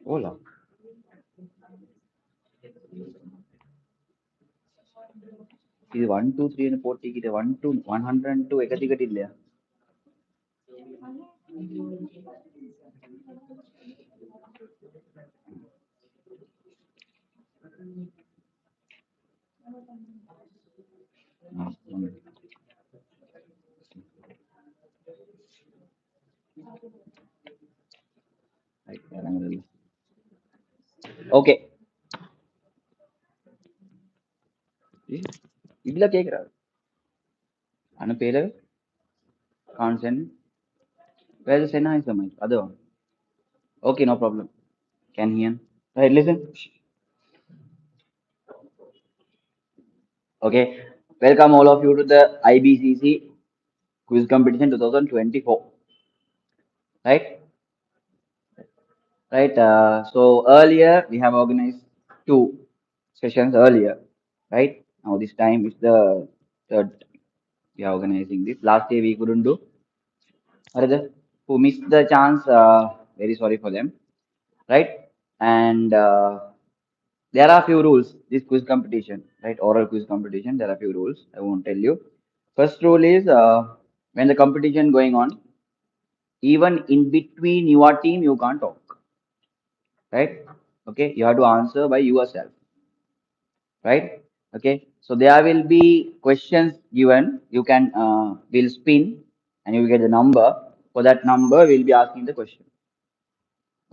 Hola. ఇది 1, 2, 3 అని పోటీకి ఇది 1 to 102 එකතිකට இல்லையா? ஓகே. இதுல கேக்குறாரு. ஆனா பேரு கான்சன். Where the Senna is the mic. Other one. Okay, no problem. Can hear. Right, listen. Okay. Welcome all of you to the IBCC quiz competition 2024. Right? Right. So earlier we have organized two sessions earlier. Right? Now this time is the third we are organizing this. Last day we couldn't do. Others who missed the chance, very sorry for them. Right? And there are few rules. This quiz competition, right? Oral quiz competition. There are few rules. I won't tell you. First rule is when the competition going on, even in between your team, you can't talk, right? Okay, you have to answer by yourself, right? Okay, so there will be questions given. You can will spin, and you will get the number. For that number, we'll be asking the question.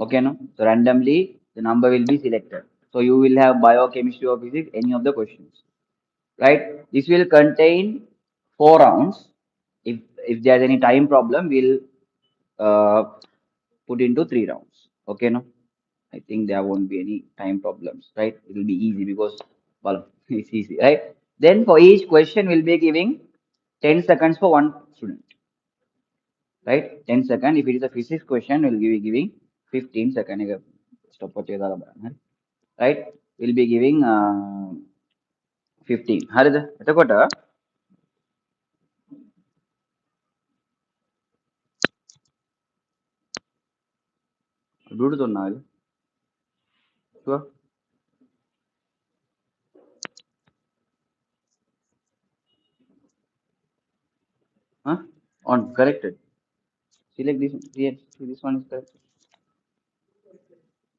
Okay, no? So randomly, the number will be selected. So you will have biochemistry or physics, any of the questions, right? This will contain 4 rounds. If there's any time problem, we'll uh, put into 3 rounds. Okay, no? I think there won't be any time problems, right? It will be easy because, well, it's easy, right? Then for each question, we'll be giving 10 seconds for one student, right? 10 seconds. If it is a physics question, we'll be giving 15 seconds. Stop what you're right? We'll be giving 15. Harida, එතකොට Bluetooth on sure. Huh? On corrected. Select this. Yes, this one is correct.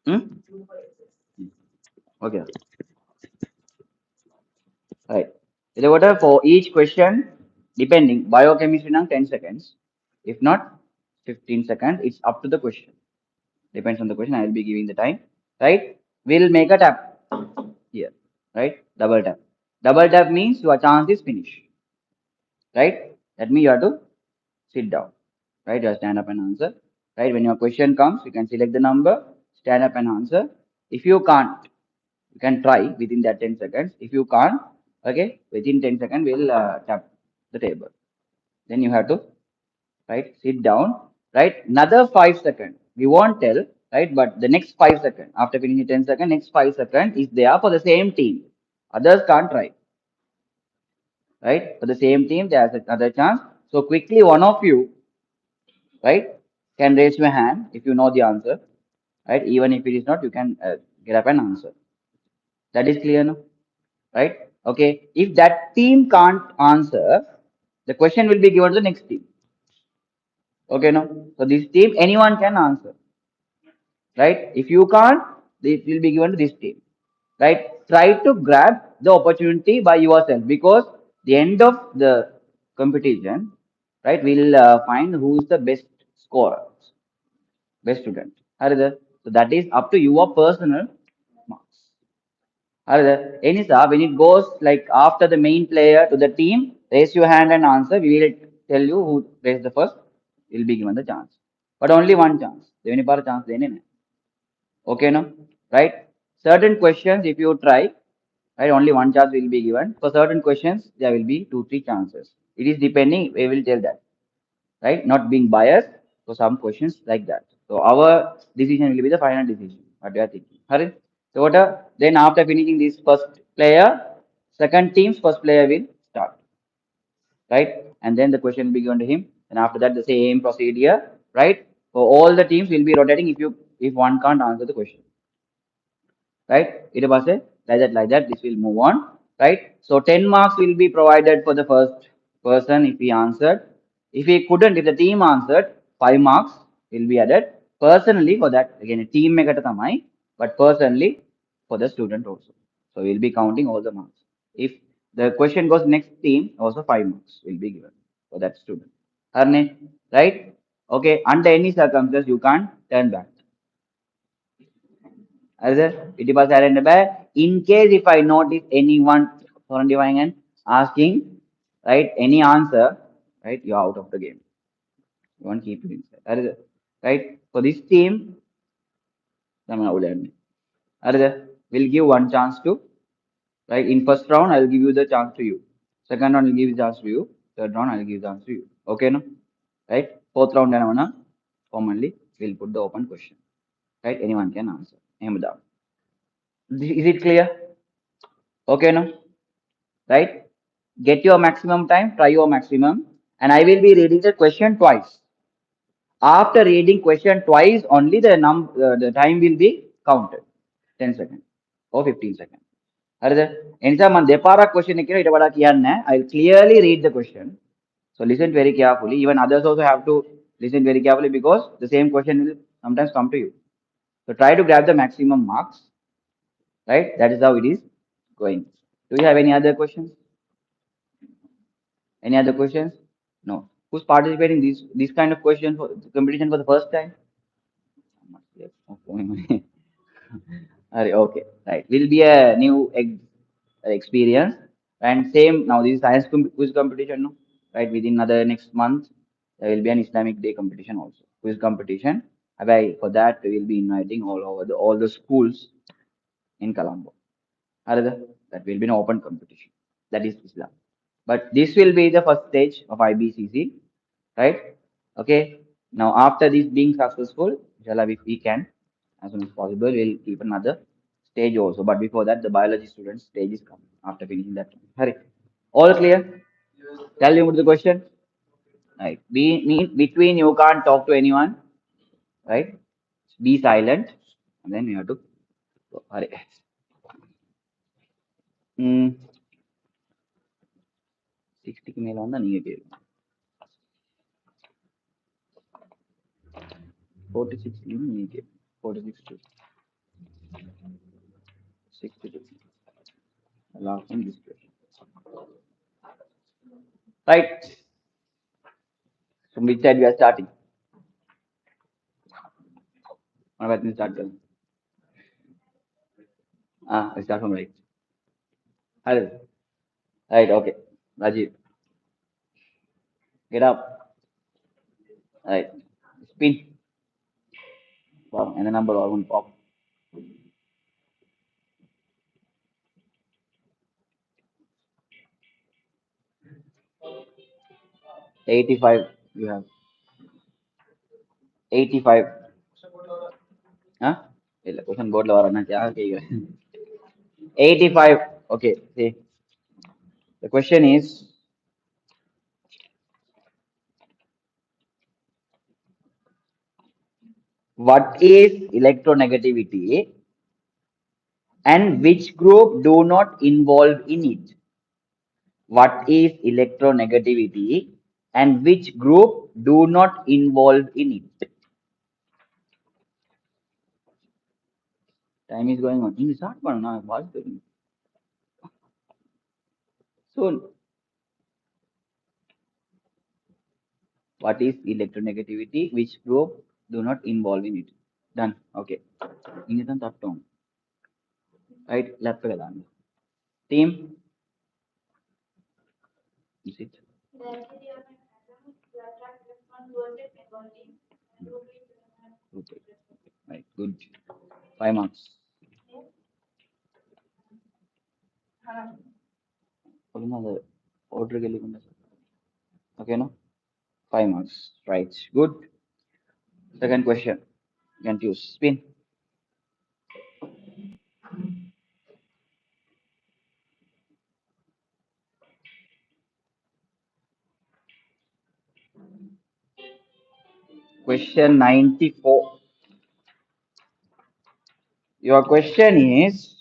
Hmm? Okay. Right. So what for each question, depending biochemistry now 10 seconds. If not 15 seconds, it's up to the question. Depends on the question. I will be giving the time. Right? We'll make a tap here. Right? Double tap. Double tap means your chance is finished. Right? That means you have to sit down. Right? You stand up and answer. Right? When your question comes, you can select the number, stand up and answer. If you can't, you can try within that 10 seconds. If you can't, okay, within 10 seconds, we'll tap the table. Then you have to, right, sit down, right? Another 5 seconds. We won't tell, right? But the next 5 seconds, after finishing 10 seconds, next 5 seconds is there for the same team. Others can't try, right? For the same team, there's another chance. So quickly, one of you, right, can raise your hand if you know the answer, right? Even if it is not, you can get up and answer. That is clear now, right? Okay. If that team can't answer, the question will be given to the next team. Okay, no. So this team, anyone can answer, right? If you can't, it will be given to this team, right? Try to grab the opportunity by yourself because the end of the competition, right? We'll find who is the best scorer, best student. Harida. So that is up to your personal marks. Harida. Anisa, when it goes like after the main player to the team, raise your hand and answer. We will tell you who raised the first. Will be given the chance, but only one chance. Devani par chance dene nahi. Okay, no? Right? Certain questions, if you try, right, only one chance will be given. For certain questions, there will be two, three chances. It is depending, we will tell that, right? Not being biased for some questions like that. So our decision will be the final decision. What we are thinking. Harin? So what then after finishing this first player, second team's first player will start, right? And then the question will be given to him. And after that, the same procedure, right? For all the teams will be rotating if one can't answer the question. right? It was a like that. This will move on, right? So 10 marks will be provided for the first person if he answered. If he couldn't, if the team answered, 5 marks will be added personally for that. Again, a team megata tamai, but personally for the student also. So we'll be counting all the marks. If the question goes next team, also 5 marks will be given for that student. Harne, right? Okay, under any circumstances, you can't turn back. As a it was arranged by in case if I notice anyone surrounding and asking right any answer, right, you're out of the game. You won't keep it inside. That is it. Right? For this team, we'll give one chance to right. In first round, I'll give you the chance to you. Second round, I'll give the chance to you. Third round, I'll give the chance to you. Okay, no? Right? Fourth round, commonly we'll put the open question. Right? Anyone can answer. Ahmedabad. Is it clear? Okay, no? Right? Get your maximum time, try your maximum, and I will be reading the question twice. After reading question twice, only the time will be counted. 10 seconds or 15 seconds. හරිද? එනිසා මම දෙපාරක් question එක ඊට වඩා කියන්නේ නැහැ. I'll clearly read the question. So listen very carefully. Even others also have to listen very carefully because the same question will sometimes come to you. So try to grab the maximum marks. Right? That is how it is going. Do you have any other questions? Any other questions? No. Who's participating this kind of question for the competition for the first time? Okay, right. Will be a new experience and same now. This is science quiz competition, no? Right. Within another next month, there will be an Islamic Day competition also. Quiz competition. For that, we will be inviting all the schools in Colombo. That will be an open competition. That is Islam. But this will be the first stage of IBCC, right? Okay. Now, after this being successful, inshallah, if we can, as soon as possible, we'll keep another stage also. But before that, the biology students stage is coming after finishing that. Hurry. All clear? Tell me what the question. Right. Between you can't talk to anyone, right? Be silent, and then you have to. Hurry. Hmm. 60 மேல வந்தா நீங்க கேளுங்க. 46 நீங்க கேளுங்க. 46 to 62. Last one this question. Right. From which side we are starting? What about start? I start from right. Hello. Right. Okay. Rajiv, get up. Right. Spin. Wow. And the number one pop. 85. You have 85. Huh? இல்ல question board ல வரேன்னா கேக்குறேன். 85. Okay. See. The question is, what is electronegativity and which group do not involve in it? What is electronegativity and which group do not involve in it? Time is going on. You start பண்ணணும் வாழ்த்து. So what is electronegativity? Which group do not involve in it? Done. Okay. இங்க தான் தட்டோம். Right. Left தான். Team. Is it? Okay. Right. Good. 5 marks. Order okay, no? 5 marks. Right. Good. Second question. You can choose. Spin. Question 94. Your question is,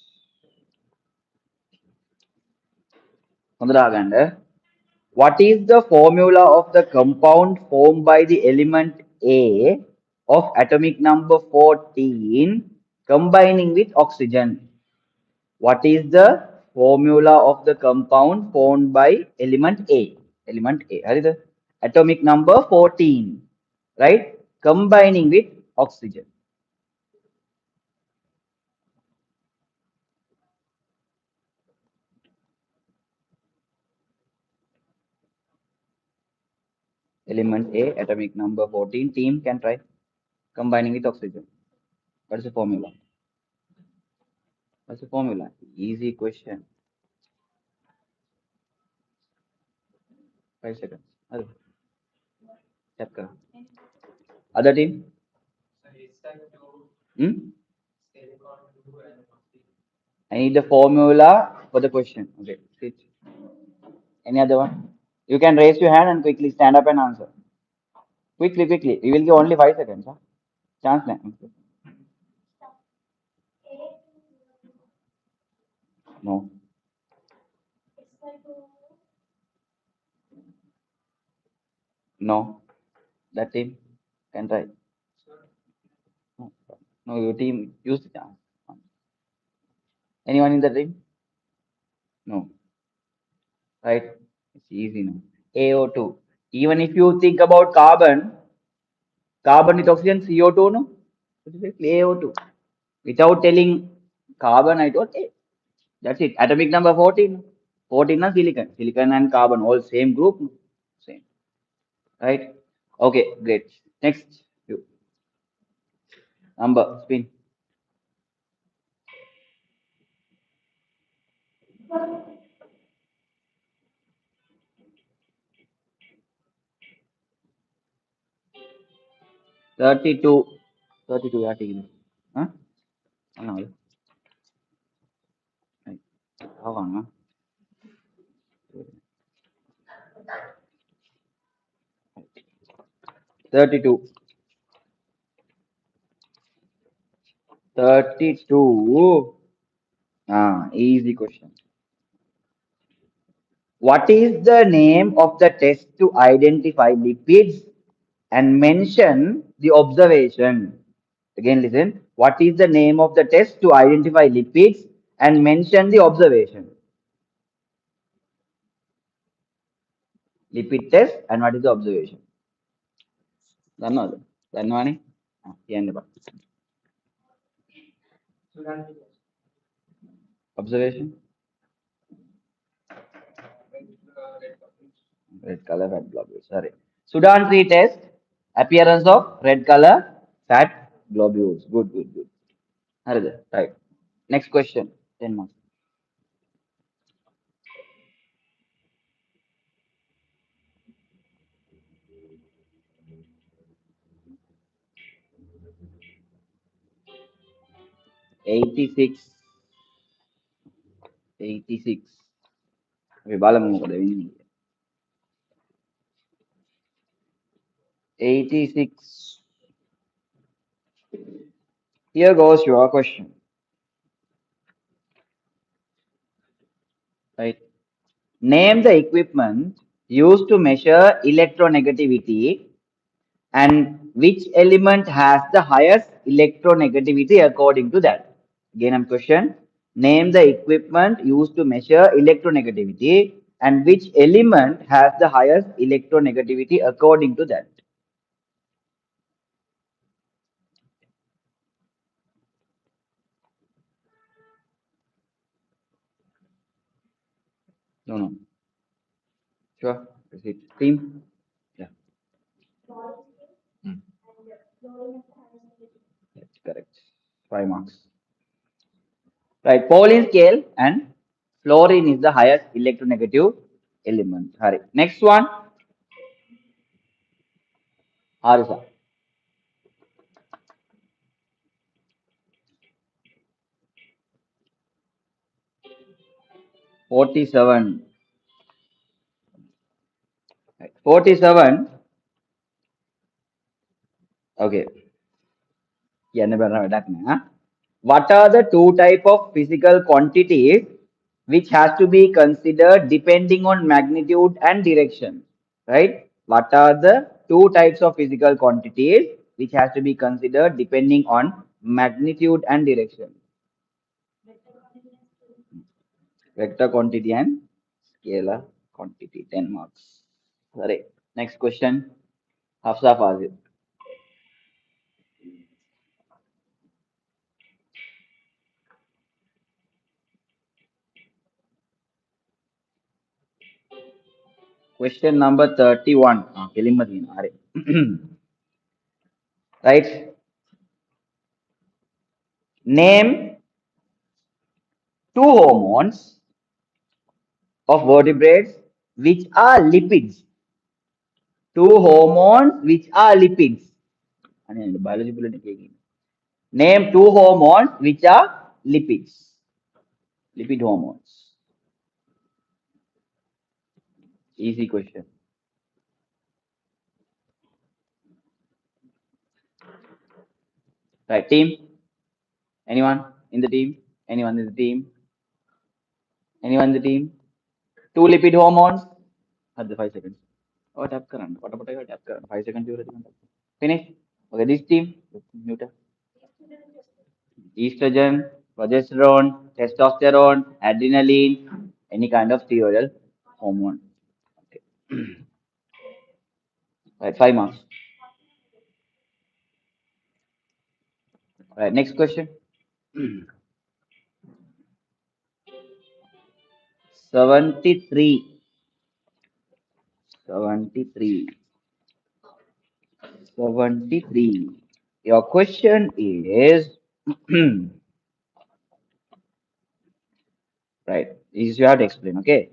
Mudraganda, what is the formula of the compound formed by the element A of atomic number 14 combining with oxygen? What is the formula of the compound formed by element A? Element A. Harida. Atomic number 14. Right? Combining with oxygen. Element A, atomic number 14. Team can try. Combining with oxygen. What is the formula? What's the formula? Easy question. 5 seconds. Other. Chapter. Other team? Hmm? I need the formula for the question. Okay. Sit. Any other one? You can raise your hand and quickly stand up and answer. Quickly, quickly. You will give only 5 seconds. Huh? Chance na. No. No. That team can try. No. No, your team use the chance. Anyone in the team? No. Right? It's easy now. AO2. Even if you think about carbon, carbon with oxygen, CO2, no? It is AO2. Without telling carbon, I thought, hey, that's it. Atomic number 14. 14 is silicon. Silicon and carbon, all same group. No? Same. Right? Okay, great. Next, you. Number, spin. 32. 32, yeah, take it. Huh? No. Right. How on, huh? 32. 32. Ah, easy question. What is the name of the test to identify lipids and mention the observation? Again, listen. What is the name of the test to identify lipids and mention the observation? Lipid test and what is the observation? Dannawadu. Dannawani? Yanni ba. Observation? Red color, red globules. Sorry. Sudan 3 test. Appearance of red color, fat globules. Good, good, good. Harida, right. Next question. 10 marks. 86. 86. Okay, Balamu kada winning. 86. Here goes your question. Right. Name the equipment used to measure electronegativity and which element has the highest electronegativity according to that. Again, I'm question. Name the equipment used to measure electronegativity and which element has the highest electronegativity according to that. No, no. Sure. Is it team? Yeah. Hmm. That's correct. 5 marks. Right. Pauling scale and fluorine is the highest electronegative element. Hurry. Next one. Harisa. 47. Right. 47. Okay. Yeah, never know that. Huh? What are the two type of physical quantities which has to be considered depending on magnitude and direction? Right? What are the two types of physical quantities which has to be considered depending on magnitude and direction? Vector quantity and scalar quantity. 10 marks. Sorry. Next question. Hafsa Fazil. Question number 31. Kelimatin. Right? Name two hormones of vertebrates which are lipids. Two hormones which are lipids. And biology bulletin again. Name two hormones which are lipids. Lipid hormones. Easy question. Right, team? Anyone in the team? Anyone in the team? Anyone in the team? Two lipid hormones. Had the 5 seconds. Oh, tap karan. What I tap karan? 5 seconds. Finish. Okay, this team. Mute. Estrogen, progesterone, testosterone, adrenaline, any kind of steroidal hormone. Okay. Right, 5 marks. Right, next question. 73. 73. 73. Your question is right. This you have to explain. Okay.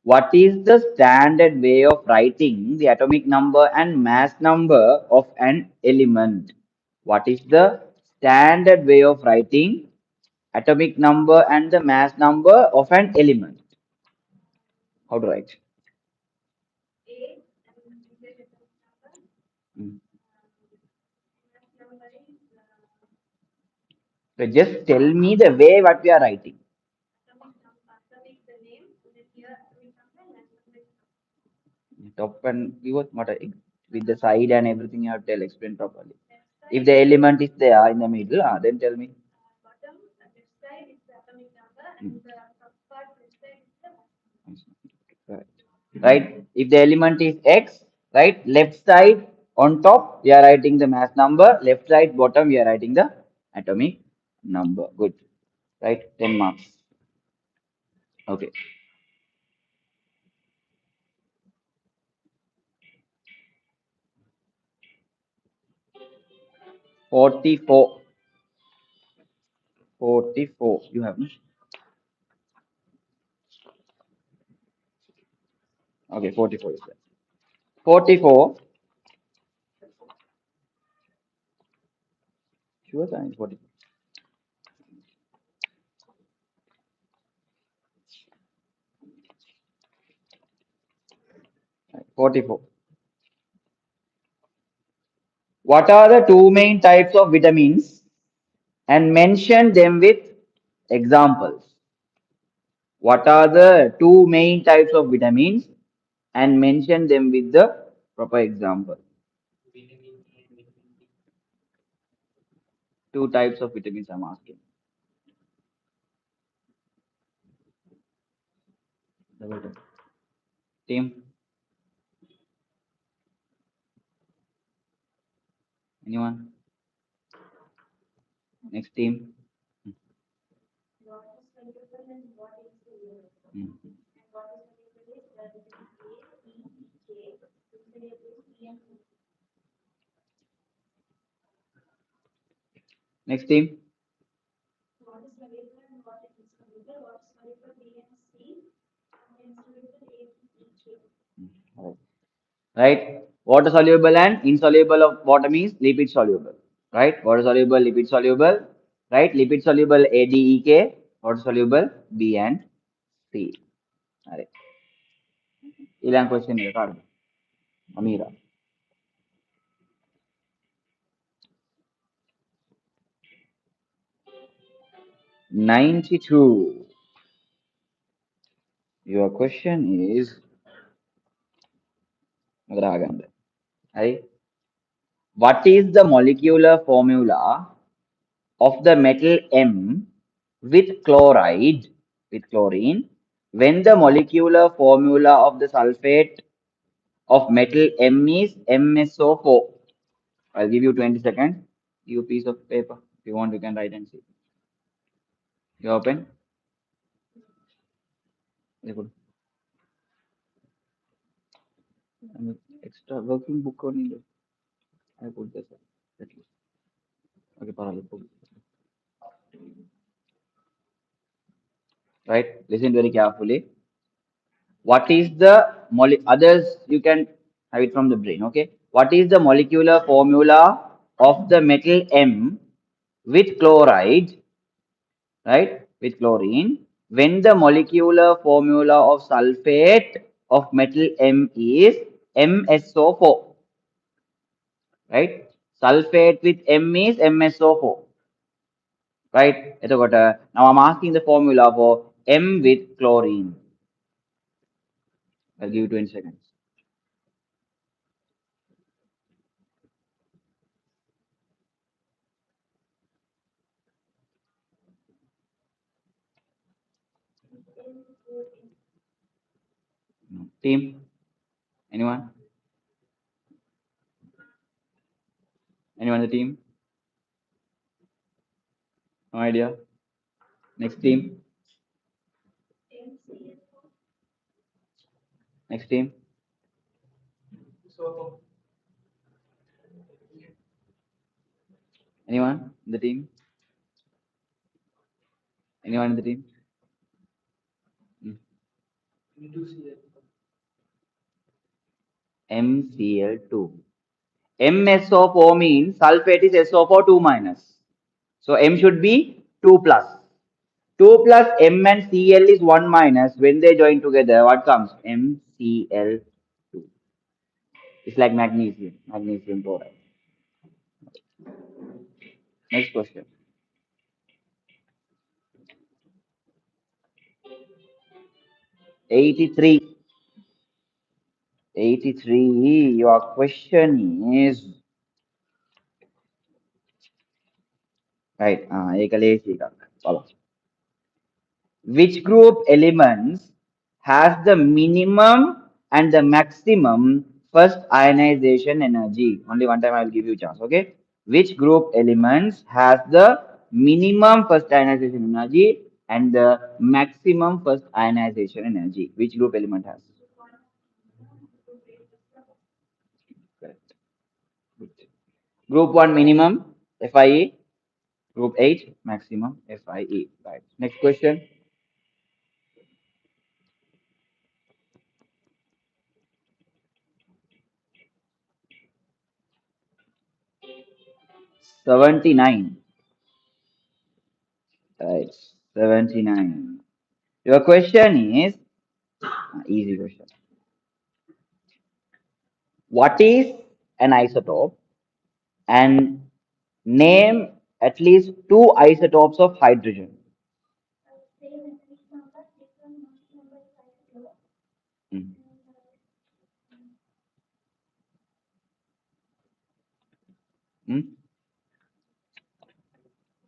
What is the standard way of writing the atomic number and mass number of an element? What is the standard way of writing atomic number and the mass number of an element? How to write? Mm. So just tell me the way what we are writing. Top and you what with the side and everything you have to tell explain properly. If the element is there in the middle, then tell me. Mm. Right. Right. If the element is x, right, left side on top we are writing the mass number, left side bottom we are writing the atomic number. Good. Right. 10 marks. Okay. 44. 44. You have no? Okay. 44 is there. 44. Sure, sir, 44. Right. 44. What are the two main types of vitamins and mention them with examples? What are the two main types of vitamins and mention them with the proper example? Two types of vitamins I'm asking. Double tap. Team, anyone? Next team. Hmm. Next team. Right. Right. Water soluble and insoluble of water means lipid soluble. Right. Water soluble, lipid soluble. Right. Lipid soluble ADEK. Water soluble B and C. Right. Ilan question is Amira. 92. Your question is, right? What is the molecular formula of the metal M with chloride, with chlorine, when the molecular formula of the sulfate of metal M is MsO4? I'll give you 20 seconds. Give a piece of paper. If you want, you can write and see. You open? Very good. And extra working book only. I put this at least. Okay, parallel. Right? Listen very carefully. What is the others you can have it from the brain, okay? What is the molecular formula of the metal M with chloride, right? With chlorine, when the molecular formula of sulfate of metal M is MsO4, right? Sulfate with M is MsO4, right? Now I'm asking the formula for M with chlorine. I'll give you 20 seconds. Team, anyone? Anyone in the team? No idea. Next team. Next team. Anyone in the team? Anyone in the team? Hmm. MCl2. MSO4 means sulfate is SO4 2 minus. So M should be 2 plus. 2 plus M and Cl is 1 minus. When they join together, what comes? MCl2. It's like magnesium. Magnesium chloride. Next question. 83. 83. Your question is right. Ekalesi. Follow. Which group elements has the minimum and the maximum first ionization energy? Only one time I will give you chance, okay? Which group elements has the minimum first ionization energy and the maximum first ionization energy? Which group element has? Correct. Good. Group 1 minimum FIE, group 8 maximum FIE. Right. Next question. 79. Right. 79. Your question is easy question. What is an isotope and name at least two isotopes of hydrogen? Hmm. Hmm?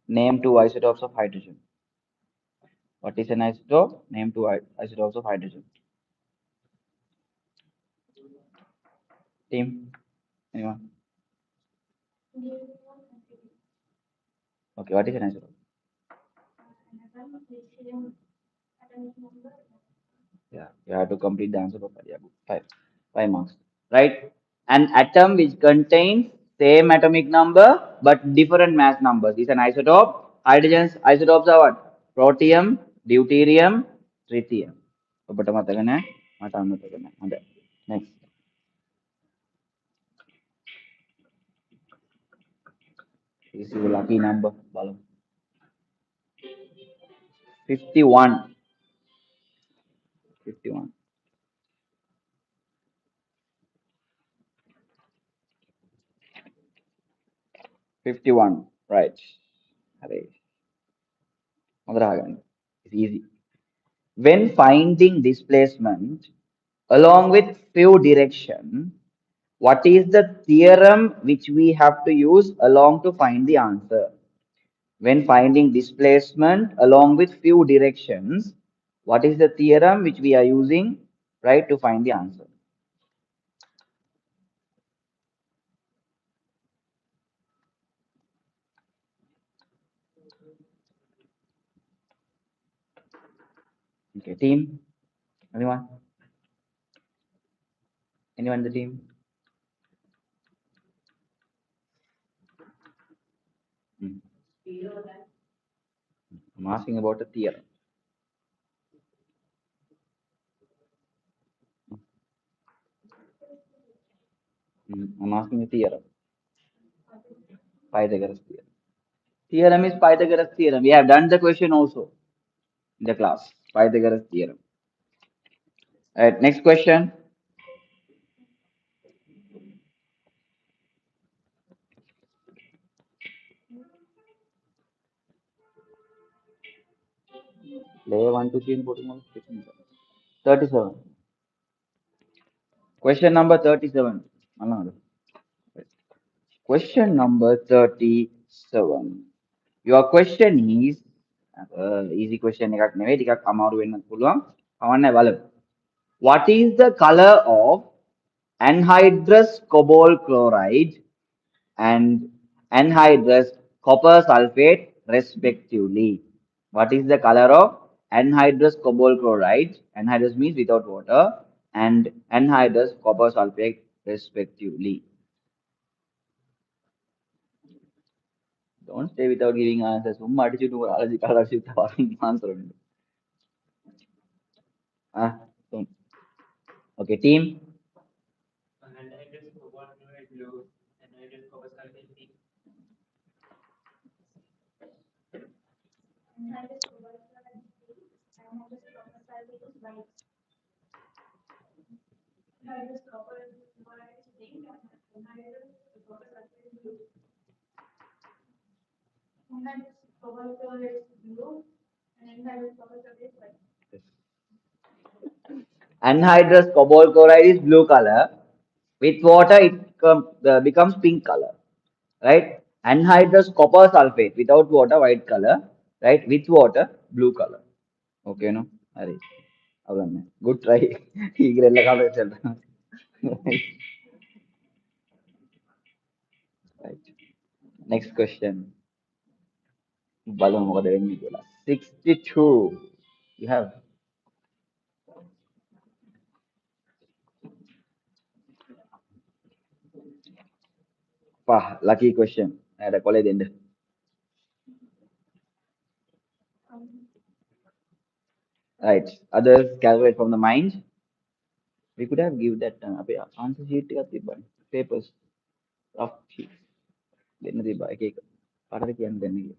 Name two isotopes of hydrogen. What is an isotope? Name two isotopes of hydrogen. Team? Anyone? Okay, what is an isotope? Yeah, you have to complete the answer properly. Yeah, good. Five marks. Right? An atom which contains same atomic number but different mass numbers is an isotope. Hydrogen's isotopes are what? Protium, deuterium, tritium. ඔබට මතක නැහැ? මට අමතක නැහැ. හොඳයි. Next. This is a lucky number. බලමු. 51. 51. 51. Right. Hare. Madragan. It's easy. When finding displacement along with few direction, what is the theorem which we have to use along to find the answer? When finding displacement along with few directions, what is the theorem which we are using, right, to find the answer? Okay, team, anyone? Anyone in the team? Hmm. I'm asking about the theorem. I'm asking the theorem. Pythagoras theorem. Theorem is Pythagoras theorem. We have done the question also in the class. Pythagoras theorem. Right, next question. Layer 1, 2, 3, and 14. 37. Question number 37. Another. Question number 37. Your question is easy question එකක් නෙවෙයි ටිකක් අමාරු වෙන්නත් පුළුවන්. කවන්නේ බලමු. What is the color of anhydrous cobalt chloride and anhydrous copper sulfate respectively? What is the color of anhydrous cobalt chloride? Anhydrous means without water, and anhydrous copper sulfate respectively. Don't stay without giving answers. Summa attitude to allergy color answer. Ah, don't. Okay, team. Anhydrous cobalt chloride is blue color. With water, it becomes pink color, right? Anhydrous copper sulfate without water, white color, right? With water, blue color. Okay, no? Ari. Good try. ಈಗಲೆಲ್ಲ college ಅಲ್ಲ. Right. Next question. Balon මොකද වෙන්නේ කියලා. 62. You have. Lucky question. I had a college end. Right. Others calculate from the mind. We could have give that answer sheet එකක් තිබ්බනේ. Papers. Rough sheet. දෙන්න තිබ්බා එක එක. කාටද කියන්න දෙන්නේ කියලා.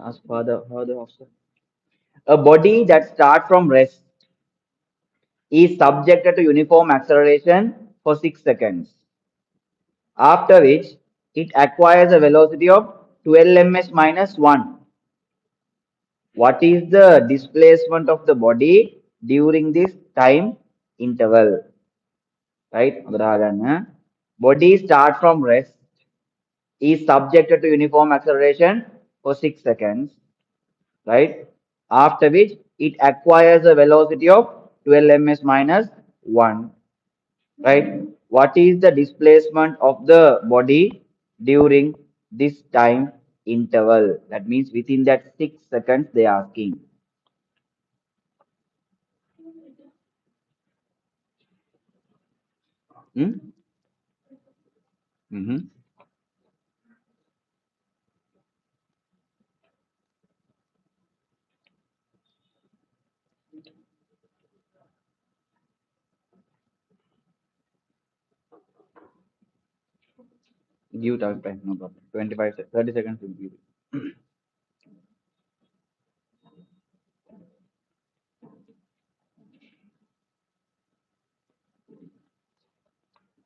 Ask father officer. A body that starts from rest is subjected to uniform acceleration for 6 seconds, after which it acquires a velocity of 12 ms minus 1. What is the displacement of the body during this time interval? Right? Body start from rest is subjected to uniform acceleration for 6 seconds, right? After which it acquires a velocity of 12 ms minus 1, right? What is the displacement of the body during this time interval? That means within that 6 seconds they are asking. Hmm? Mm-hmm. Give time, no problem. 25, 30 seconds will give it.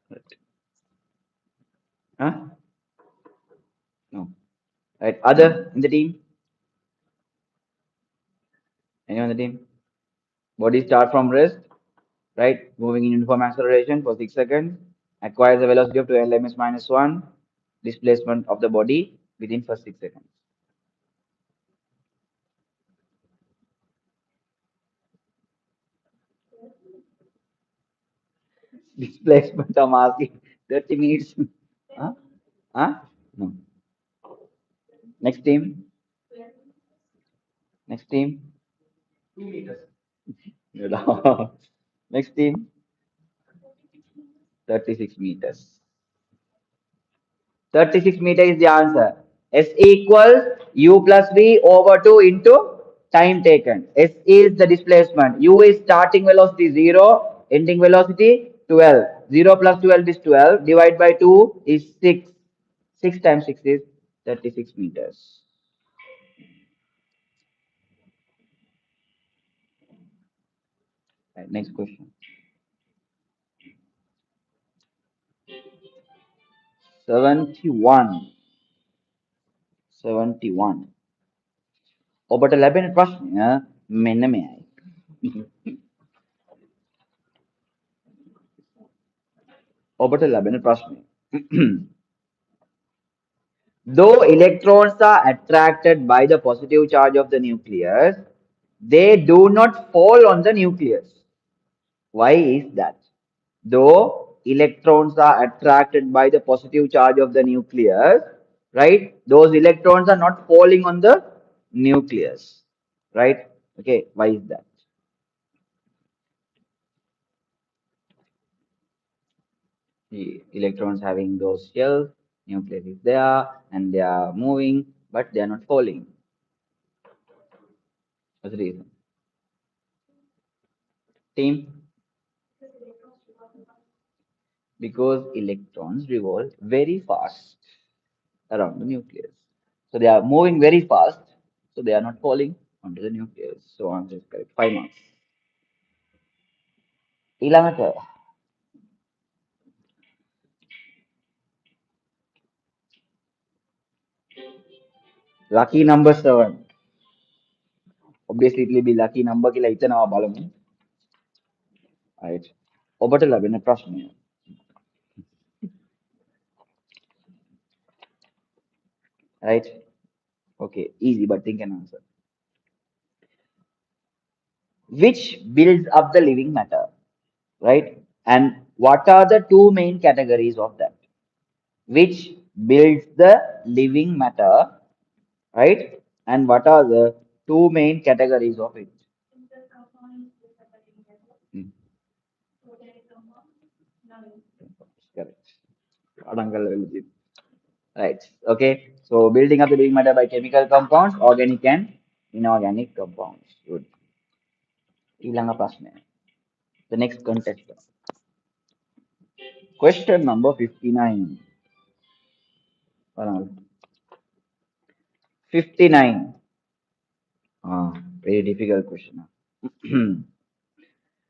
Right. Huh? No. Right. Other in the team? Anyone on the team? Body start from rest, right? Moving in uniform acceleration for 6 seconds, acquires a velocity of 12 ms minus 1, displacement of the body within first 6 seconds. Displacement I'm asking 30 minutes. Huh? Huh? No. Next team. Next team. Next team. 36 meters. 36 meter is the answer. S equals u plus v over 2 into time taken. S is the displacement. U is starting velocity 0, ending velocity 12. 0 plus 12 is 12. Divide by 2 is 6. 6 times 6 is 36 meters. Right, next question. 71. 71. ඔබට ලැබෙන ප්‍රශ්නය මෙන්න මෙයයි. ඔබට ලැබෙන ප්‍රශ්නය. Though electrons are attracted by the positive charge of the nucleus, they do not fall on the nucleus. Why is that? Though electrons are attracted by the positive charge of the nucleus, right? Those electrons are not falling on the nucleus, right? Okay, why is that? The electrons having those shells, nucleus is there, and they are moving, but they are not falling. What's the reason? Team? Because electrons revolve very fast around the nucleus. So they are moving very fast, so they are not falling onto the nucleus. So answer is correct. 5 marks. ඊළඟට lucky number 7. Obviously it will be lucky number කියලා හිතනවා බලමු. Right. ඔබට ලැබෙන ප්‍රශ්නය. Right. Okay, easy but think and answer. Which builds up the living matter? Right? And what are the two main categories of that? Which builds the living matter, right? And what are the two main categories of it? Hmm, correct. Adangal will right. Okay. So building up the living matter by chemical compounds, organic and inorganic compounds. Good. ඊළඟ ප්‍රශ්නය. The next contestant. Question number 59. 59. Very difficult question.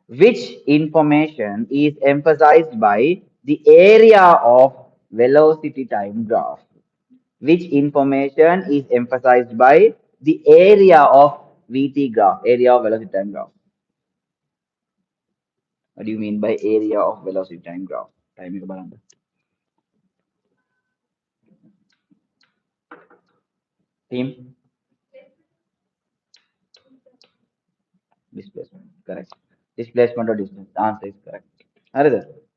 Which information is emphasized by the area of velocity time graph? Which information is emphasized by the area of VT graph, area of velocity time graph? What do you mean by area of velocity time graph? Time එක බලන්න. Team? Displacement. Correct. Displacement or distance. The answer is correct.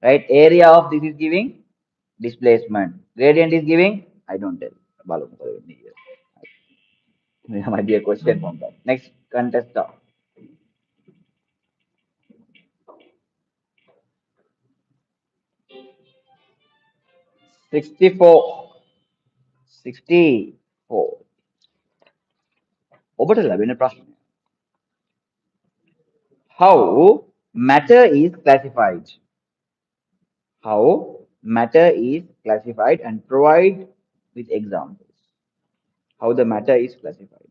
Right? Area of this is giving displacement. Gradient is giving, I don't tell. There might be a question from that. Next contestant. 64. 64. ඔබට ලැබෙන ප්‍රශ්නය. How matter is classified? How matter is classified and provide with examples. How the matter is classified.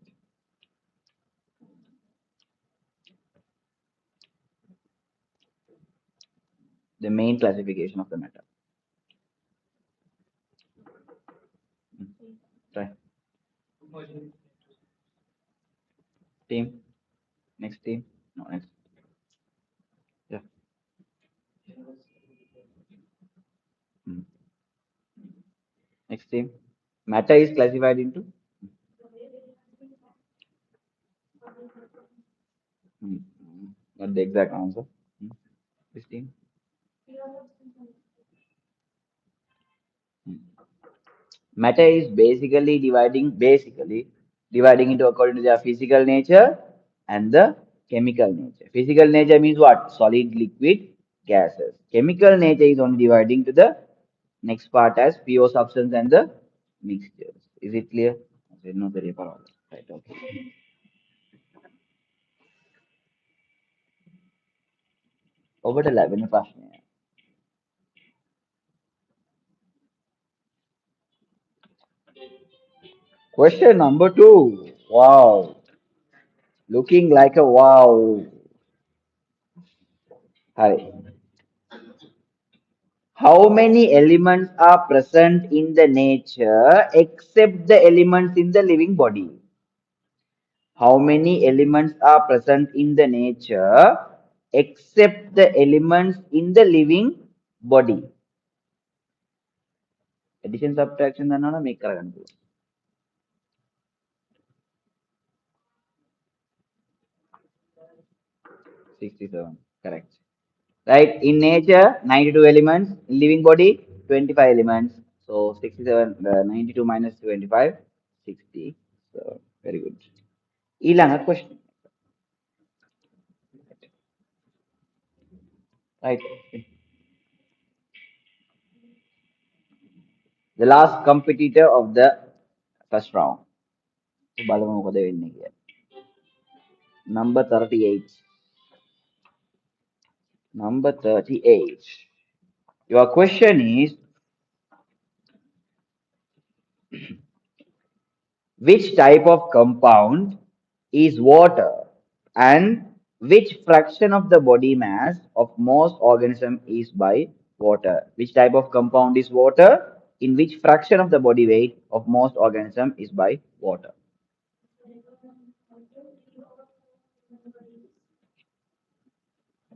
The main classification of the matter. Try. Team. Next team. No, next. Yeah. Hmm. Next team. Matter is classified into. Hmm. Not the exact answer. Hmm. This team. Hmm. Matter is basically dividing into according to their physical nature and the chemical nature. Physical nature means what? Solid, liquid, gases. Chemical nature is only dividing to the next part as pure substance and the mixtures. Is it clear? No, very well. Right, okay. ඔබට ලැබෙන ප්‍රශ්නය. Question number two. Wow. Looking like a wow. Hi. How many elements are present in the nature except the elements in the living body? How many elements are present in the nature except the elements in the living body? Addition subtraction දන්නවනම් මේක කරගන්න පුළුවන්. 67. Correct. Right? In nature, 92 elements. In living body, 25 elements. So 67, 92 minus 25, 60. So very good. ඊළඟ question. Right. The last competitor of the first round. බලමු මොකද වෙන්නේ කියලා. Number 38. Number 38. Your question is which type of compound is water and which fraction of the body mass of most organism is by water? Which type of compound is water? In which fraction of the body weight of most organism is by water?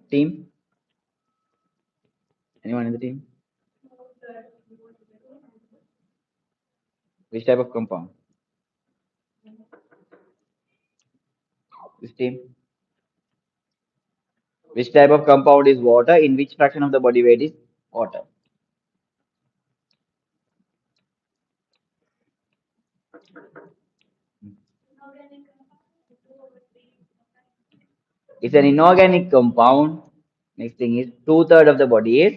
Team? Anyone in the team? Which type of compound? This team? Which type of compound is water? In which fraction of the body weight is water? It's an inorganic compound. Next thing is two-thirds of the body is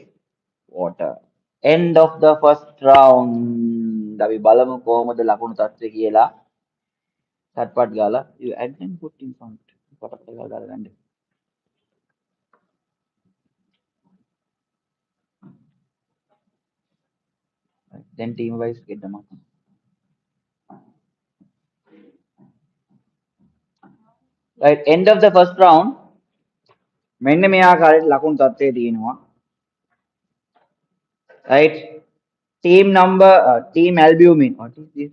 water. End of the first round. අපි බලමු කොහොමද ලකුණු තත්ත්වය කියලා. සට්පට් ගාලා you add and put in front. පටපට ගාලා දාලා ගන්න. Then team wise get the mark. Right, end of the first round. මෙන්න මේ ආකාරයට ලකුණු තත්ත්වය තියෙනවා. Right. Team number team albumin. What is this?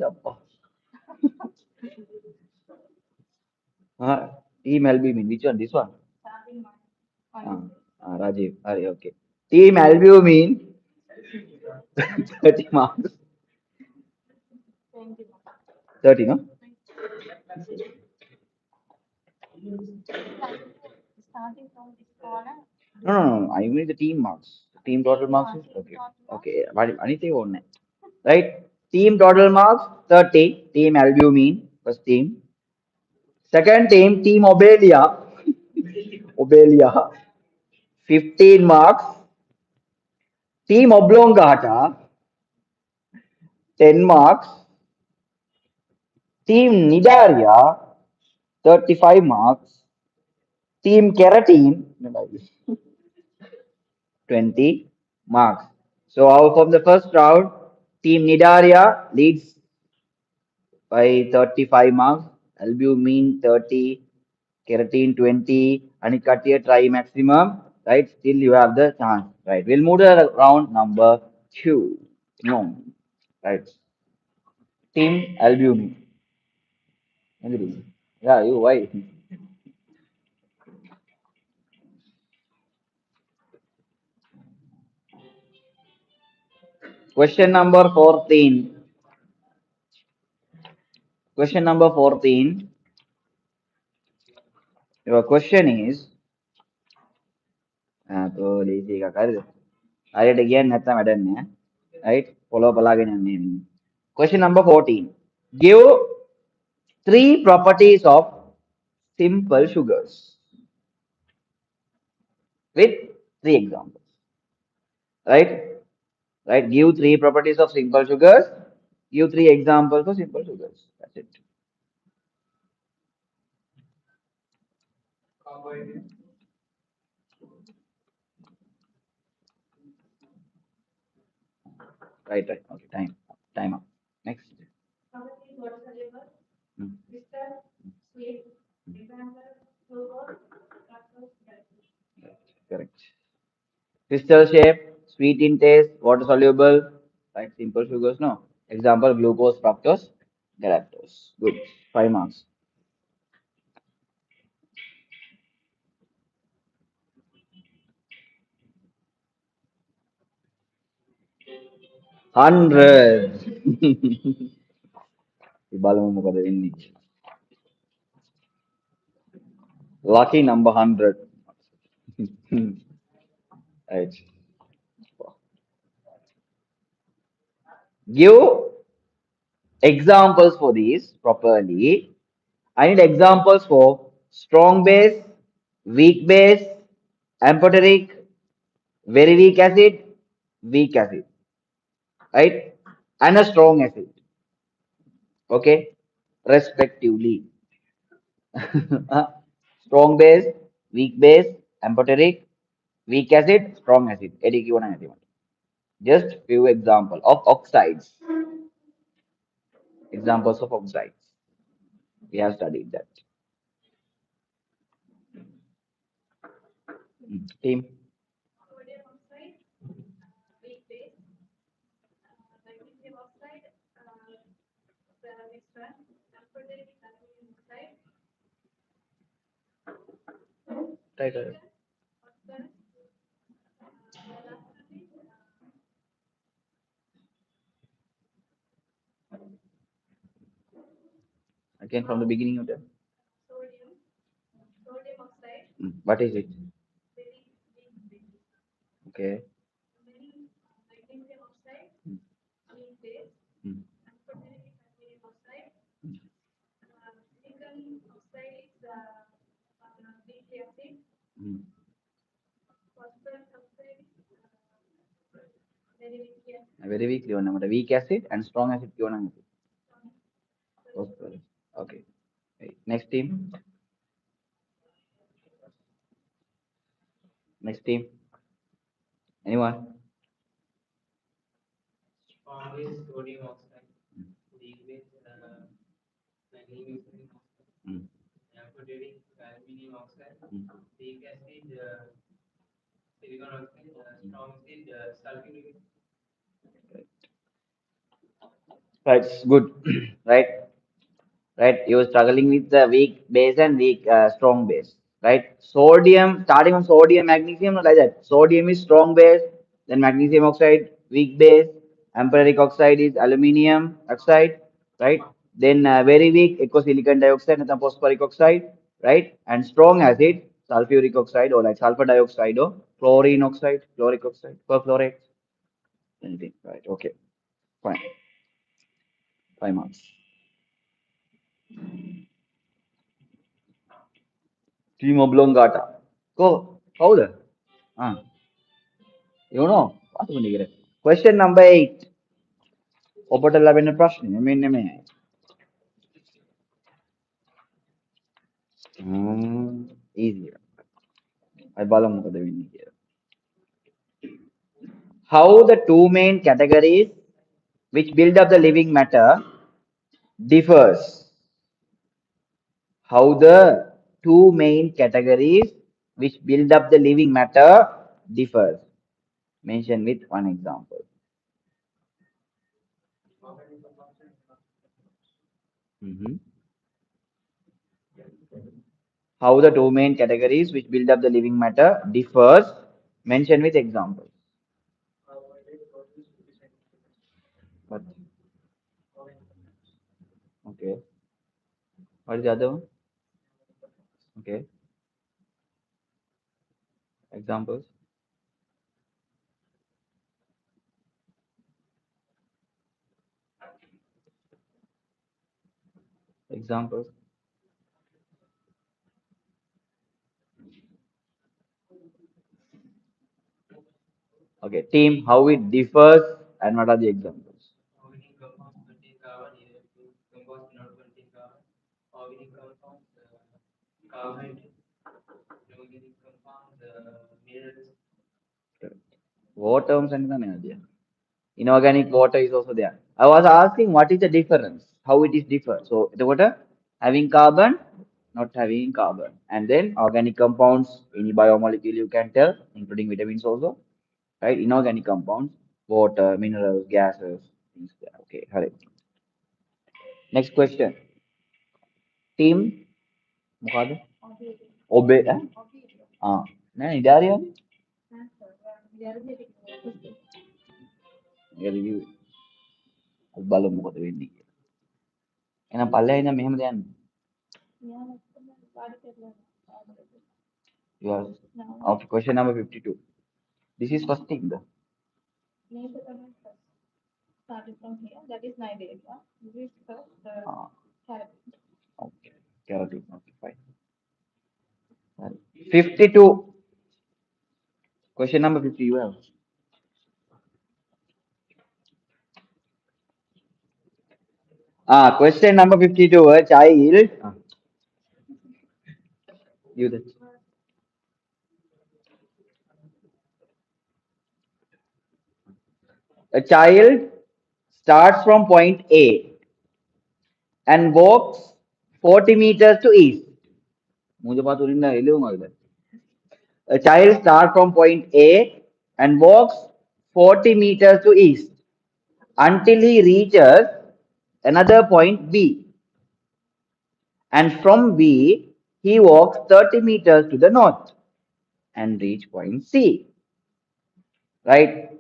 Team albumin. Which one? This one? Rajiv. Okay. Team albumin. 30 marks. 30, no? No. I mean the team marks. Team total marks is okay. Okay. Anything on it. Right? Team total marks 30. Team albumin. First team. Second team, Team Obelia. Obelia. 15 marks. Team Oblongata. 10 marks. Team Nidaria. 35 marks. Team Keratin. 20 marks. So out of the first round, Team Nidaria leads by 35 marks, albumin 30, keratin 20, and Katia try maximum, right? Still you have the chance, right? We'll move to round number two. No, right? Team albumin. Yeah, you why? Question number 14. Question number 14. Your question is, तो lazy का कर. I read again, නැත්නම් වැඩක් නෑ. Right? Follow බලාගෙන යන්න ඉන්නේ. Question number 14. Give three properties of simple sugars with three examples. Right? Right? Give three properties of simple sugars. Give three examples of simple sugars. That's it. Right, right. Okay, time up. Next. Hmm. Correct. Crystal shape, sweet in taste, water soluble, right? Simple sugars, no. Example, glucose, fructose, galactose. Good. 5 marks. 100. ඉබලමු මොකද වෙන්නේ. Lucky number 100. Right. Give examples for these properly. I need examples for strong base, weak base, amphoteric, very weak acid, right? And a strong acid, okay? Respectively. Strong base, weak base, amphoteric, weak acid, strong acid. ADQ1 and AD1. Just few examples of oxides. Examples of oxides. We have studied that. Team. Right, right. Again from the beginning of the. What is it? Okay. Mm. Mm. Very weakly one. Weak acid and strong acid. Phosphorus. Okay. Right. Next team. Next team. Anyone? Mm. Mm. Right. Good. Right. Right? You are struggling with the weak base and weak strong base, right? Sodium, starting from sodium, magnesium, not like that. Sodium is strong base, then magnesium oxide, weak base, amperic oxide is aluminium oxide, right? Then very weak, silicon dioxide and phosphoric oxide, right? And strong acid, sulfuric oxide or like sulfur dioxide or chlorine oxide, chloric oxide, perchlorate, anything, right? Okay, fine. 5 marks. Team oblongata. Go, hold it. You know, what will you get? Question number 8. ඔබට ලැබෙන ප්‍රශ්නය මෙන්න මෙයයි. Easier. I බලමු මොකද වෙන්නේ කියලා. How the two main categories which build up the living matter differs. How the two main categories which build up the living matter differs. Mention with one example. Mhm. How the two main categories which build up the living matter differs. Mention with examples. But okay. What is the other one? Okay. Examples. Examples. Okay. Team, how it differs and what are the examples? Water and energy. Inorganic water is also there. I was asking what is the difference, how it is differ. So the water having carbon, not having carbon, and then organic compounds, any biomolecule you can tell, including vitamins also, right? Inorganic compounds, water, minerals, gases, things there. Okay, correct. Next question. Team, මොකද? ඔබේ ඈ? නෑ ඉඩාරියනේ. ඒ review බලමු මොකද වෙන්නේ කියලා. එහෙනම් පල්ලෙහා ඉඳන් මෙහෙම යන්න. Yes. Okay, question number 52. This is first thing though. Ah, okay. Carotene. Okay, fine. 52. Question number 50. You have. Question number 52. A child. You that. A child starts from point A and walks 40 meters to east. मुझे बात उड़ीना एलियो मालूम. A child starts from point A and walks 40 meters to east until he reaches another point B. And from B, he walks 30 meters to the north and reach point C. Right?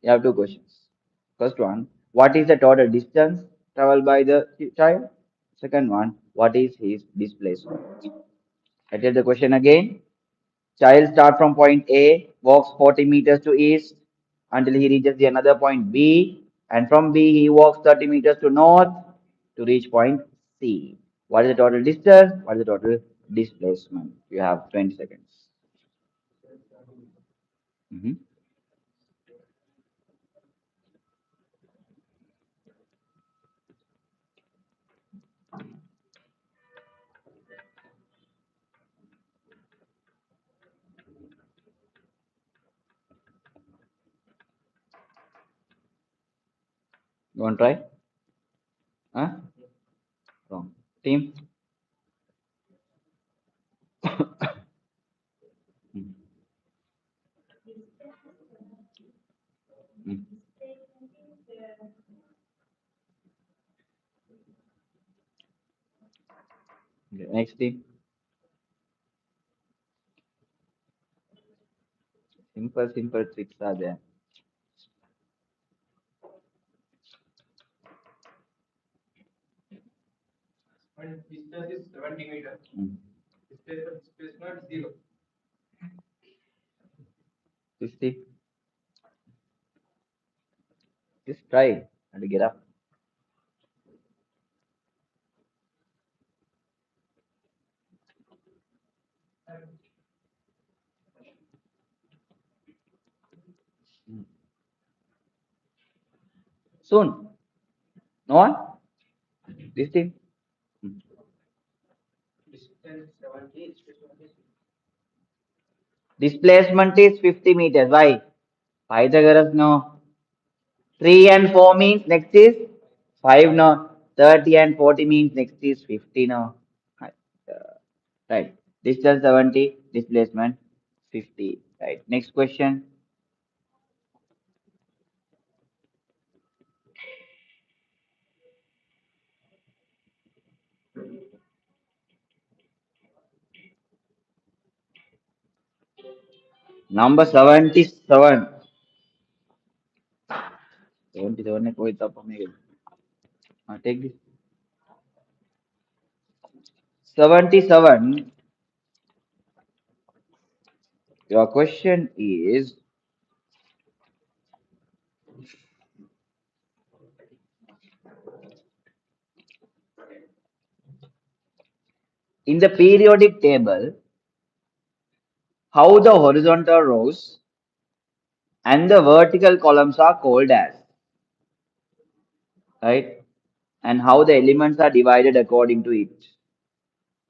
You have two questions. First one, what is the total distance traveled by the child? Second one, what is his displacement? I tell the question again. Child start from point A, walks 40 meters to east until he reaches the another point B, and from B he walks 30 meters to north to reach point C. What is the total distance? What is the total displacement? You have 20 seconds. Mhm. You want to try? Huh? Wrong. Team? Mm, mm. Okay, next team. Simple tricks are there. Mm. 50. Just try and get up. Mm. Soon. No one? This team? Mm. Displacement is 50 meters. Why? Pythagoras, no. 3 and 4 means next is 5, no. 30 and 40 means next is 50, no. Right. Right. Distance 70, displacement 50. Right. Next question. Number 77. 77. 77 එක කොහෙද අප්පා මේකද? take this. 77. Your question is in the periodic table, how the horizontal rows and the vertical columns are called as, right? And how the elements are divided according to it.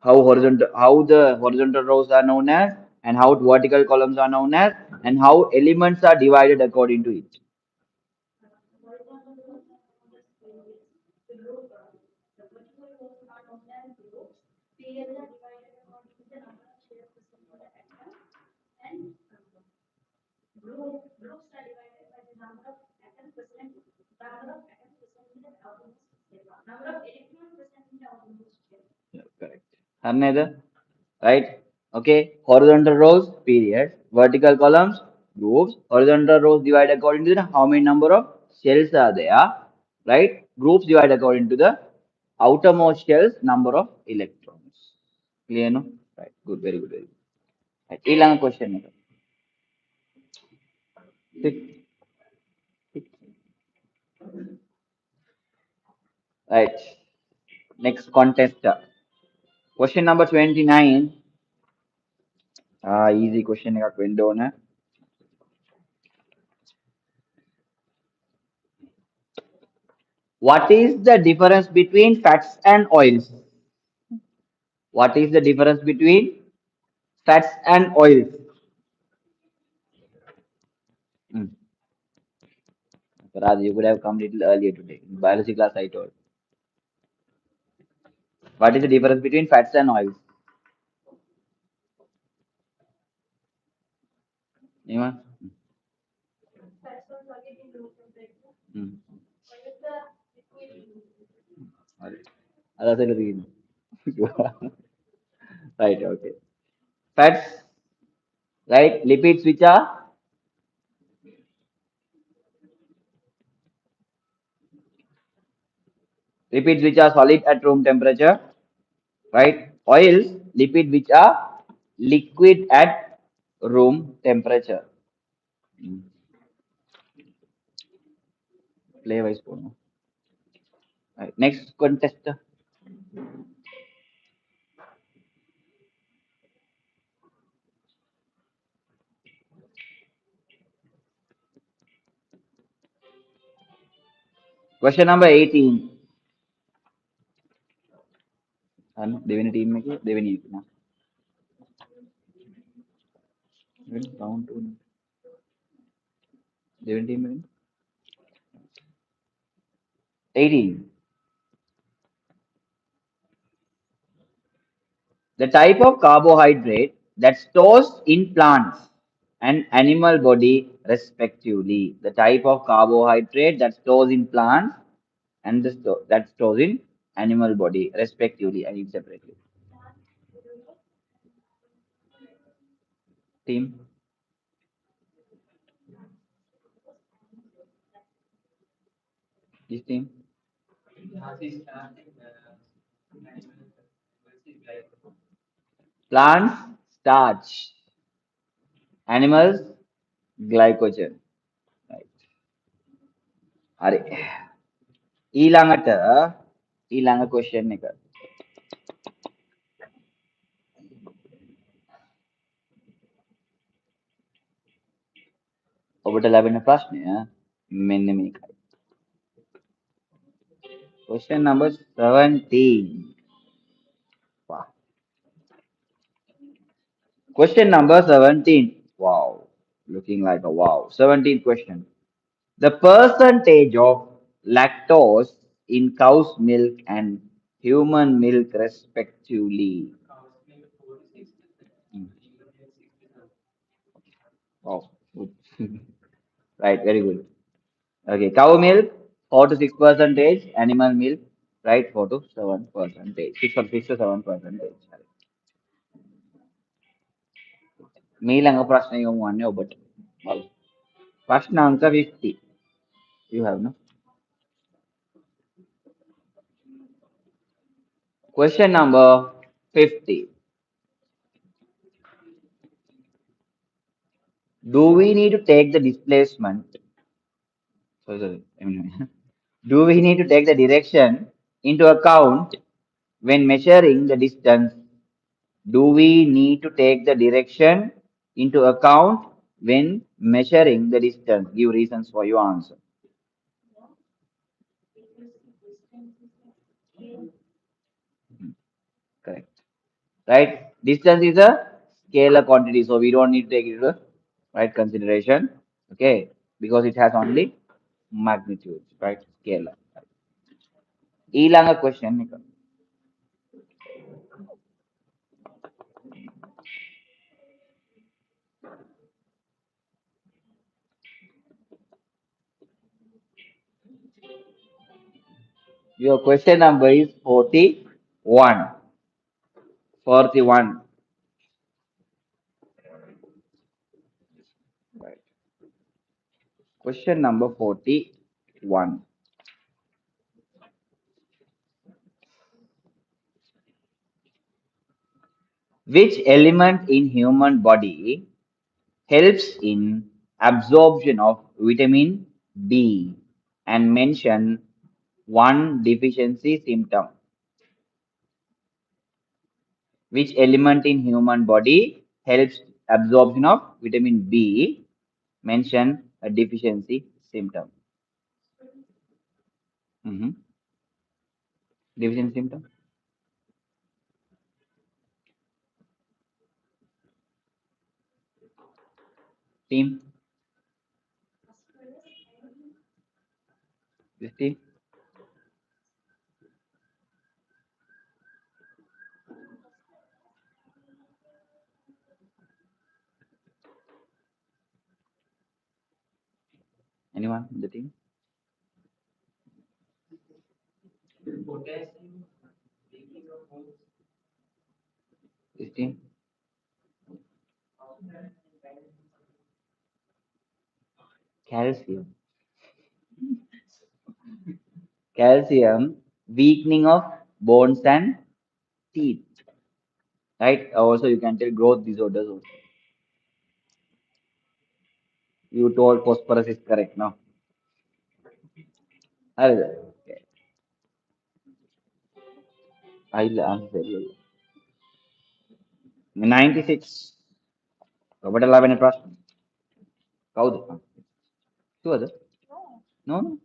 How the horizontal rows are known as, and how vertical columns are known as, and how elements are divided according to it. Yeah, correct. Another, right? Okay. Horizontal rows, period. Vertical columns, groups. Horizontal rows divide according to the how many number of shells are there, right? Groups divide according to the outermost shells number of electrons. Clear, no? Right. Good. Very good. Very good. Right. Ilang question. Tick, tick. Right. Next contest. Question number 29. Easy question. එකක් වෙන්න ඕන. What is the difference between fats and oils? What is the difference between fats and oils? Hmm. Raj, you could have come little earlier today. In biology class, I told. What is the difference between fats and oils? Anyone? Hmm. That's the reason. Right, okay. Fats, right? Lipids which are solid at room temperature, right? Oils, lipids which are liquid at room temperature. Hmm. Play wise. Right. Next contestant. Question number 18. දෙවෙනි team එකේ දෙවෙනි එක නා. round 2 දෙවෙනි team එකේ 18. The type of carbohydrate that stores in plants and animal body respectively. The type of carbohydrate that stores in plants and that stores in animal body respectively. I need separately. Team, this team. Plants, starch. Animals, glycogen. Right. හරි. ඊළඟට ඊළඟ question එක. ඔබට ලැබෙන ප්‍රශ්නය මෙන්න මේකයි. Question number 17. Wow. Question number 17. Wow. Looking like a wow. 17th question. The percentage of lactose in cow's milk and human milk respectively. Hmm. Wow. Good. Right. Very good. Okay. Cow milk, 4 to 6 percentage. Animal milk, right? 4 to 7 percentage. 6 to 7 percentage. මීළඟ ප්‍රශ්න යොමු වන්නේ ඔබට. බලමු. ප්‍රශ්න අංක 50. You have no? Question number 50. Do we need to take the displacement? Sorry. Do we need to take the direction into account when measuring the distance? Do we need to take the direction into account when measuring the distance? Give reasons for your answer. Correct. Right? Distance is a scalar quantity, so we don't need to take it into right consideration. Okay, because it has only magnitude, right? Scalar. Ilanga question. Your question number is 41. 41. Right. Question number 41. Which element in human body helps in absorption of vitamin D and mention one deficiency symptom? Which element in human body helps absorption of vitamin B? Mention a deficiency symptom. Mhm. Deficiency symptom. Team. This team. Anyone in the team? This team. Calcium. Calcium weakening of bones and teeth. Right. Also, you can tell growth disorders. Also. You told phosphorus is correct now. Okay. I'll answer you. 96. Robert 11 trust. Kaudu. Two other. No, no.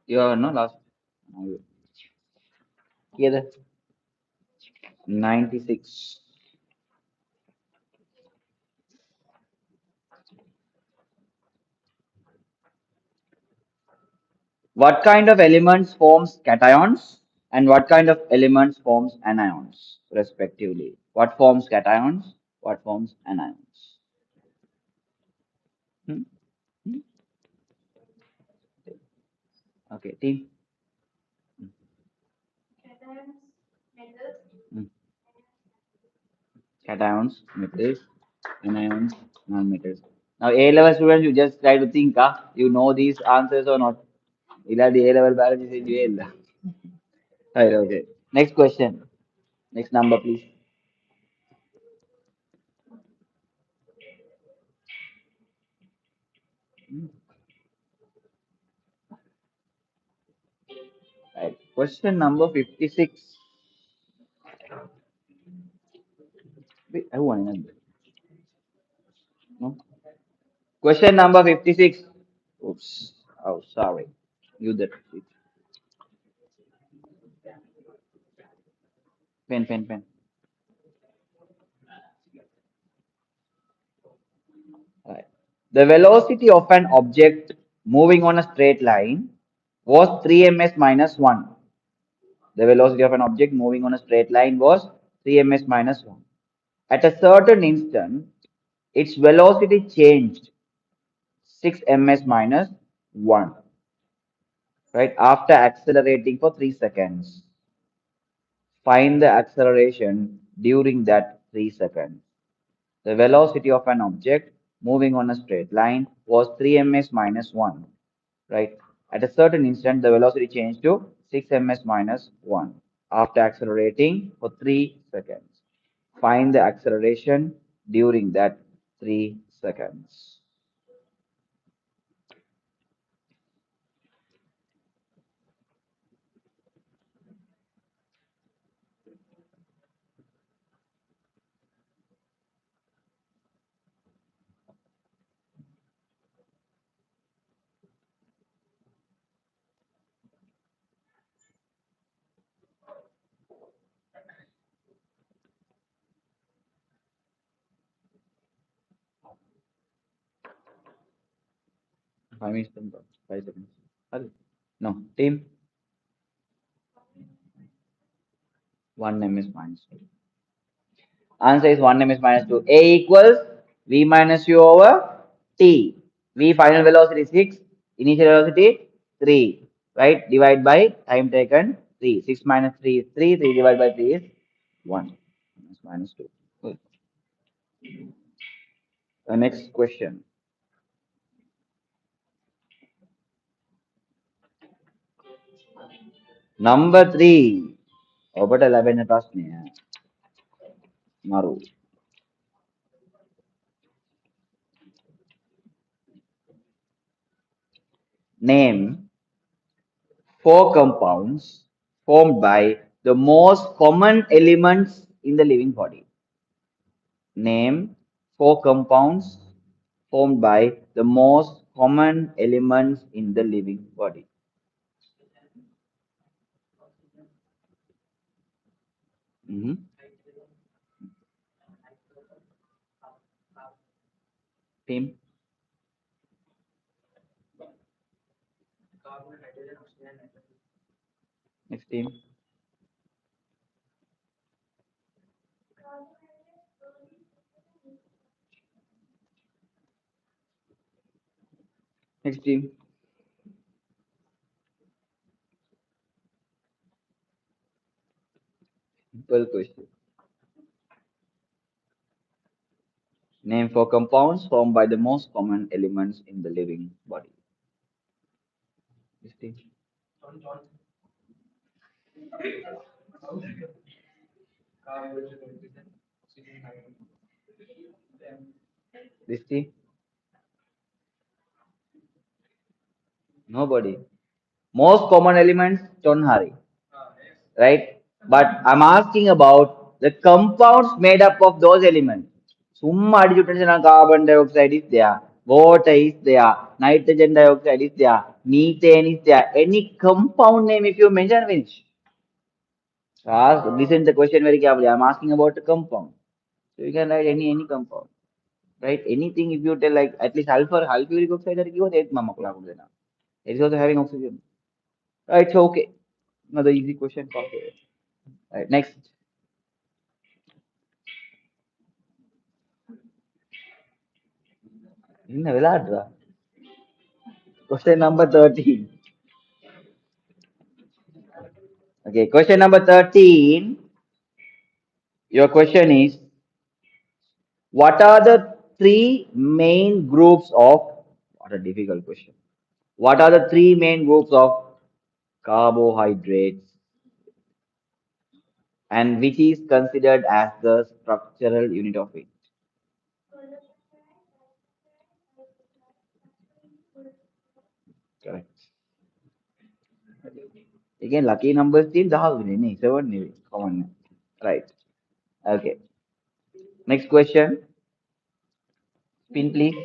You are no last. Here. 96. What kind of elements forms cations and what kind of elements forms anions, respectively? What forms cations? What forms anions? Hmm? Hmm? Okay, team. Hmm. Cations, metals, anions, non-metals. Now, A-level students, you just try to think, you know these answers or not. The A-level biology is in Right, okay. Next question. Next number, please. Right. Question number 56. Wait, I want another. No? Question number 56. Oops. Oh, sorry. You that. Pen, pen, pen. Right. The velocity of an object moving on a straight line was 3 ms minus 1. The velocity of an object moving on a straight line was 3 ms minus 1. At a certain instant, its velocity changed 6 ms minus 1. Right after accelerating for 3 seconds. Find the acceleration during that 3 seconds. The velocity of an object moving on a straight line was 3 ms minus 1. Right? At a certain instant, the velocity changed to 6 ms minus 1 after accelerating for 3 seconds. Find the acceleration during that 3 seconds. 5 minutes, 5 seconds. Hurry. No, team 1 ms minus 2. Answer is 1 ms minus 2. A equals v minus u over t. V final velocity 6, initial velocity 3. Right? Divide by time taken 3. 6 minus 3 is 3. 3 divided by 3 is 1. Minus 2. Good. The next question. Number 3. ඔබට ලැබෙන ප්‍රශ්නය මරු. Name 4 compounds formed by the most common elements in the living body. Name 4 compounds formed by the most common elements in the living body. Team. Next team. Next team. Simple question. Name 4 compounds formed by the most common elements in the living body. This team. This team. Nobody. Most common elements, don't hurry. Right? But I'm asking about the compounds made up of those elements. Summa additional carbon dioxide is there, water is there, nitrogen dioxide is there, methane is there. Any compound name if you mention, finish. Ask, listen to the question very carefully. I'm asking about the compound. So you can write any compound. Right? Anything if you tell like at least sulfuric oxide it is also having oxygen. Right, so okay. Another easy question for you. Right, next. என்ன விளையாடுறா? Question number 13. Okay, question number 13. Your question is, what are the three main groups of, what a difficult question. What are the three main groups of carbohydrates and which is considered as the structural unit of it? Correct. Again, lucky numbers still the house, 7 common. Right. Okay. Next question. Spin, please.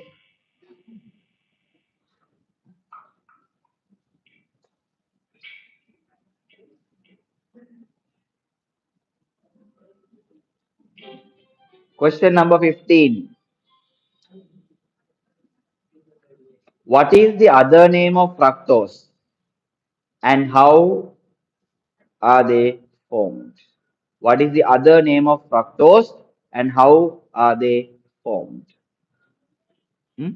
Question number 15. What is the other name of fructose and how are they formed? What is the other name of fructose and how are they formed? Hmm?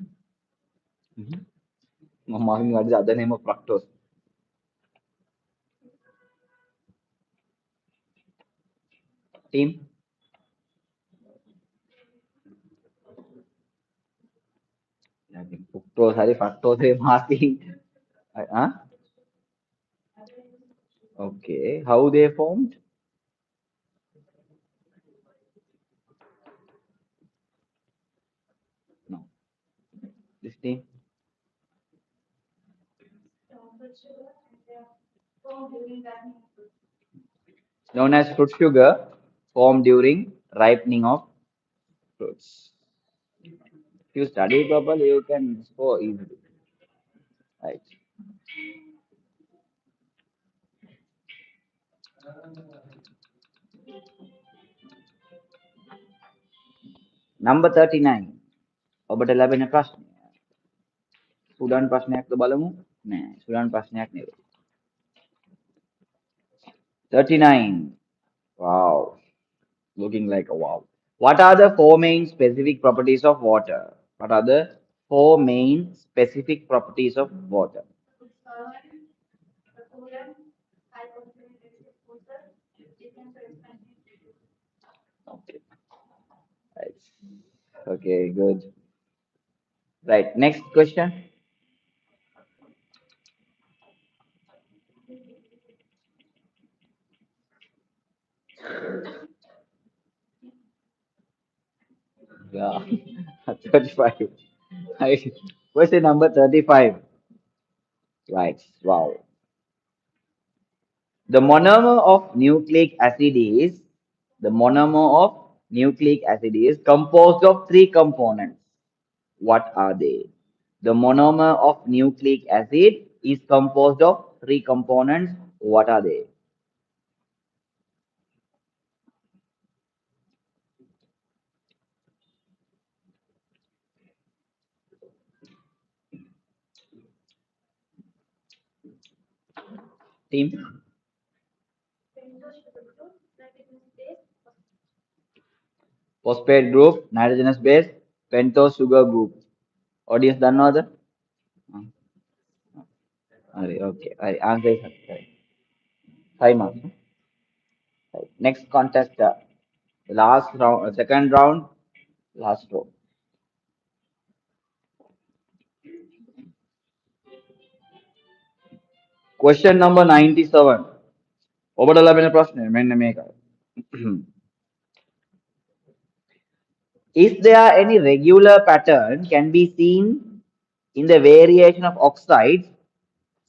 Mama, what is the other name of fructose? Team? Fructose, sorry, fructose, I'm asking. Huh? Okay. How they formed? No. This team. Known as fruit sugar, formed during ripening of fruits. If you study properly, you can score easily. Right. Number 39. ඔබට ලැබෙන ප්‍රශ්නය. සුඩන් ප්‍රශ්නයක්ද බලමු? නෑ, සුඩන් ප්‍රශ්නයක් නෙවෙයි. 39. Wow. Looking like a wow. What are the four main specific properties of water? What are the four main specific properties of water? Okay. Right. Okay, good. Right. Next question. Yeah. 35. Right. Question number 35. Right. Wow. The monomer of nucleic acid is composed of three components. What are they? The monomer of nucleic acid is composed of three components. What are they? Team? Phosphate group, nitrogenous base, pentose sugar group. Audience done now? Okay. Answer is correct. 5 marks. Right. Next contest, last round, second round, last row. Question number 97. ඔබට ලැබෙන ප්‍රශ්නය මෙන්න මේකයි. Is there any regular pattern can be seen in the variation of oxides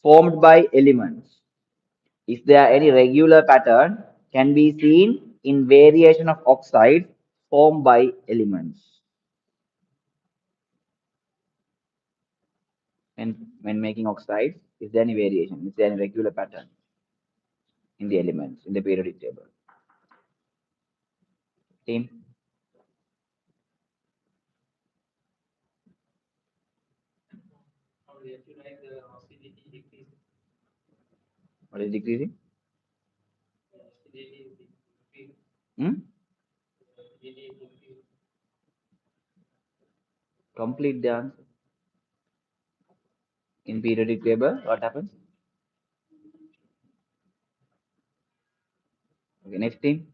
formed by elements? Is there any regular pattern can be seen in variation of oxides formed by elements? When making oxides, is there any variation? Is there any regular pattern in the elements in the periodic table? Team, what is decreasing? Hmm? Complete the answer. In periodic table, what happens? Okay, next team.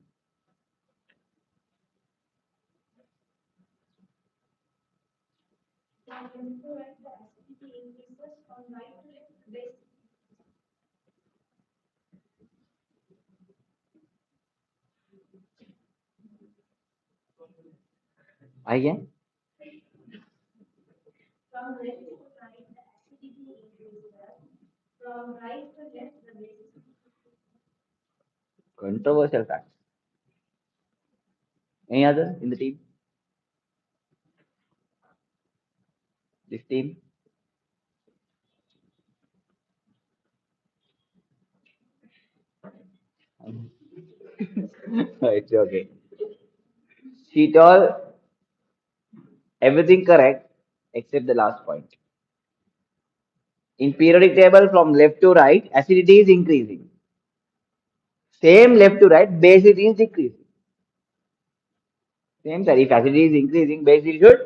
Again, controversial facts. Any other in the team? This team? Right, okay. She told everything correct except the last point. In periodic table from left to right, acidity is increasing. Same left to right, basicity is decreasing. Same side, if acidity is increasing, basicity should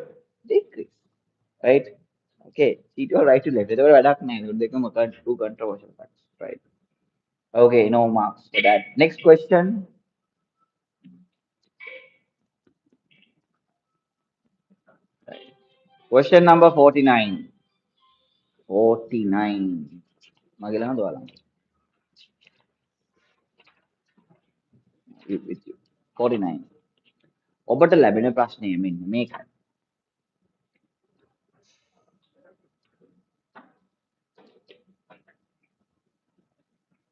decrease. Right? Okay. She told right to left. එතකොට වැඩක් නැහැ. දෙකම two controversial facts. Right. Okay, no marks for that. Next question. Right. Question number 49. 49. මගේ ළඟ දුවලා. with you. 49. ඔබට ලැබෙන ප්‍රශ්නය මෙන්න මේකයි.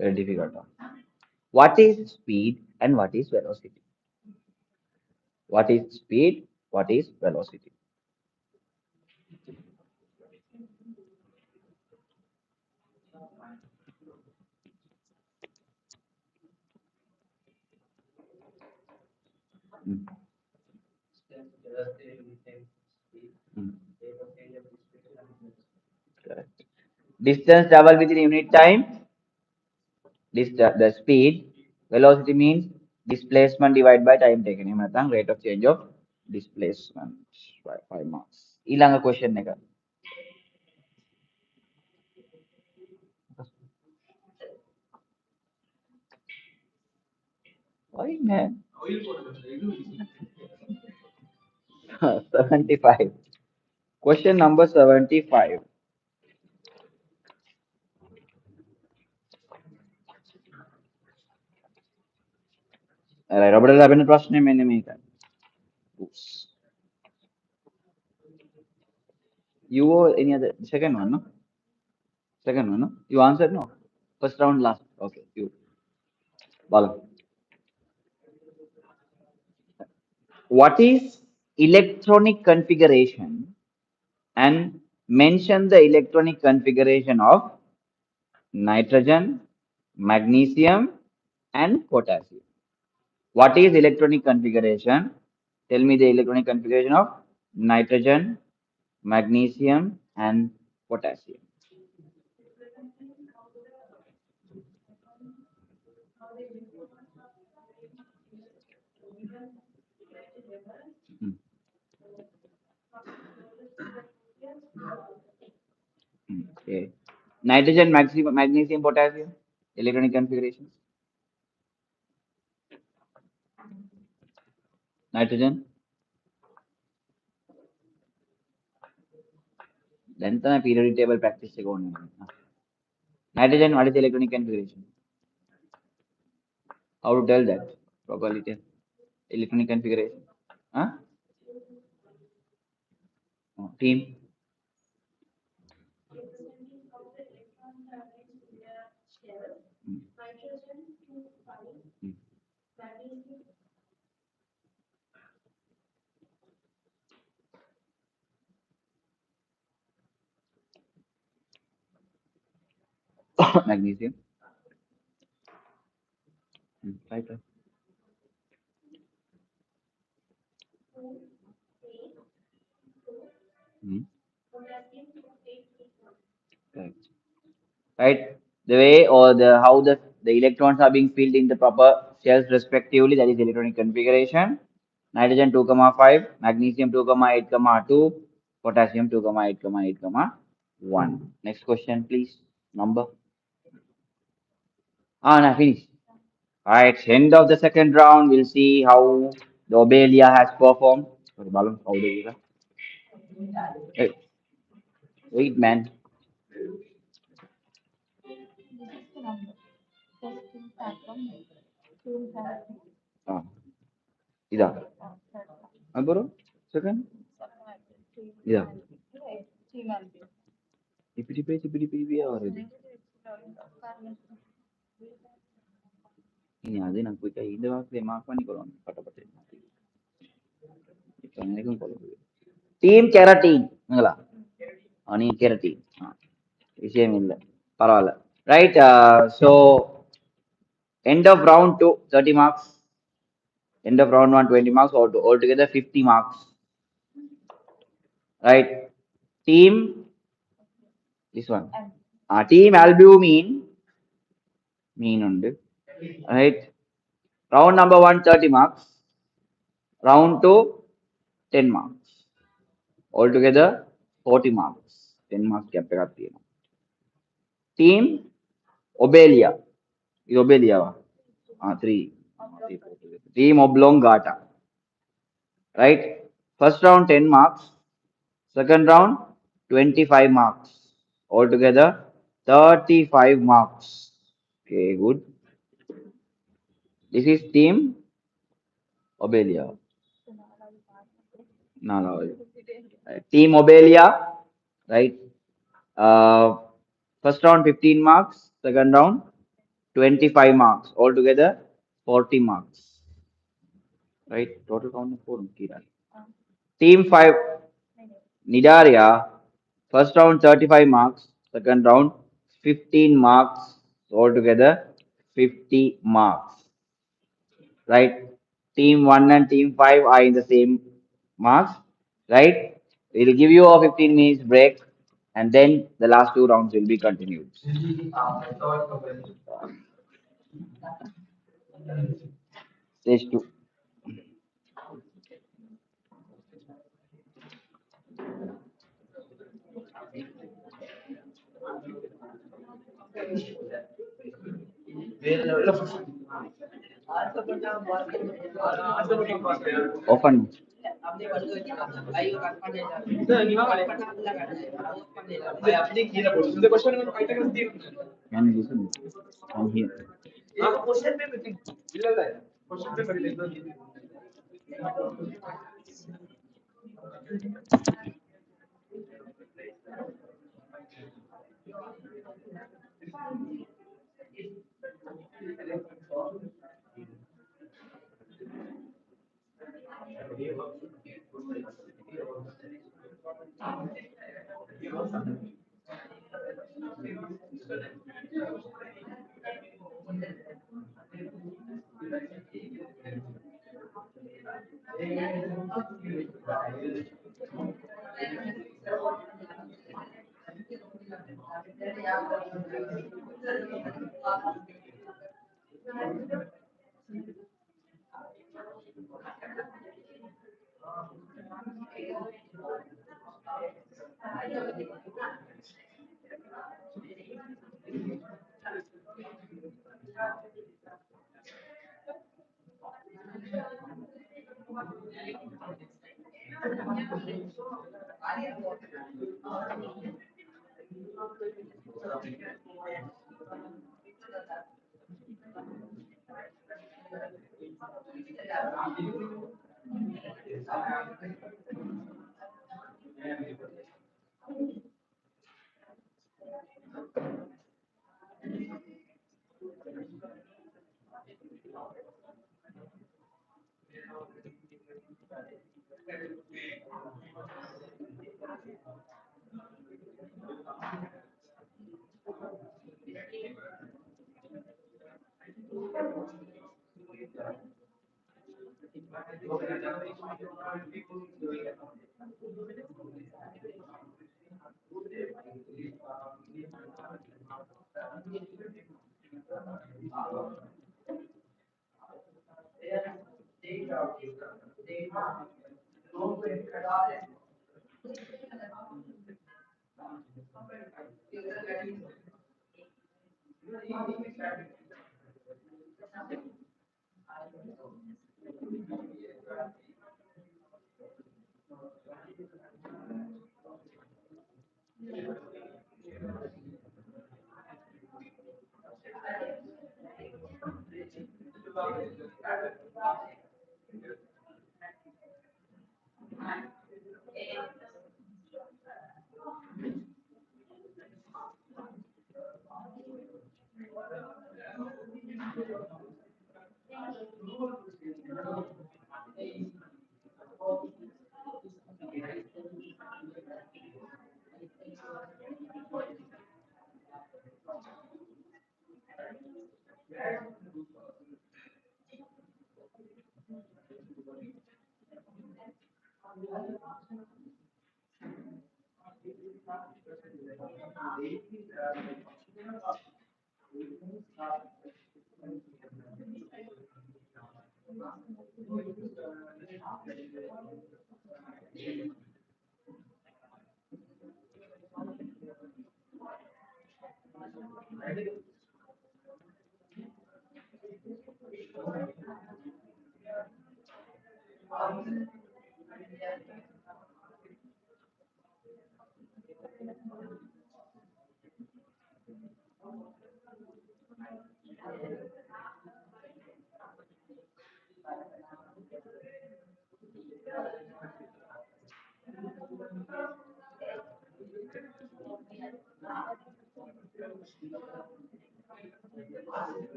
Very difficult one. What is speed and what is velocity? What is speed? What is velocity? Mm. Mm. Correct. Distance travel within unit time. The speed. Velocity means displacement divided by time taken. එහෙම නැත්නම් rate of change of displacement. 5 marks. ඊළඟ question එක. Why man? 75. Question number 75. Alright, ඔබට ලැබෙන ප්‍රශ්නේ මෙන්න මේකයි. Oops. You or any other second one, no? Second one, no? You answered no? First round last. Okay, you. Bala. What is electronic configuration and mention the electronic configuration of nitrogen, magnesium, and potassium. What is electronic configuration? Tell me the electronic configuration of nitrogen, magnesium, and potassium. Hmm. Okay. Nitrogen, magnesium, potassium. Electronic configurations. Nitrogen. Then the periodic table practice එක ඕනේ. Nitrogen, what is the electronic configuration? How to tell that properly? Tell. Electronic configuration. Huh? Oh, team. Hmm. Hmm. Magnesium. Right. Right. Hmm. Correct. Right. The way or the how the electrons are being filled in the proper shells respectively, that is electronic configuration. Nitrogen 2, 5, magnesium 2, 8, 2, potassium 2, 8, 8, 1. Next question, please. Number. Ah, no, finish. Alright, end of the second round, we'll see how the Obelia has performed. Sorry, Balloon, how do you Hey, wait, man. Ah, idha. Bro, second? Yeah. ඉපිටි ආවරද? ඉතින් අද නම් කුයි කයි ඉඳවාක්ලේ මාක්වනි කරන්නේ පටපට. ඉතින් එකම Colombo. Team keratin. නේලා. අනී keratin. විශේෂයෙන් இல்ல. பரவாயில்ல. Right, so end of round 2, 30 marks. End of round 1, 20 marks. Altogether 50 marks. Right. Team, this one. Team albumin, mean undu. Right. Round number 1, 30 marks. Round 2, 10 marks. Altogether 40 marks. 10 marks gap එකක් තියෙනවා. Team Obelia. Is Obelia? 3. Team Oblongata. Right. First round 10 marks. Second round 25 marks. Altogether 35 marks. Okay, good. This is team Obelia. No, no. Team Obelia, right? Uh, First round 15 marks, second round 25 marks, altogether 40 marks, right? Total count of four. Team 5 Nidaria, first round 35 marks, second round 15 marks, altogether 50 marks, right? Team 1 and team 5 are in the same marks, right? We'll give you a 15 minutes break and then the last two rounds will be continued. Stage 2. Often. Can listen. Can hear.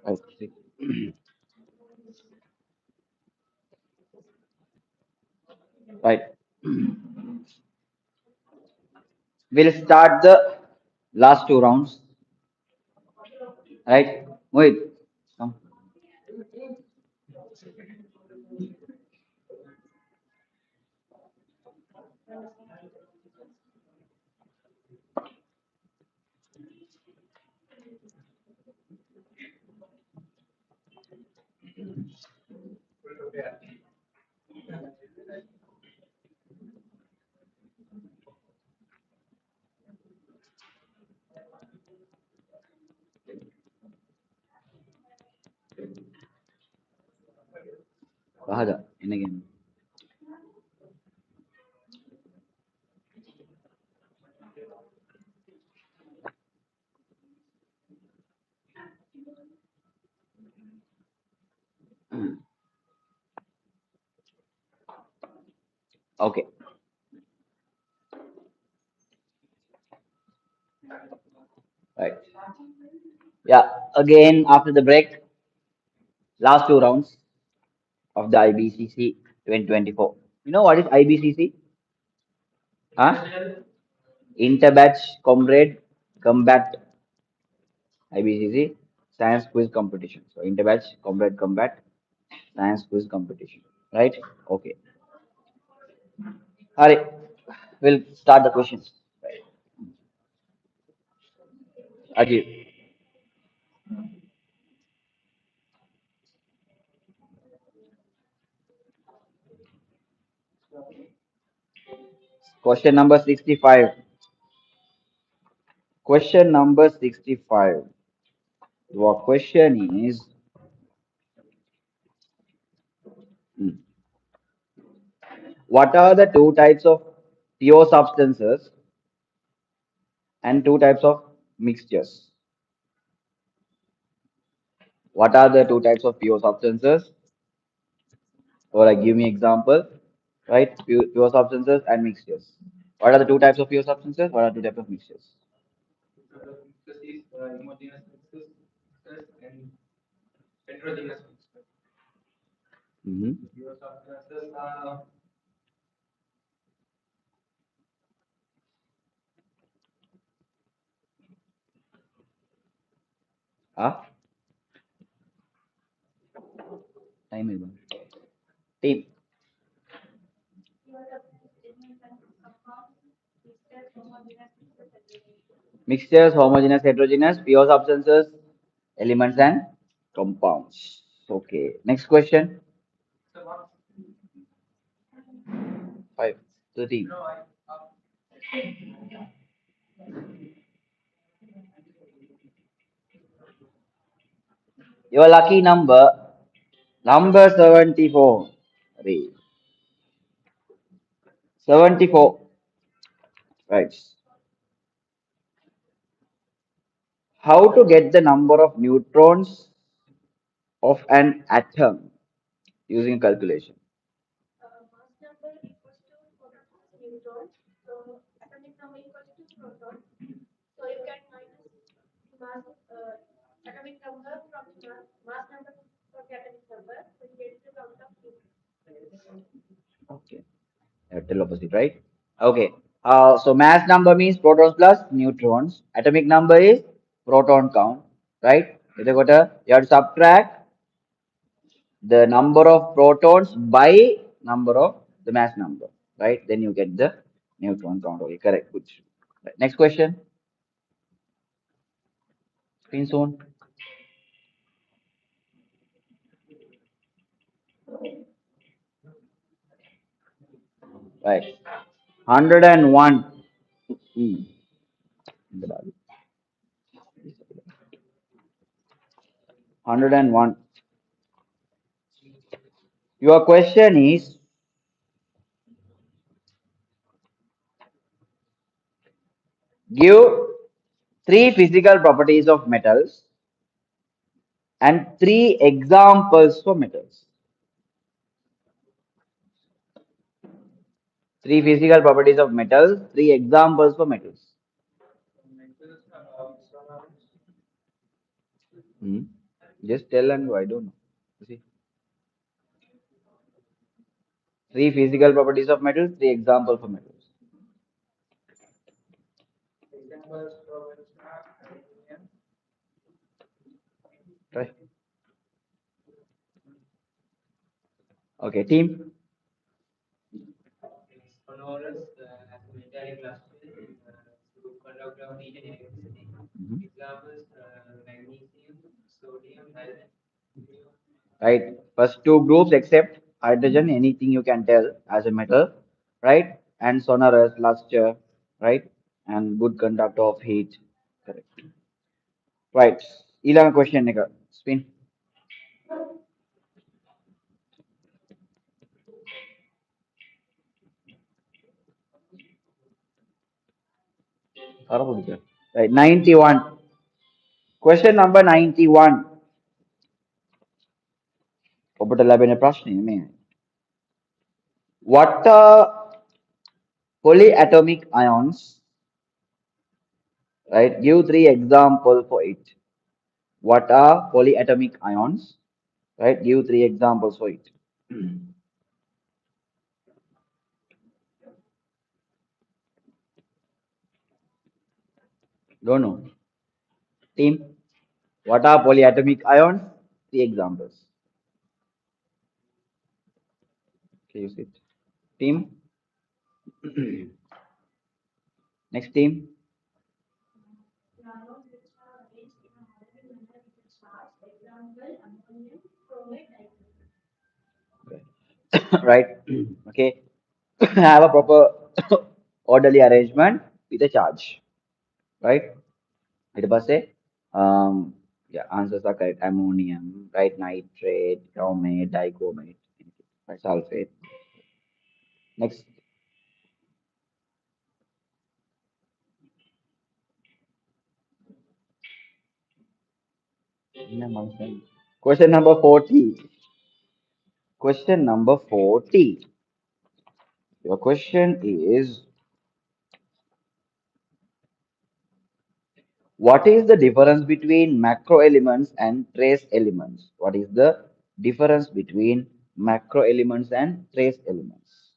I see. Right. We'll start the last two rounds. Right. Wait. Come. Bahada. In again. Okay. Right. Yeah. Again, after the break, last two rounds of the IBCC 2024. You know what is IBCC? Huh? Interbatch Comrade Combat IBCC Science Quiz Competition. So Interbatch Comrade Combat Science Quiz Competition. Right? Okay. Alright. We'll start the questions. Right. Ajit. Question number 65. Question number 65. Your question is hmm, what are the two types of pure substances and two types of mixtures? What are the two types of pure substances? Or like give me example, right? Pure substances and mixtures. What are the two types of pure substances? What are two types of mixtures? Hmm. Ah, time is on. Team. Mixtures, homogeneous, heterogeneous, pure substances, elements and compounds. Okay. Next question. Five. The team. Your lucky number 74. Read. 74. Right. How to get the number of neutrons of an atom using calculation? Okay. Tell opposite, right? Okay. So mass number means protons plus neutrons. Atomic number is proton count, right? You have to subtract the number of protons by number of the mass number, right? Then you get the neutron count. Okay, correct. Good. Right. Next question. Screen soon. Right. 101. Hmm. 101. Your question is give three physical properties of metals and three examples for metals. Three physical properties of metals, three examples for metals. Hmm. Just tell and I don't know. You see, three physical properties of metals, three examples for metals. Right. Okay, team. Mhm. Right? First two groups except hydrogen, anything you can tell as a metal, right? And sonorous, luster, right? And good conductor of heat. Correct. Right. 11 question, Nika. Spin. Right. 91. Question number 91. ඔබට ලැබෙන ප්‍රශ්නය මේ. What are polyatomic ions? Right. Give three examples for it. What are polyatomic ions? Right. Give three examples for it. Don't know. Team. What are polyatomic ions? Three examples. Okay, use it. Team. Next team. Right. Okay. Have a proper orderly arrangement with a charge. Right. ඊට පස්සේ yeah, answers are correct. Ammonium, right? Nitrate, chromate, dichromate, right? Sulfate. Next. Question number 40. Question number 40. Your question is, what is the difference between macro elements and trace elements? What is the difference between macro elements and trace elements?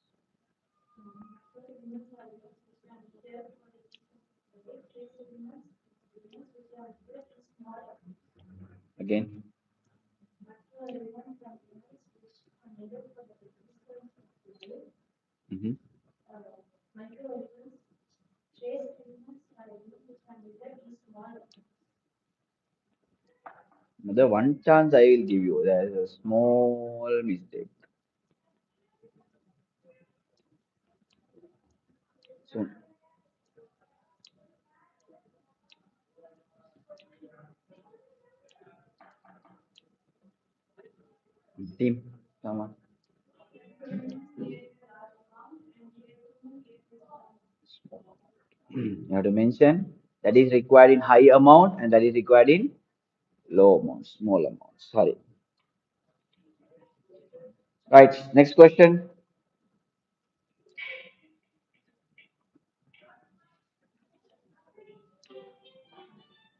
Again. Mm-hmm. The one chance I will give you, there is a small mistake. So, team, someone. You have to mention that is required in high amount and that is required in low amount, small amount. Sorry. Right. Next question.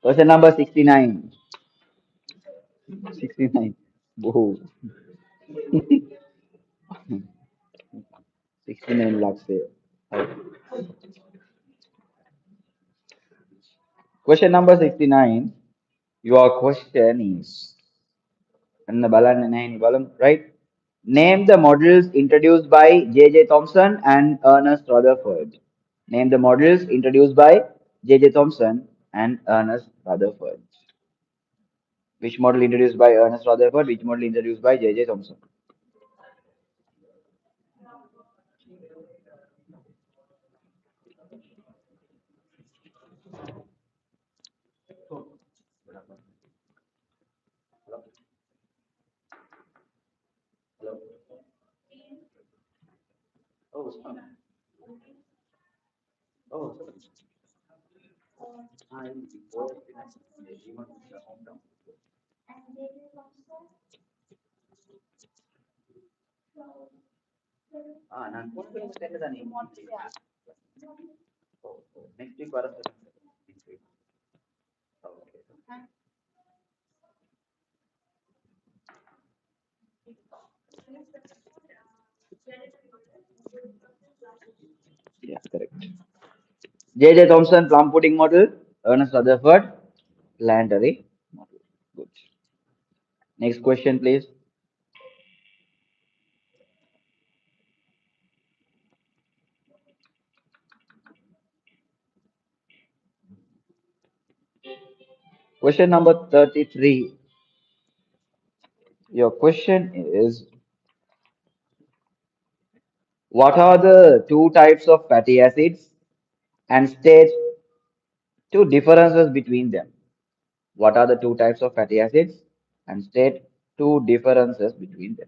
Question number 69. 69. Whoa. 69 lakhs there. Right. Question number 69. Your question is, right? Name the models introduced by J.J. Thomson and Ernest Rutherford. Name the models introduced by J.J. Thomson and Ernest Rutherford. Which model introduced by Ernest Rutherford? Which model introduced by J.J. Thomson? Yeah, correct. J.J. Thomson, plum pudding model. Ernest Rutherford, planetary model. Good. Next question, please. Question number 33. Your question is, what are the two types of fatty acids and state two differences between them? What are the two types of fatty acids and state two differences between them?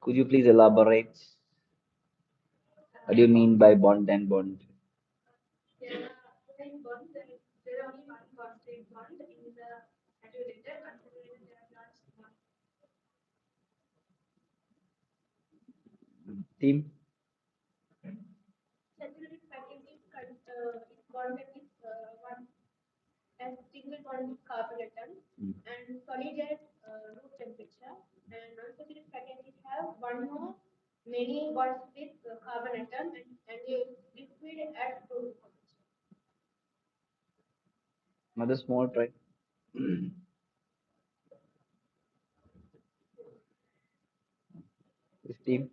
Could you please elaborate? What do you mean by bond and bond? Team? Another small try. This team?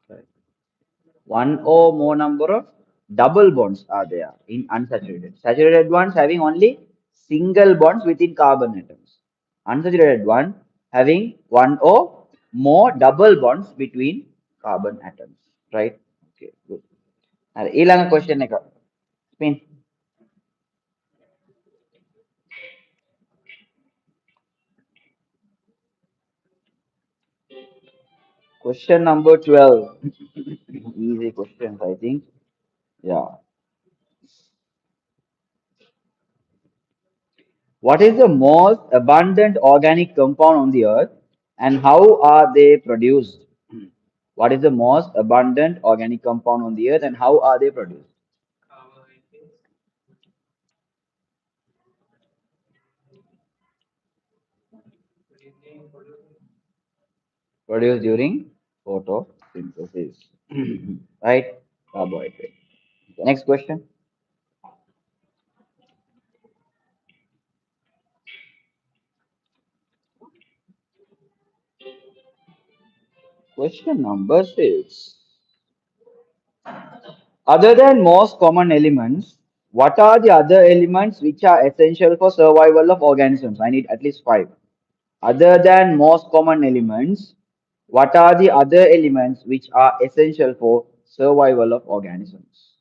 Correct. One or more number of double bonds are there in unsaturated. Saturated ones having only single bonds within carbon atoms. Unsaturated one having one or more double bonds between carbon atoms. Right? Okay, good. Ilang question එක. Spin. Question number 12. Easy questions, I think. Yeah. What is the most abundant organic compound on the earth and how are they produced? What is the most abundant organic compound on the earth and how are they produced? Produced during photosynthesis. Right? Carbohydrate. Next question. Question number six. Other than most common elements, what are the other elements which are essential for survival of organisms? I need at least five. Other than most common elements, what are the other elements which are essential for survival of organisms?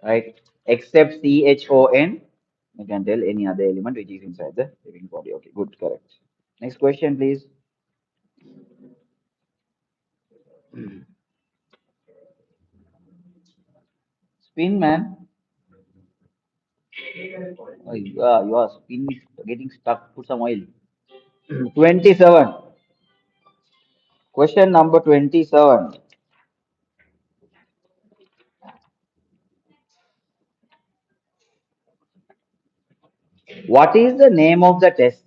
Right? Except CHON, you can tell any other element which is inside the living body. Okay, good, correct. Next question, please. Spin, man. Oh, your spin is getting stuck. Put some oil. 27. Question number 27. What is the name of the test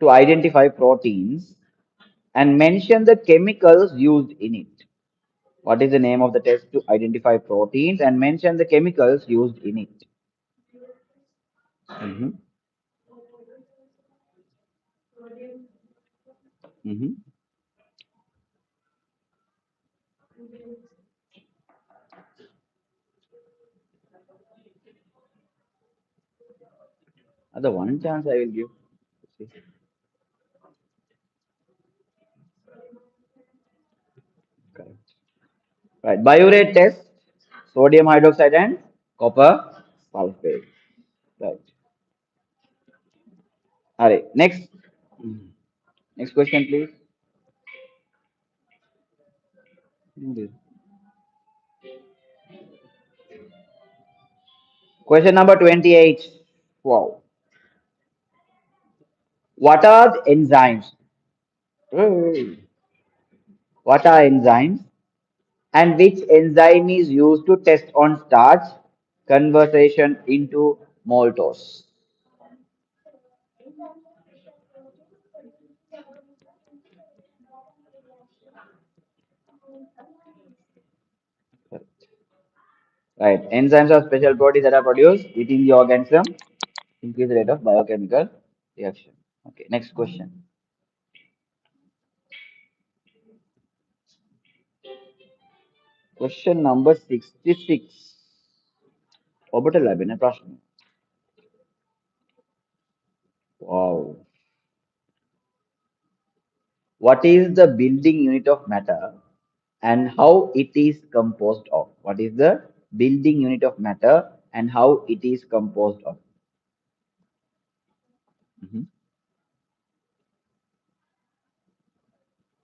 to identify proteins and mention the chemicals used in it? What is the name of the test to identify proteins and mention the chemicals used in it? Mm-hmm. Mm-hmm. The one chance I will give. Correct. Right. Biurate test, sodium hydroxide and copper sulfate. Right. All right. Next question, please. Question number 28. Wow. What are the enzymes? Hey. What are enzymes? And which enzyme is used to test on starch conversion into maltose? Right. Enzymes are special proteins that are produced within the organism, increase the rate of biochemical reaction. Okay. Next question. Question number 66. ඔබට ලැබෙන ප්‍රශ්න. Wow. What is the building unit of matter and how it is composed of? What is the building unit of matter and how it is composed of? Mhm.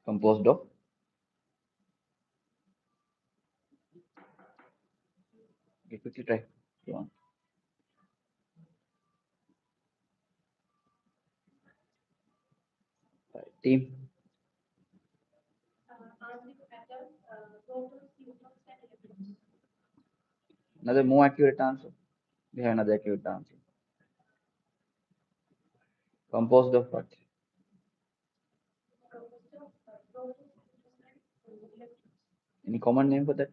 Composed of? Okay, quickly try. Go on. Right. Team. Another more accurate answer. We have another accurate answer. Composed of what? Any common name for that?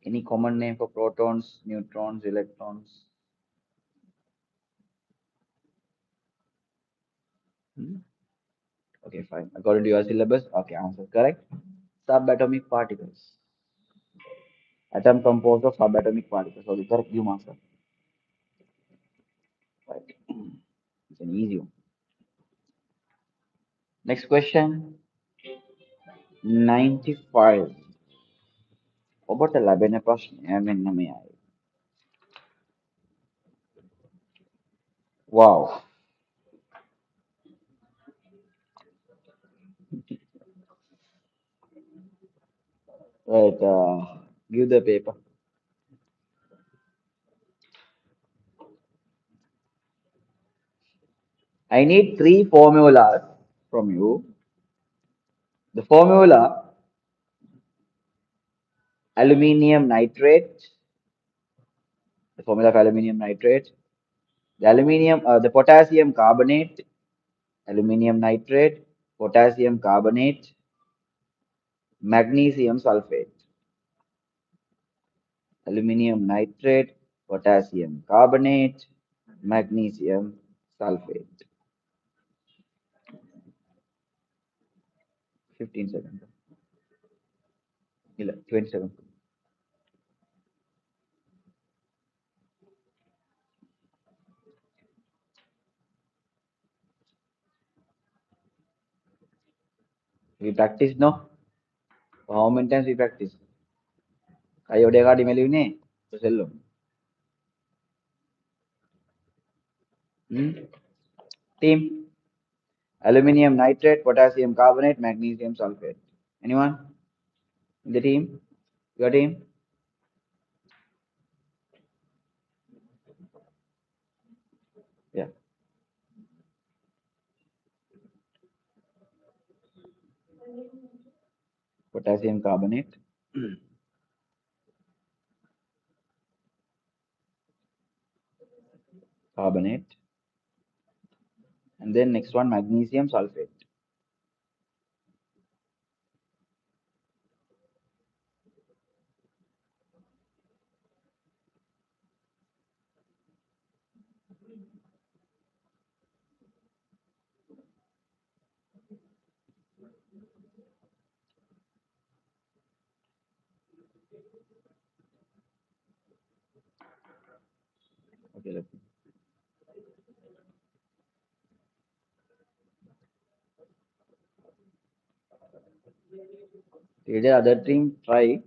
Any common name for protons, neutrons, electrons? Hmm? Okay, fine. According to your syllabus, okay, answer correct. Subatomic particles. Atom composed of subatomic particles. So the correct you answer. Right. It's an easy one. Next question. 95. ඔබට ලැබෙන ප්‍රශ්නය මෙන්න මෙයයි. Wow. Right. Give the paper. I need three formulas from you. The formula: aluminium nitrate, the formula of aluminium nitrate, the potassium carbonate, aluminium nitrate, potassium carbonate, magnesium sulfate, aluminium nitrate, potassium carbonate, magnesium sulfate. 15 seconds. 20 seconds. We practice no? How many times we practice? Kayo de kadi melune. Sello. Hmm? Team. Aluminium nitrate, potassium carbonate, magnesium sulfate. Anyone in the team? Your team? Yeah. Potassium carbonate, carbonate, and then next one magnesium sulfate. Okay, the other team try.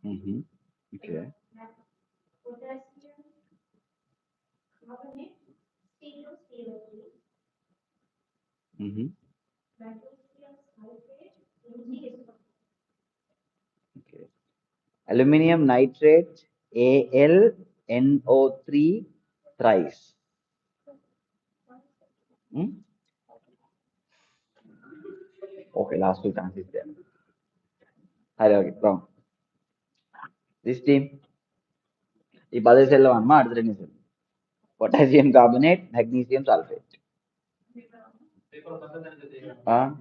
Mm-hmm. Okay. Mm-hmm. Okay. Aluminium nitrate, AlNO3 thrice. Hmm? Okay, last two chances there. Okay, wrong. This team, ഈ പതിൽ വന്മ അടുത്ത tennis potassium carbonate, magnesium sulfate. Ah,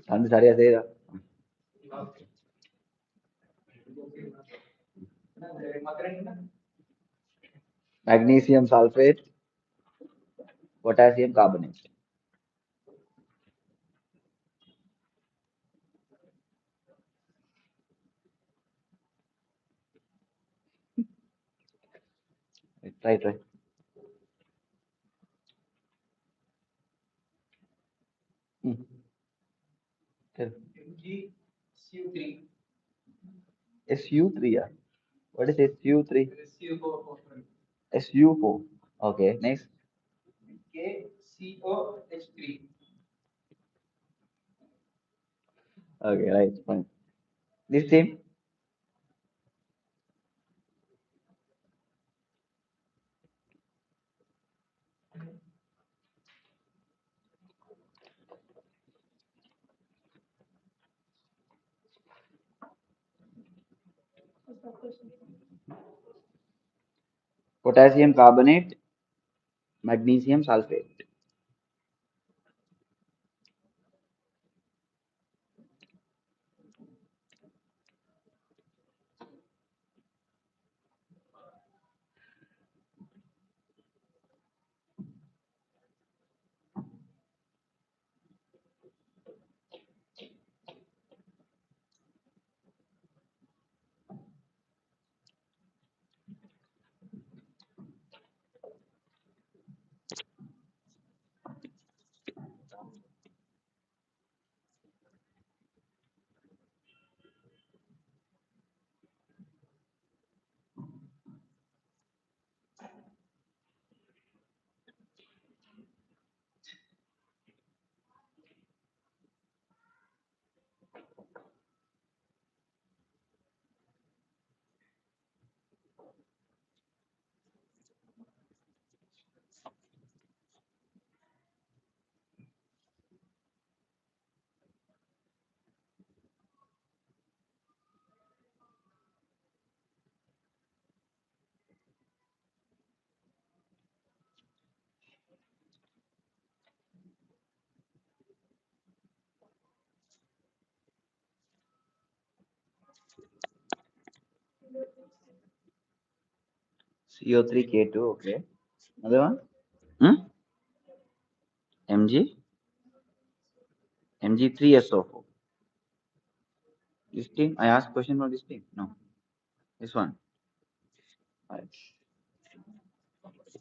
and sorry, I say that. Magnesium sulfate, potassium carbonate. Try, try. Hmm. Tell. SU3, yeah. What is SU3? SU4. Okay, next. Okay, right, fine. This team, potassium carbonate, magnesium sulfate. CO3K2. Okay. Another one? Hmm? Mg? Mg3SO4. This team? I asked question for this team. No. This one. Right.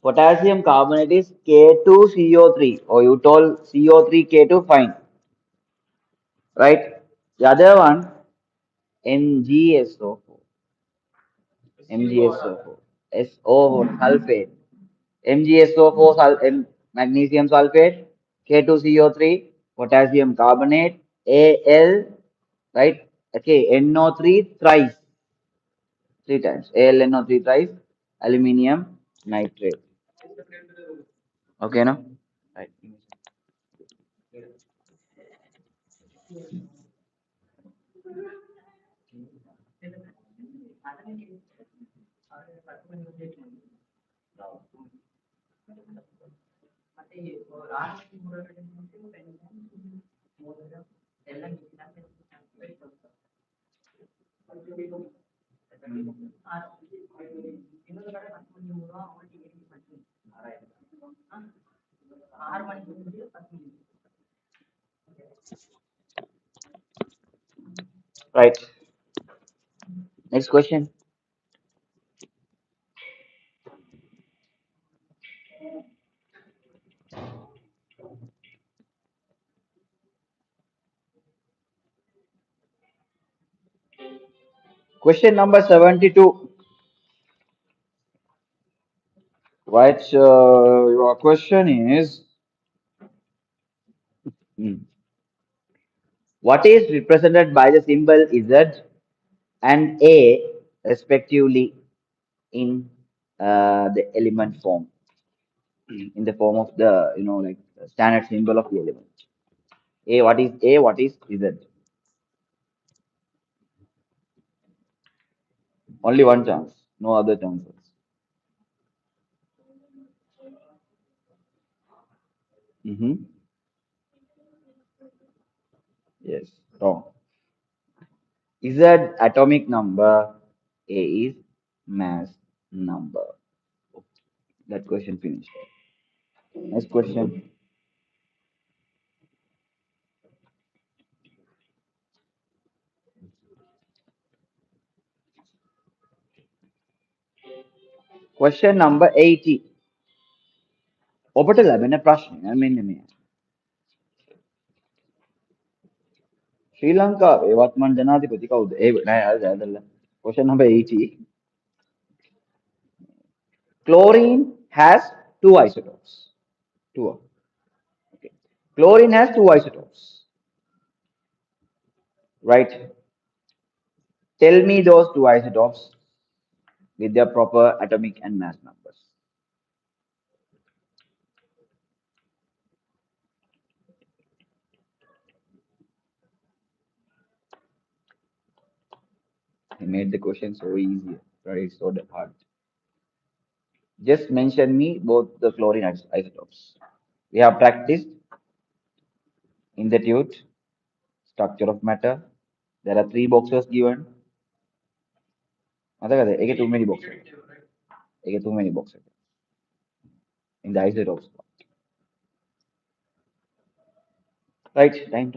Potassium carbonate is K2CO3. Or you told CO3K2, fine. Right? The other one, MgSO4. MgSO4. SO sulfate. MgSO4 magnesium sulfate, K2CO3, potassium carbonate, Al, right? Okay, NO3 thrice, three times. AlNO3 thrice, aluminium nitrate. Okay, no? Right. Right. Next question. Question number 72. Right. Your question is, hmm, what is represented by the symbol Z and A respectively in the element form, in the form of the like standard symbol of the element. A, what is Z? Only one chance, no other chances. Mm-hmm. Yes, wrong. Z atomic number, A is mass number. That question finished. Next question. Question number 80. ඔබට ලැබෙන ප්‍රශ්නය මෙන්න මෙය. ශ්‍රී ලංකාවේ වත්මන් ජනාධිපති කවුද? නෑ අදල්ල. Question number 80. Chlorine has two isotopes. Two. Okay. Chlorine has two isotopes. Right. Tell me those two isotopes with their proper atomic and mass numbers. I made the question so easy, right? So hard. Just mention me both the chlorine isotopes. We have practiced in the tute, structure of matter. There are three boxes given. I get too many boxes. I get too many boxes in the isotopes. Right? Time.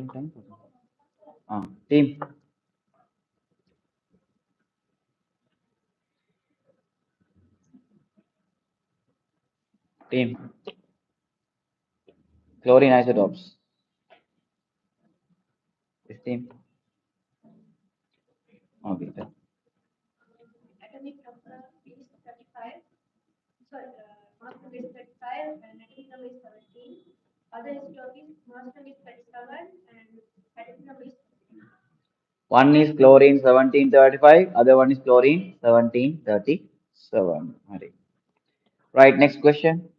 Team. Team. Chlorine isotopes. This team. Okay. One is chlorine 1735, other one is chlorine 1737. Right, next question.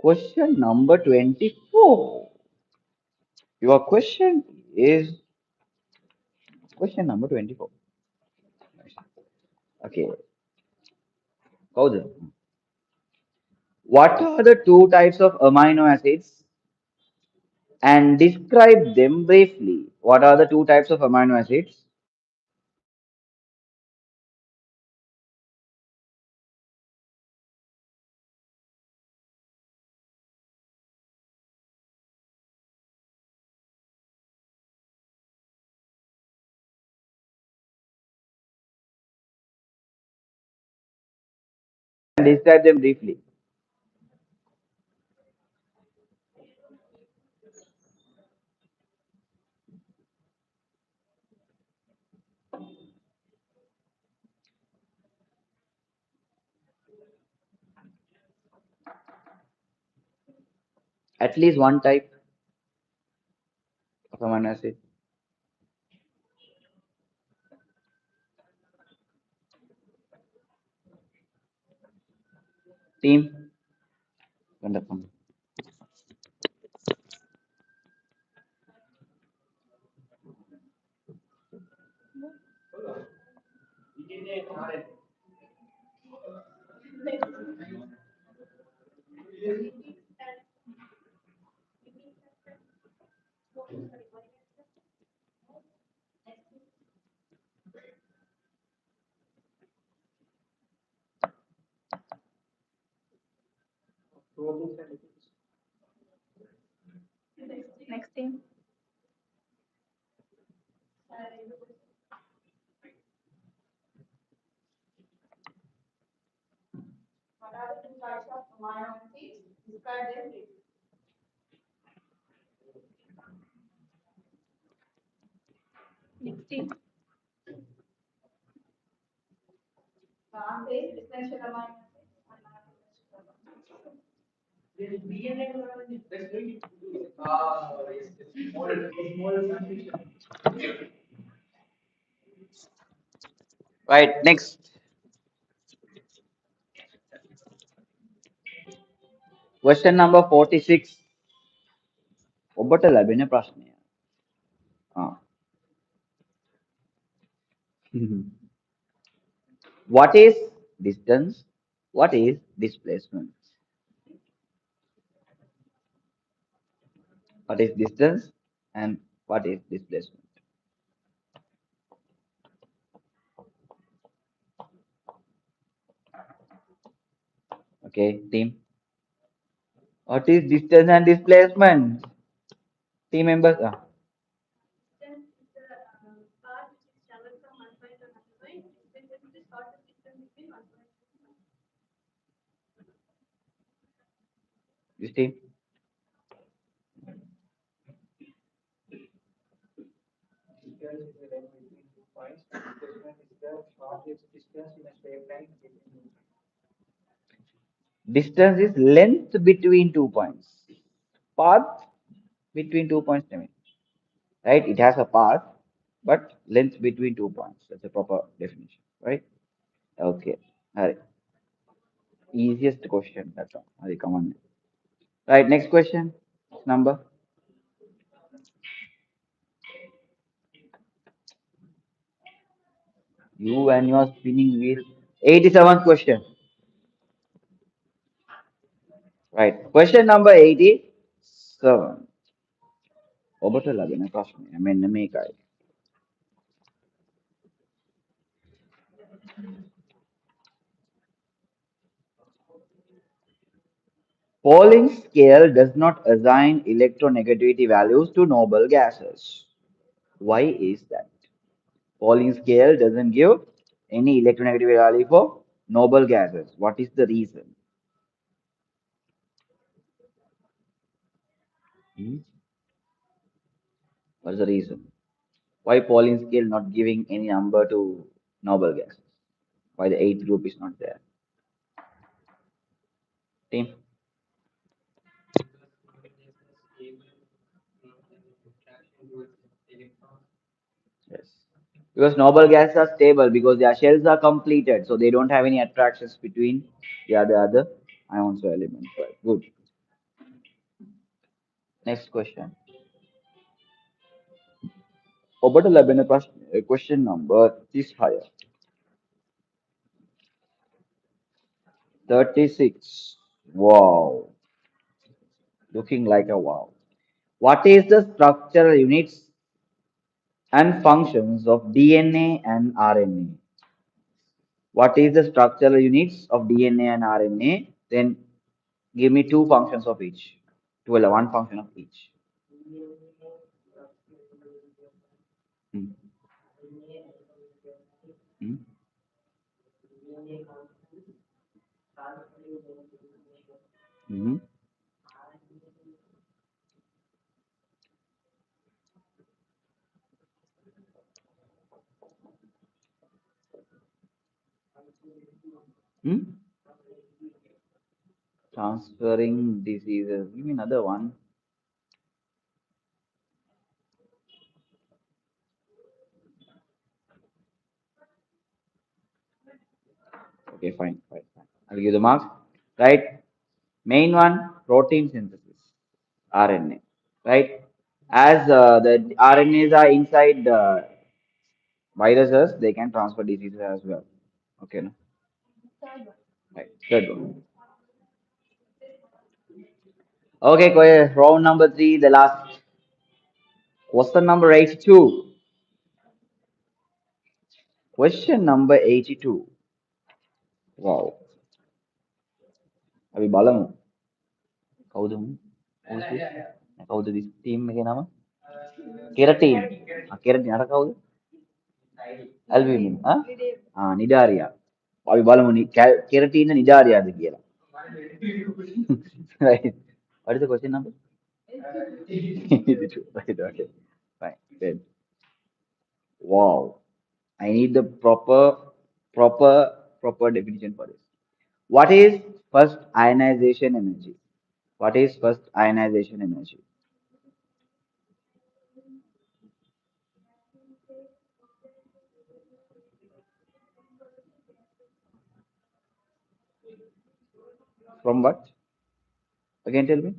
Question number 24. Your question is question number 24. Okay. Kau What are the two types of amino acids and describe them briefly? What are the two types of amino acids? And describe them briefly. At least one type of amino acid. Team. Wonderful. Right. Next. Question number 46. ඔබට ලැබෙන ප්‍රශ්නය. Ah. What is distance? What is displacement? What is distance and what is displacement? Okay, team. What is distance and displacement? Team members. This team. Distance is length between 2 points. Path between 2 points. I mean, right? It has a path, but length between 2 points. That's a proper definition, right? Okay. All right. Easiest question. That's all. All right, come on. Right. Next question. Number. You and your spinning wheel. 87th question. Right. Question number 87. ඔබට ලැබෙන ප්‍රශ්නය මෙන්න මේකයි. Pauling scale does not assign electronegativity values to noble gases. Why is that? Pauling scale doesn't give any electronegativity value for noble gases. What is the reason? Hmm? What is the reason? Why Pauling scale not giving any number to noble gases? Why the eighth group is not there? Team? Yes. Because noble gases are stable because their shells are completed, so they don't have any attractions between the other ions or elements. Right. Good. Next question. ඔබට ලැබෙන question number is higher. 36. Wow, looking like a wow. What is the structural units and functions of DNA and RNA? What is the structural units of DNA and RNA? Then give me two functions of each. Well, one function of each. Hmm. Hmm. Hmm. Hmm? Transferring diseases. Give me another one. Okay, fine, fine, fine. I'll give the marks. Right? Main one, protein synthesis, RNA. Right? As the RNAs are inside viruses, they can transfer diseases as well. Okay, no? Right. Third one. Okay, round number three, the last. Question number 82. Question number 82. Wow. අපි බලමු. කවුද උන්? Who's this? කවුද this team එකේ නම? කෙරටින්. කෙරටින් අර කවුද? ඇල්විමින්. Cnidaria. අපි බලමු කෙරටින් නිඩාරියාද කියලා. Right. What is the question number? 82. Right, okay. Fine. Good. Wow. I need the proper definition for this. What is first ionization energy? What is first ionization energy? From what? Again, tell me.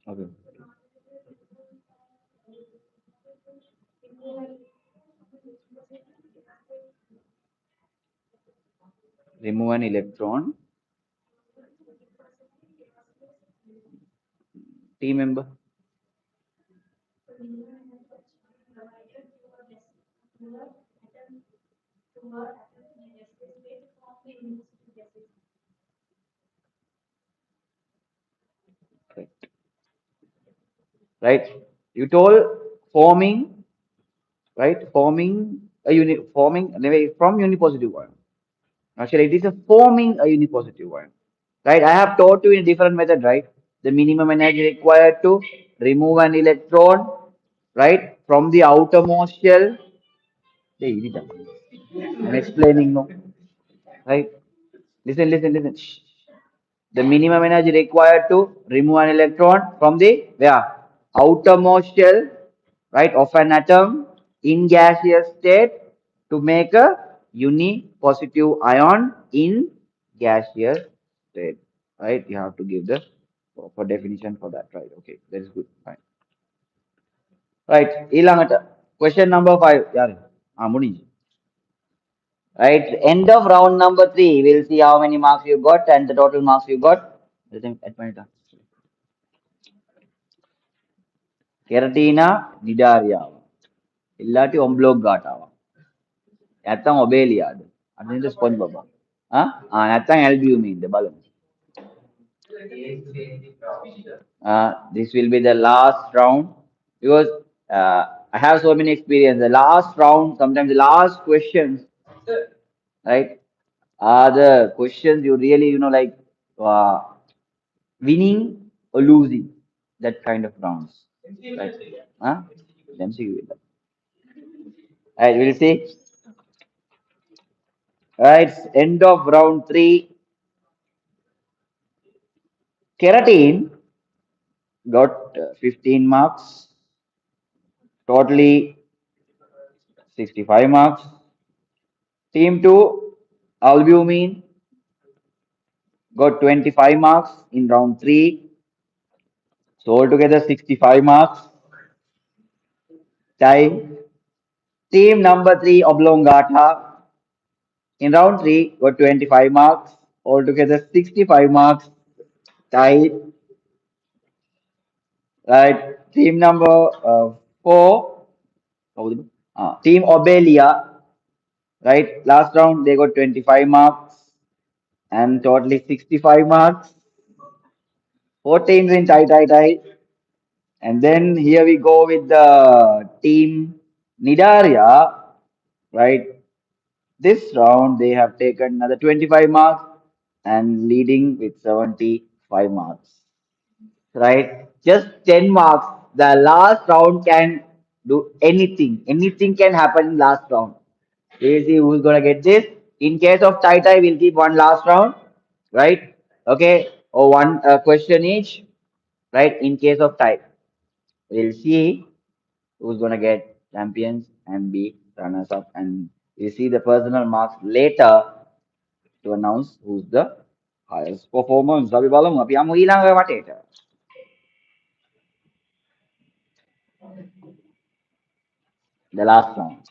Okay. Remove an electron. Team member. Correct. Right. You told forming, right? Forming a unit, forming anyway from unipositive ion. Actually, it is a forming a unipositive ion. Right? I have taught you in a different method, right? The minimum energy required to remove an electron, right, from the outermost shell. Hey, I'm explaining, no? Right? Listen, listen, listen. Shh. The minimum energy required to remove an electron from the where? Outermost shell, right, of an atom in gaseous state to make a unipositive ion in gaseous state. Right? You have to give the proper definition for that. Right? Okay, that is good. Fine. Right. ඊළඟට question number 5. යාර. මුනිජි. Right. End of round number 3. We'll see how many marks you got and the total marks you got. කෙරටීනා නිඩාරියාව. ඉල්ලාටි ඔම්බ්ලොග් ගාටාව. නැත්තම් ඔබේලියාද. අනිත් sponge බබා. නැත්තම් ඇල්බියුමින්ද බලමු. This will be the last round because I have so many experience. The last round, sometimes the last questions, right, are the questions you really, like uh, winning or losing that kind of rounds. Right? Huh? MCQ. Right, we'll see. Right, end of round three. Keratin got 15 marks, totally 65 marks. Team 2, albumin got 25 marks in round 3. So altogether 65 marks. Time. Team number three, Oblongata. In round three, got 25 marks. Altogether, 65 marks. Tied. Right. Team number four, Team Obelia. Right. Last round, they got 25 marks and totally 65 marks. Four teams in tie. And then here we go with the team Nidaria. Right. This round, they have taken another 25 marks and leading with 75 marks. Right? Just 10 marks. The last round can do anything. Anything can happen in last round. We'll see who's gonna get this. In case of tie, we'll keep one last round, right? Okay, or one question each, right? In case of tie, we'll see who's gonna get champions and be runners up, and we'll see the personal marks later to announce who's the highest performance. Sabi balong, api amo ilang mateta. The last round.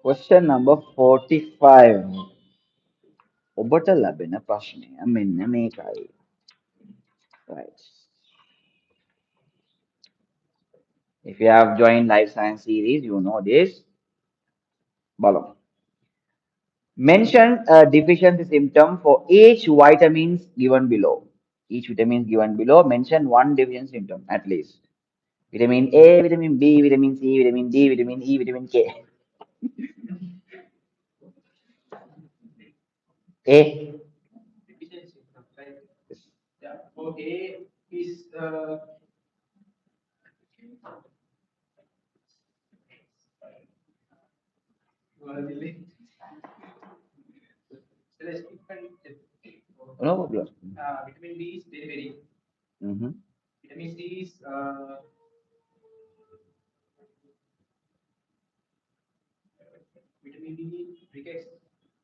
Question number 45. ඔබට ලැබෙන ප්‍රශ්නය මෙන්න මේකයි. Right. If you have joined Life Science series, you know this. Balance. Mention a deficiency symptom for each vitamins given below. Each vitamin given below, mention one deficiency symptom at least. Vitamin A, vitamin B, vitamin C, vitamin D, vitamin E, vitamin K. A. No problem. Mm-hmm.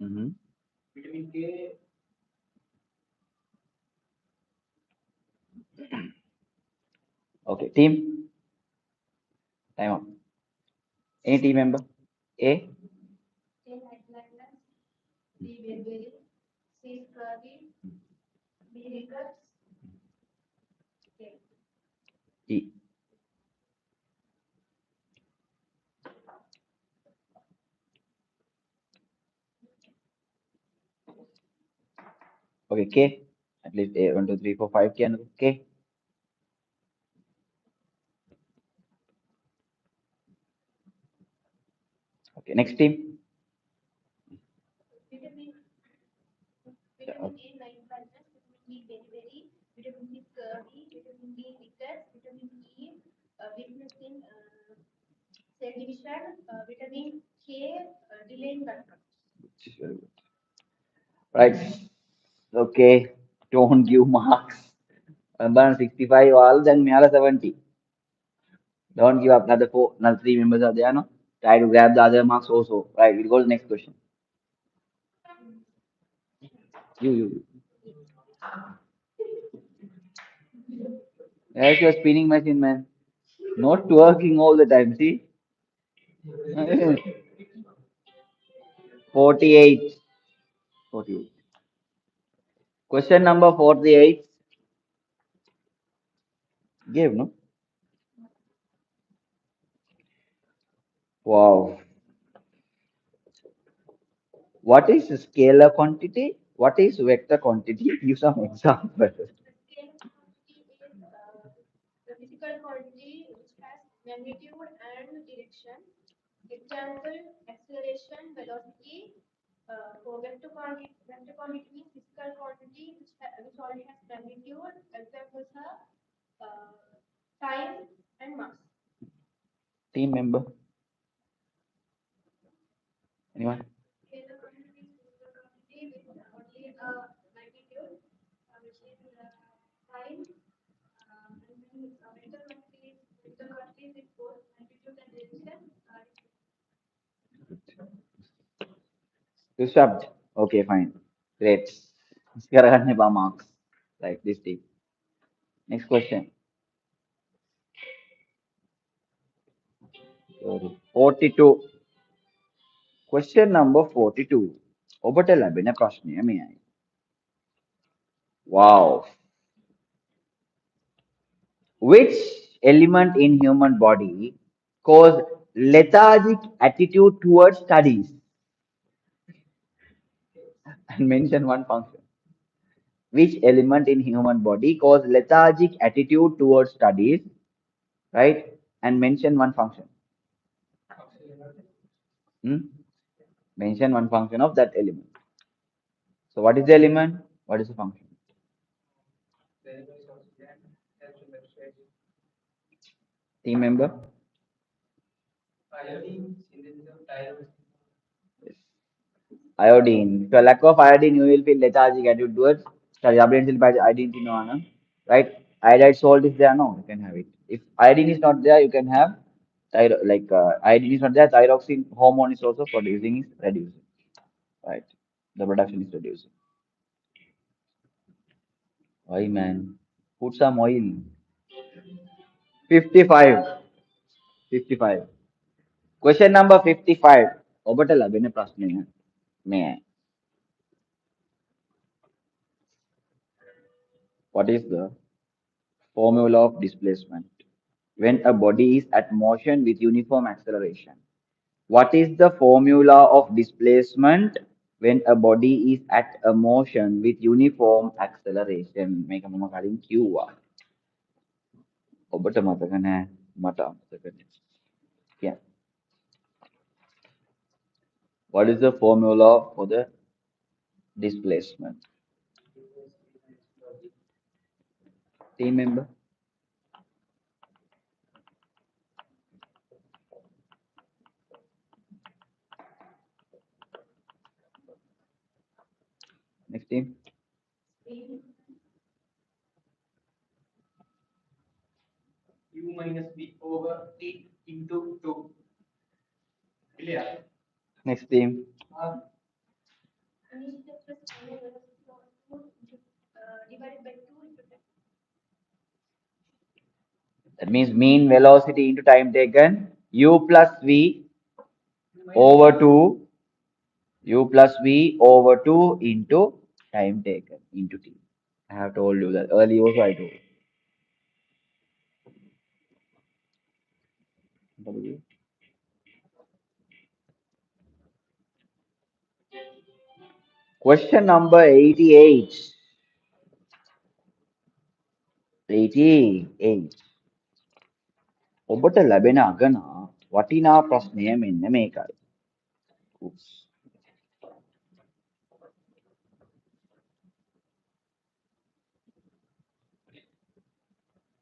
Mm-hmm. Okay, team, time up. Any team member? A. E. Okay, K. At least A. 1, 2, 3, 4, 5 K. And K. Okay, next team. Yeah, okay. Which is very good. Right. Okay. Don't give marks. But 65 all, then Miala 70. Don't give up. Another four, another three members are there, no? Try to grab the other marks also. Right. We'll go to the next question. You. There's your spinning machine, man. Not working all the time. See? 48. 48. Question number 48. Give, no? Wow. What is scalar quantity? What is vector quantity? Give some example. Team member? Anyone? Rishabh. Okay, fine. Great. Sekarang ni marks. like this thing. Next question. Sorry. 42. Question number 42. ඔබට ලැබෙන ප්‍රශ්නය මෙයයි. Wow. Which element in human body cause lethargic attitude towards studies? And mention one function. Which element in human body cause lethargic attitude towards studies, right? And mention one function. Hmm? Mention one function of that element. So what is the element? What is the function? Team member? Yes. Iodine. If you lack of iodine, you will feel lethargic attitude towards study. Iodine, right? Iodide salt is there, no, you can have it. If iodine is not there, you can have iodine is not there, thyroxine hormone is also producing, is reducing, right? The production is reducing. Why, man? Put some oil. 55. 55. Question number 55. ඔබට ලැබෙන ප්‍රශ්නය මෙයයි. What is the formula of displacement when a body is at motion with uniform acceleration? What is the formula of displacement when a body is at a motion with uniform acceleration? මේක මම කලින් කිව්වා. ඔබට මතක නැහැ. මට අමතක නැහැ. Yeah. What is the formula for the displacement? Team member? Next team? U minus B over T into 2. Clear? Next team? That means mean velocity into time taken. U plus V over 2. U plus V over 2 into time taken into T. I have told you that earlier also I told. W. Question number 88. 88. ඔබට ලැබෙන අගනා වටිනා ප්‍රශ්නය මෙන්න මේකයි. Oops.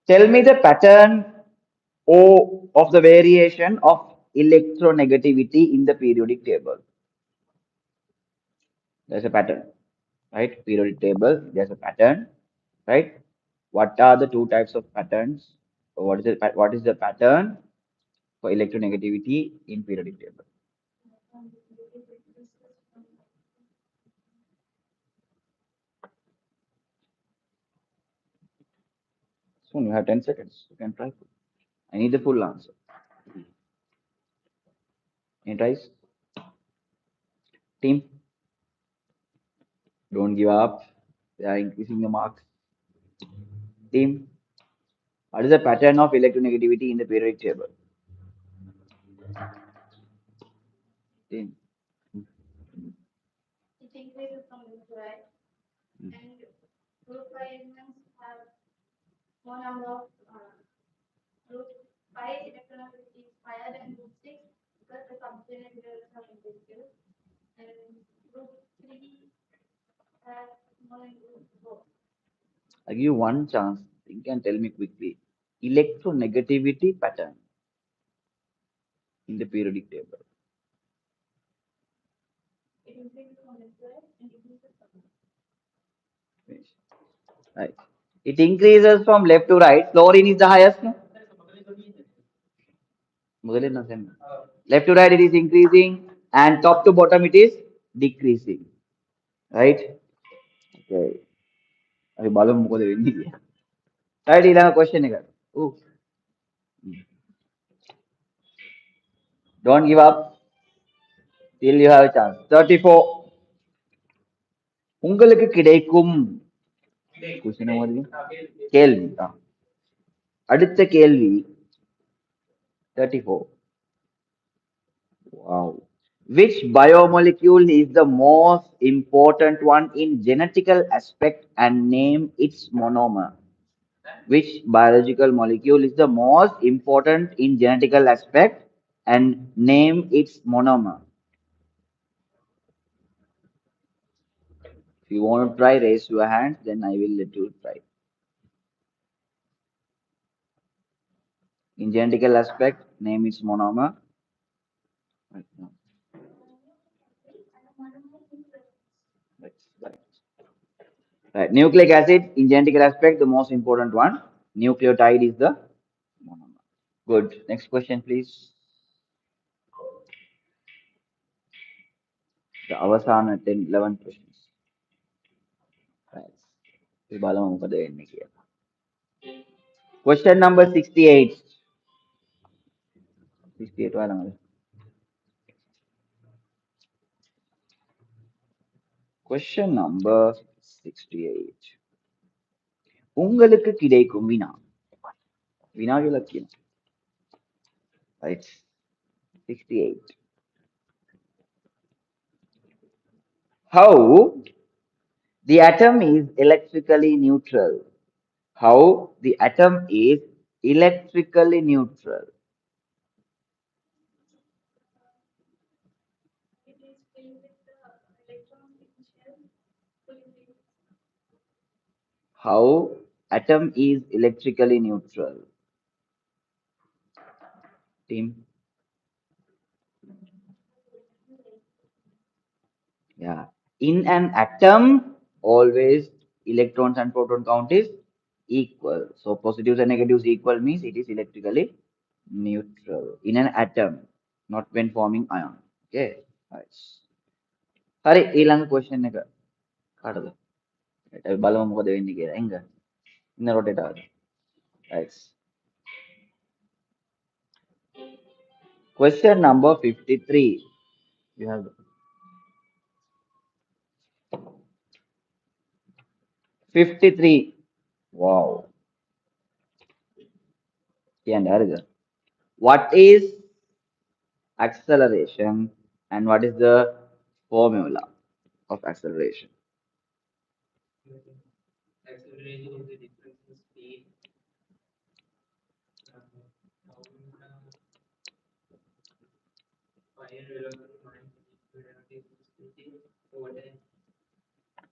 Tell me the pattern O of the variation of electronegativity in the periodic table. There's a pattern, right? Periodic table, there's a pattern, right? What are the two types of patterns? What is the pattern for electronegativity in periodic table? Soon you have 10 seconds. You can try. I need the full answer. Any tries? Team, don't give up. They are increasing the marks. Team, what is the pattern of electronegativity in the periodic table? Team. I give you one chance. You can tell me quickly. Electronegativity pattern in the periodic table. Right. It increases from left to right. Fluorine is the highest. No? Left to right it is increasing and top to bottom it is decreasing. Right? Okay. අපි බලමු මොකද වෙන්නේ කියලා. right ඊළඟ question එක. Ooh, don't give up till you have a chance. 34. உங்களுக்கு கிடைக்கும் question என்னது? கேள்வி. அடுத்த கேள்வி 34. Wow. Which biomolecule is the most important one in genetical aspect and name its monomer? Which biological molecule is the most important in genetical aspect and name its monomer? If you want to try, raise your hand, then I will let you try. In genetical aspect, name its monomer. Right, no. Right. Right. Nucleic acid in genetical aspect, the most important one. Nucleotide is the monomer. Good. Next question, please. The අවසාන 10, 11 questions. Right. අපි බලමු මොකද වෙන්නේ කියලා. Question number 68. 68 ඔයාලමද? Question number 68. உங்களுக்கு கிடைக்கும் வினா. வினா කියලා කියනවා. Right. 68. How the atom is electrically neutral. How the atom is electrically neutral. How atom is electrically neutral. Team. Yeah. In an atom, always electrons and proton count is equal. So positives and negatives equal means it is electrically neutral. In an atom, not when forming ion. Okay. Right. හරි ඊළඟ question එක කාටද? අපි බලමු මොකද වෙන්නේ කියලා. එංග. ඉන්න rotate ආවද? Right. Question number 53. You have 53. Wow. කියන්න හරිද? What is acceleration and what is the formula of acceleration? Acceleration is the difference in speed. Final velocity minus velocity over time.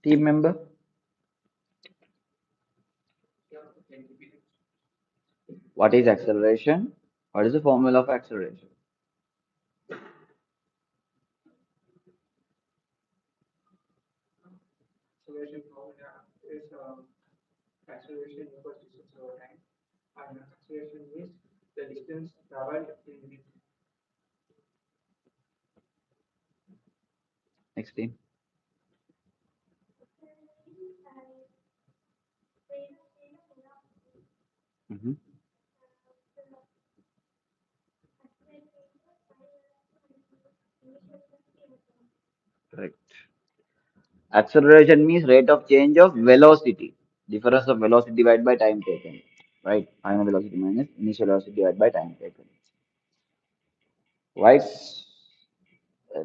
Team member? What is acceleration? What is the formula of acceleration? Acceleration formula is acceleration equals distance over time, and acceleration is the distance traveled in minutes. Next team. Mhm. Correct. Acceleration means rate of change of velocity. Difference of velocity divided by time taken. Right? Final velocity minus initial velocity divided by time taken. Right?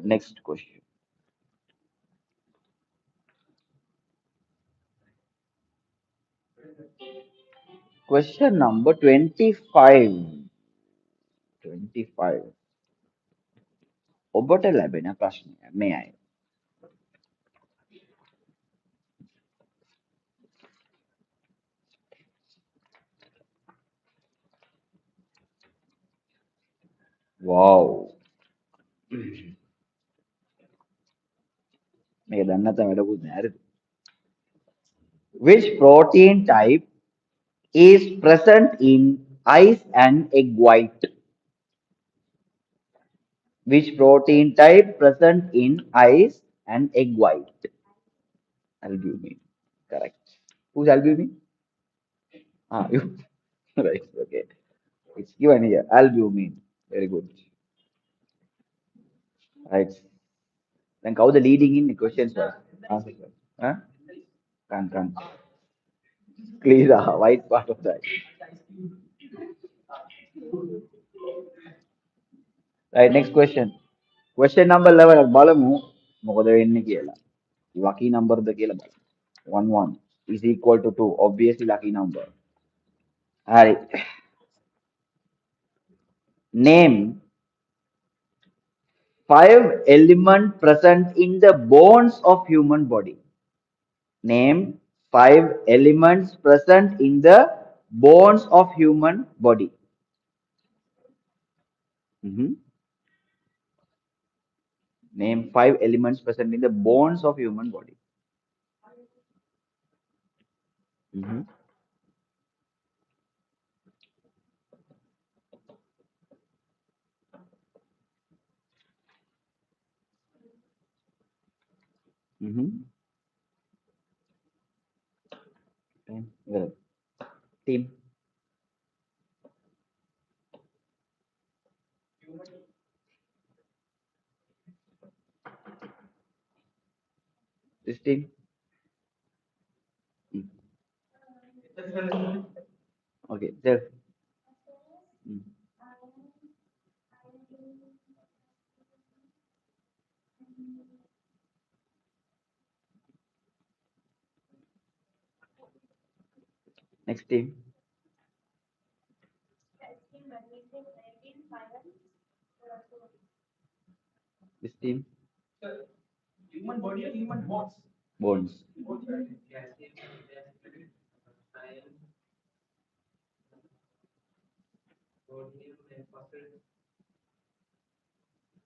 Next question. Question number 25. 25. ඔබට ලැබෙන ප්‍රශ්නය මෙයයි. Wow. මේක දන්නේ නැත්නම් වැඩකුත් නෑ හරිද? Which protein type is present in ice and egg white? Which protein type present in ice and egg white? Albumin. Correct. Who's albumin? Ah, you. Right. Okay. It's given here. Albumin. Very good. Right. Then how the leading in the questions was. Answer first. Huh? Can't. Clear the white part of that. Right. Next question. Question number 11 at Balamu. Mokoda inni kiyala. Lucky number the kiyala. 1 1 is equal to 2. Obviously lucky number. Alright. Name five elements present in the bones of human body. Name five elements present in the bones of human body. Mhm. Name five elements present in the bones of human body. Mhm. Mhm. Okay. Well, team. This team. Mm. Okay. There. Mm. Next team. This team. Bones.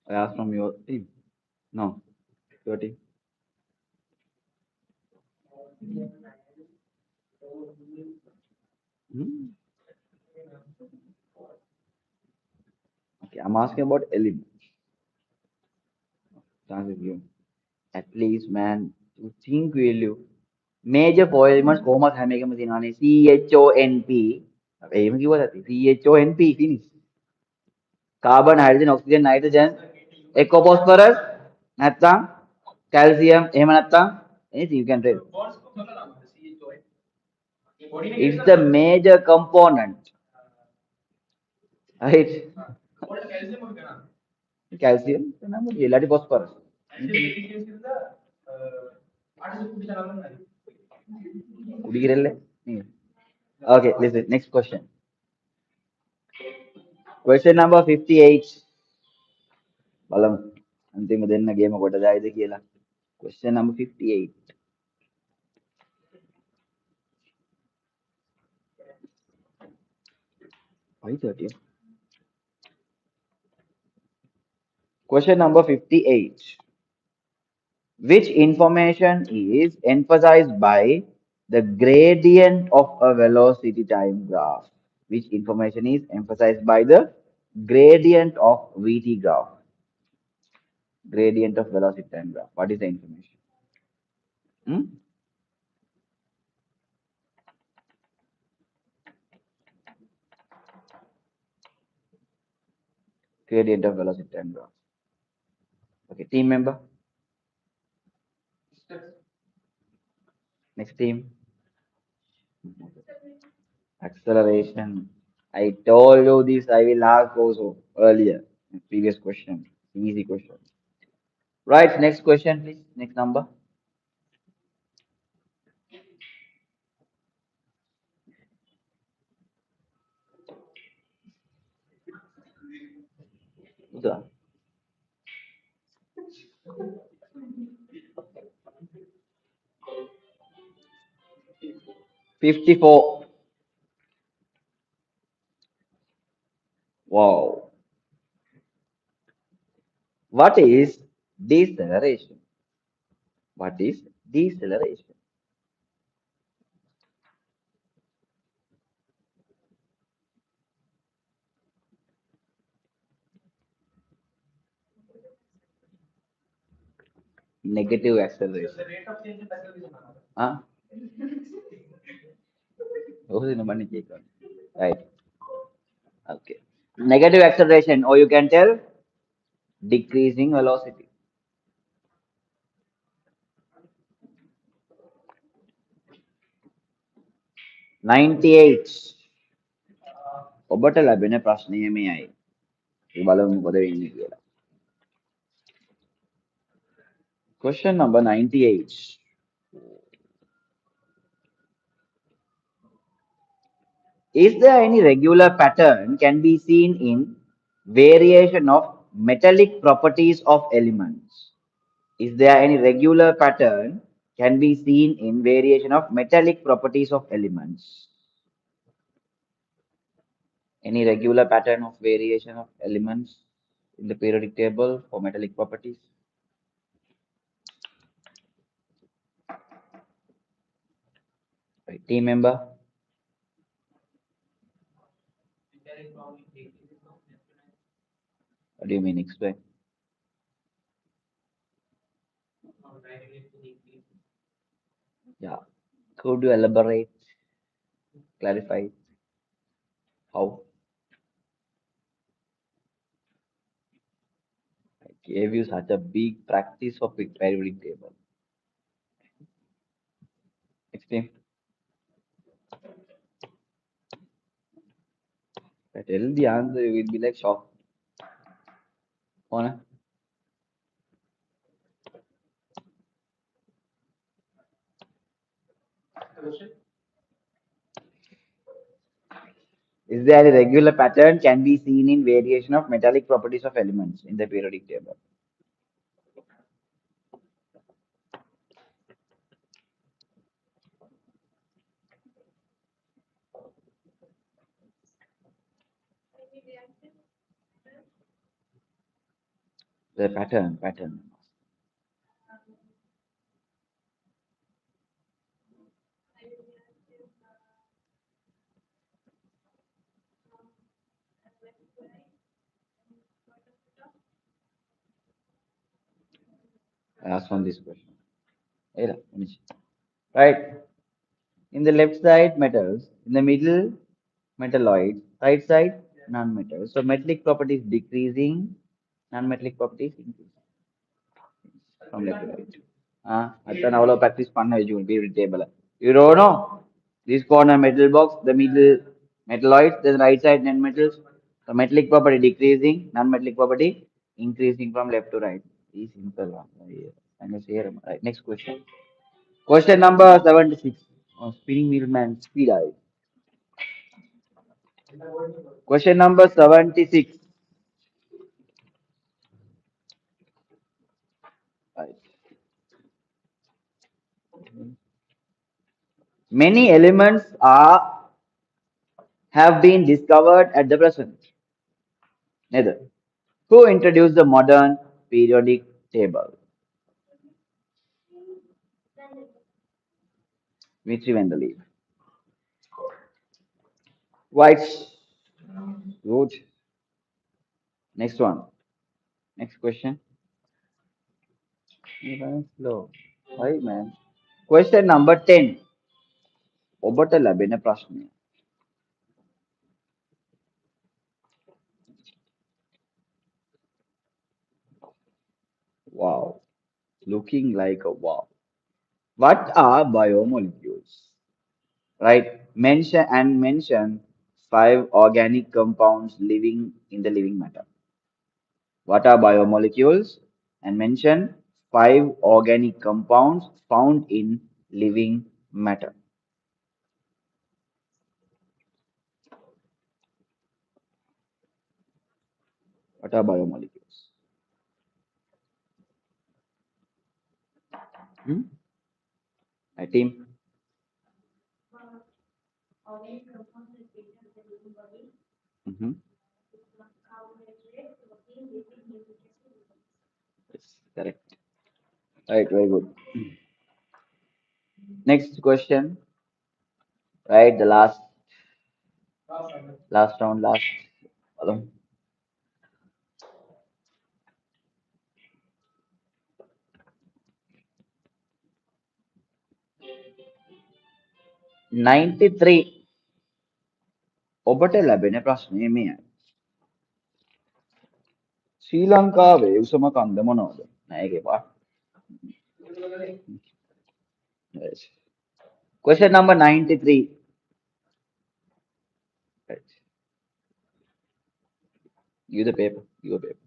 I asked from your team. No. Your team. Hmm. Okay. I'm asking about elements. Chance is given. At least, man, to think will you. Major four elements කොහොමත් හැම එකම තියෙනවානේ CHONP. එහෙම කිව්වද CHONP finish. Carbon, hydrogen, oxygen, nitrogen, echo phosphorus නැත්නම් calcium එහෙම නැත්නම් anything you can tell. It's the major component, right? Calcium illathi phosphorus. കുടിക്കലല്ലേ? Okay, listen. Next question. Question number 58. බලමු. අන්තිම දෙන්න ගේම කොට දායිද කියලා. Question number 58. 5:30. Question number 58. Which information is emphasized by the gradient of a velocity time graph? Which information is emphasized by the gradient of VT graph? Gradient of velocity time graph. What is the information? Hmm? Gradient of velocity time graph. Okay, team member. Next team. Acceleration. I told you this. I will ask also earlier. Previous question. Easy question. Right. Next question, please. Next number. The 54. Wow. What is deceleration? What is deceleration? Negative acceleration. Huh? Oh, in money cake. Right. Okay. Negative acceleration, or you can tell decreasing velocity. 98. ඔබට ලැබෙන ප්‍රශ්නය මෙයයි. බලමු මොකද වෙන්නේ කියලා. Question number 98. Is there any regular pattern can be seen in variation of metallic properties of elements? Is there any regular pattern can be seen in variation of metallic properties of elements? Any regular pattern of variation of elements in the periodic table for metallic properties? Right. Team member, what do you mean? Explain. Yeah. Could you elaborate, clarify how? I gave you such a big practice of periodic table. Explain. If I tell the answer, you will be like shocked. Honor. Is there a regular pattern can be seen in variation of metallic properties of elements in the periodic table? The pattern. I asked on this question. Era, finish. Right. In the left side, metals. In the middle, metalloids. Right side, non-metals. So metallic properties decreasing, non-metallic properties increasing from left to right. அதான் அவ்வளோ practice பண்ண வச்சு periodic table. You don't know. This corner metal box, the middle metalloids, the right side non-metals. So metallic property decreasing, non-metallic property increasing from left to right. Is simple one. I'm gonna say right. Next question. Question number 76. Oh, spinning wheel man, speed eye. Question number 76. Right. Many elements are have been discovered at the present. Neither. Who introduced the modern periodic table? Dmitri Mendeleev. White. Good. Next one. Next question. Slow. Why, man? Question number 10. ඔබට ලැබෙන ප්‍රශ්නය. Wow. Looking like a wow. What are biomolecules? Right? Mention five organic compounds living in the living matter. What are biomolecules? And mention five organic compounds found in living matter. What are biomolecules? Hmm? My team. Mm-hmm. Yes, correct. Right, very good. Next question. Right, the last round, last. Hello. 93. ඔබට ලැබෙන ප්‍රශ්නය මෙයයි. ශ්‍රී ලංකාවේ උසම කන්ද මොනවද? නෑ ඒක එපා. Yes. Question number 93. Right. Give the paper. Give a paper.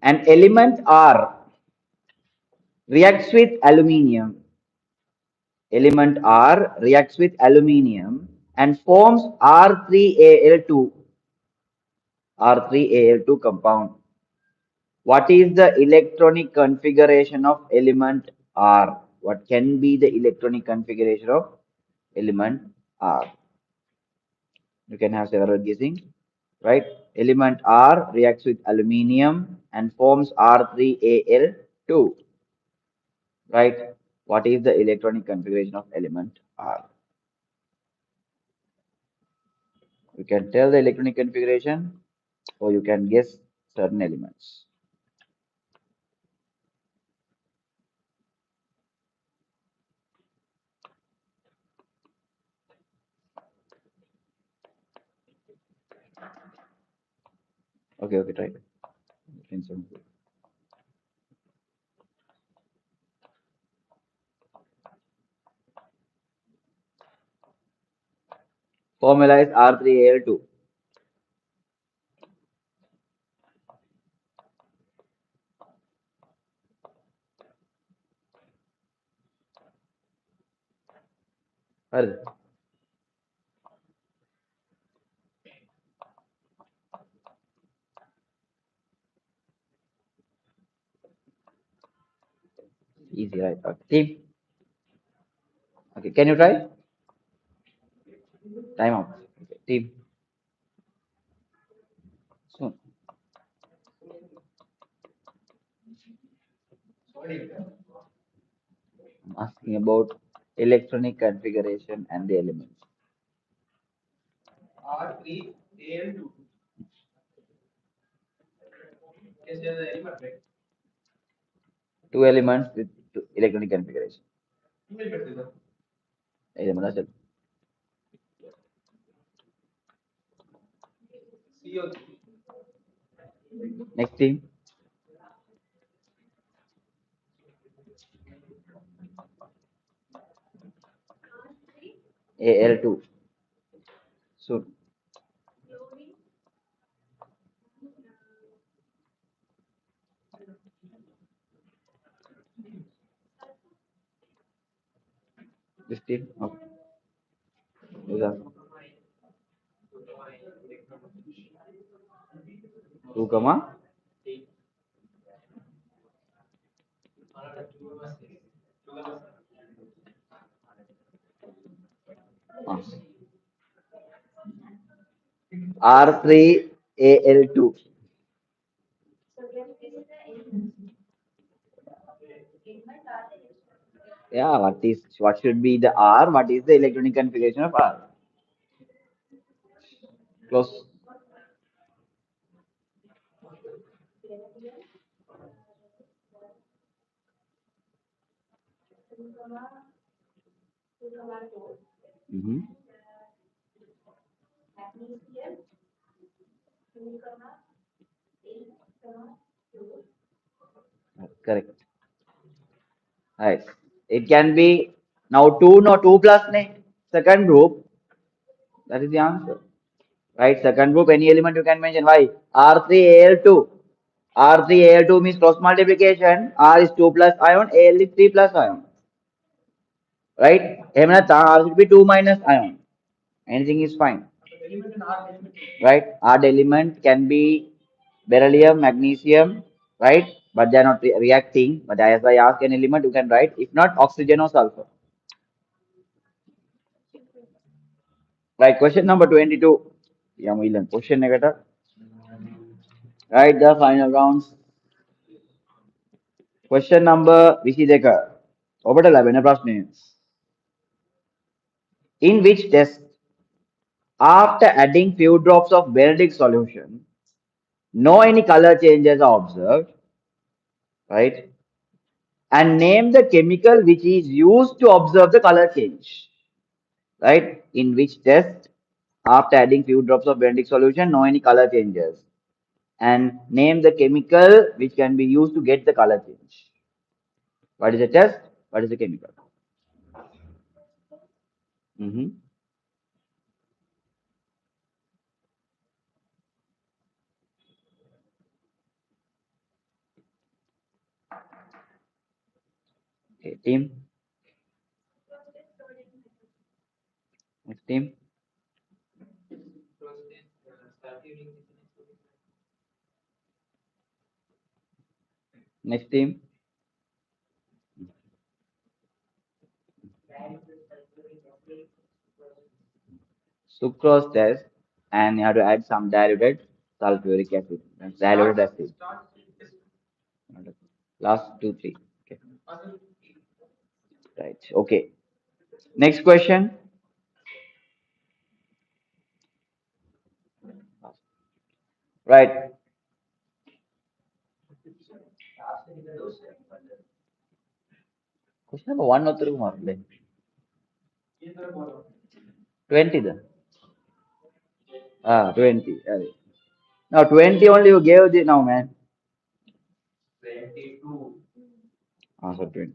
An element R reacts with aluminium. Element R reacts with aluminium and forms R3Al2. R3Al2 compound. What is the electronic configuration of element R? What can be the electronic configuration of element R? You can have several guessing, right? Element R reacts with aluminium and forms R3Al2, right? What is the electronic configuration of element R? You can tell the electronic configuration or you can guess certain elements. Okay, okay, try it. Formula is R3Al2. Hurry. Easy, right? Okay. Team. Okay, can you try? Time out. Okay. Team. Soon. I'm asking about electronic configuration and the elements. R3Al2. Yes, yes, the element, right? Two elements with electronic configuration. Element that's it. CO3. Next team. Al2. Soon. This team. Okay. Who's that? 2 comma. R3Al2. Yeah, what should be the R? What is the electronic configuration of R? Close. Mm-hmm. Correct. Right. It can be now two no two plus ne second group. That is the answer. Right. Second group any element you can mention. Why? R3Al2. R3Al2 means cross multiplication. R is 2 plus ion. Al is 3 plus ion. Right? R should be 2 minus ion. Anything is fine. Right? Odd element can be beryllium, magnesium, right? But they are not reacting. But as I ask an element, you can write. If not, oxygen or sulfur. Right, question number 22. Yeah, Milan. Question negative. Right, the final rounds. Question number විසිදෙක. ඔබට ලැබෙන ප්‍රශ්නය. In which test, after adding few drops of Benedict solution, no any color changes are observed, right? and name the chemical which is used to observe the color change. Right? In which test, after adding few drops of basic solution, no any color changes. And name the chemical which can be used to get the color change. What is the test? What is the chemical? Mm-hmm. Okay, team. Next team. Next team. Sucrose test, and you have to add some diluted sulfuric acid. That's diluted acid. Last two, three. Okay. Right. Okay. Next question. Right. Question number one or two more. 20 then. 20. Now 20 only you gave the now, man. So 20.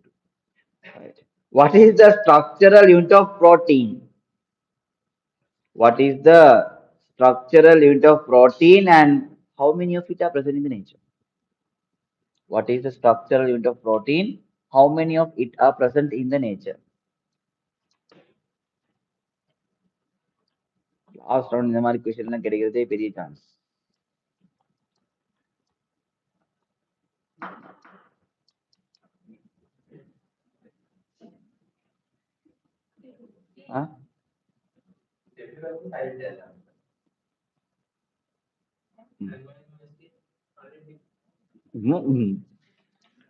Right. What is the structural unit of protein? What is the structural unit of protein and how many of it are present in the nature? What is the structural unit of protein? How many of it are present in the nature? Last round இந்த மாதிரி question எல்லாம் கிடைக்கிறதே பெரிய chance.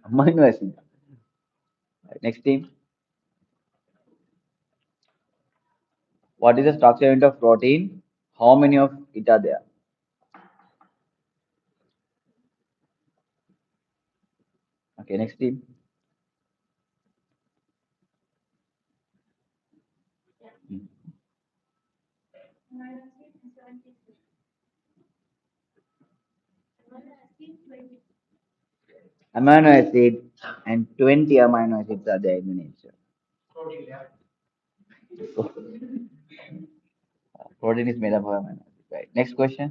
Amino acid. Next team. What is the structural unit of protein? How many of it are there? Okay, next team. Amino acid and 20 amino acids are there in the nature. Protein is made up of amino acids. Right. Next question.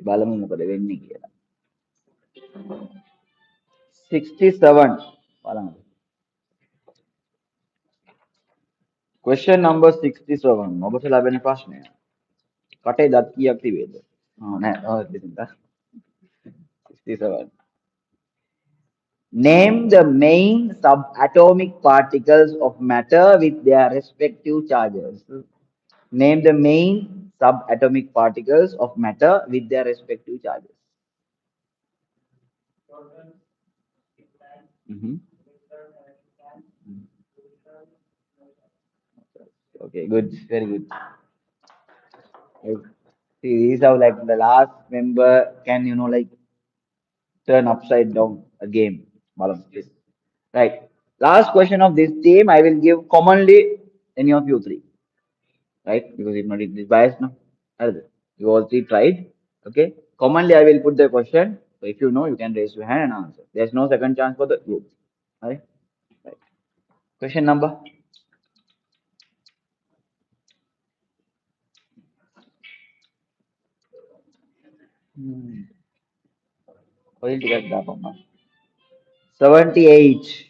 බලමු මොකද වෙන්නේ කියලා. 67. බලමු. Question number 67. ඔබට ලැබෙන ප්‍රශ්නය. කටේ දත් කීයක් තිබේද? නෑ. 67. Name the main subatomic particles of matter with their respective charges. Name the main subatomic particles of matter with their respective charges. Mhm. Okay, good, very good. Right. See, these are like the last member can like turn upside down a game. Balam, please. Right. Last question of this team, I will give commonly any of you three. Right? Because if not, it is biased now. You all three tried. Okay. Commonly, I will put the question. So if you know, you can raise your hand and answer. There's no second chance for the group. Right? Right. Question number. What did you get that one? 78.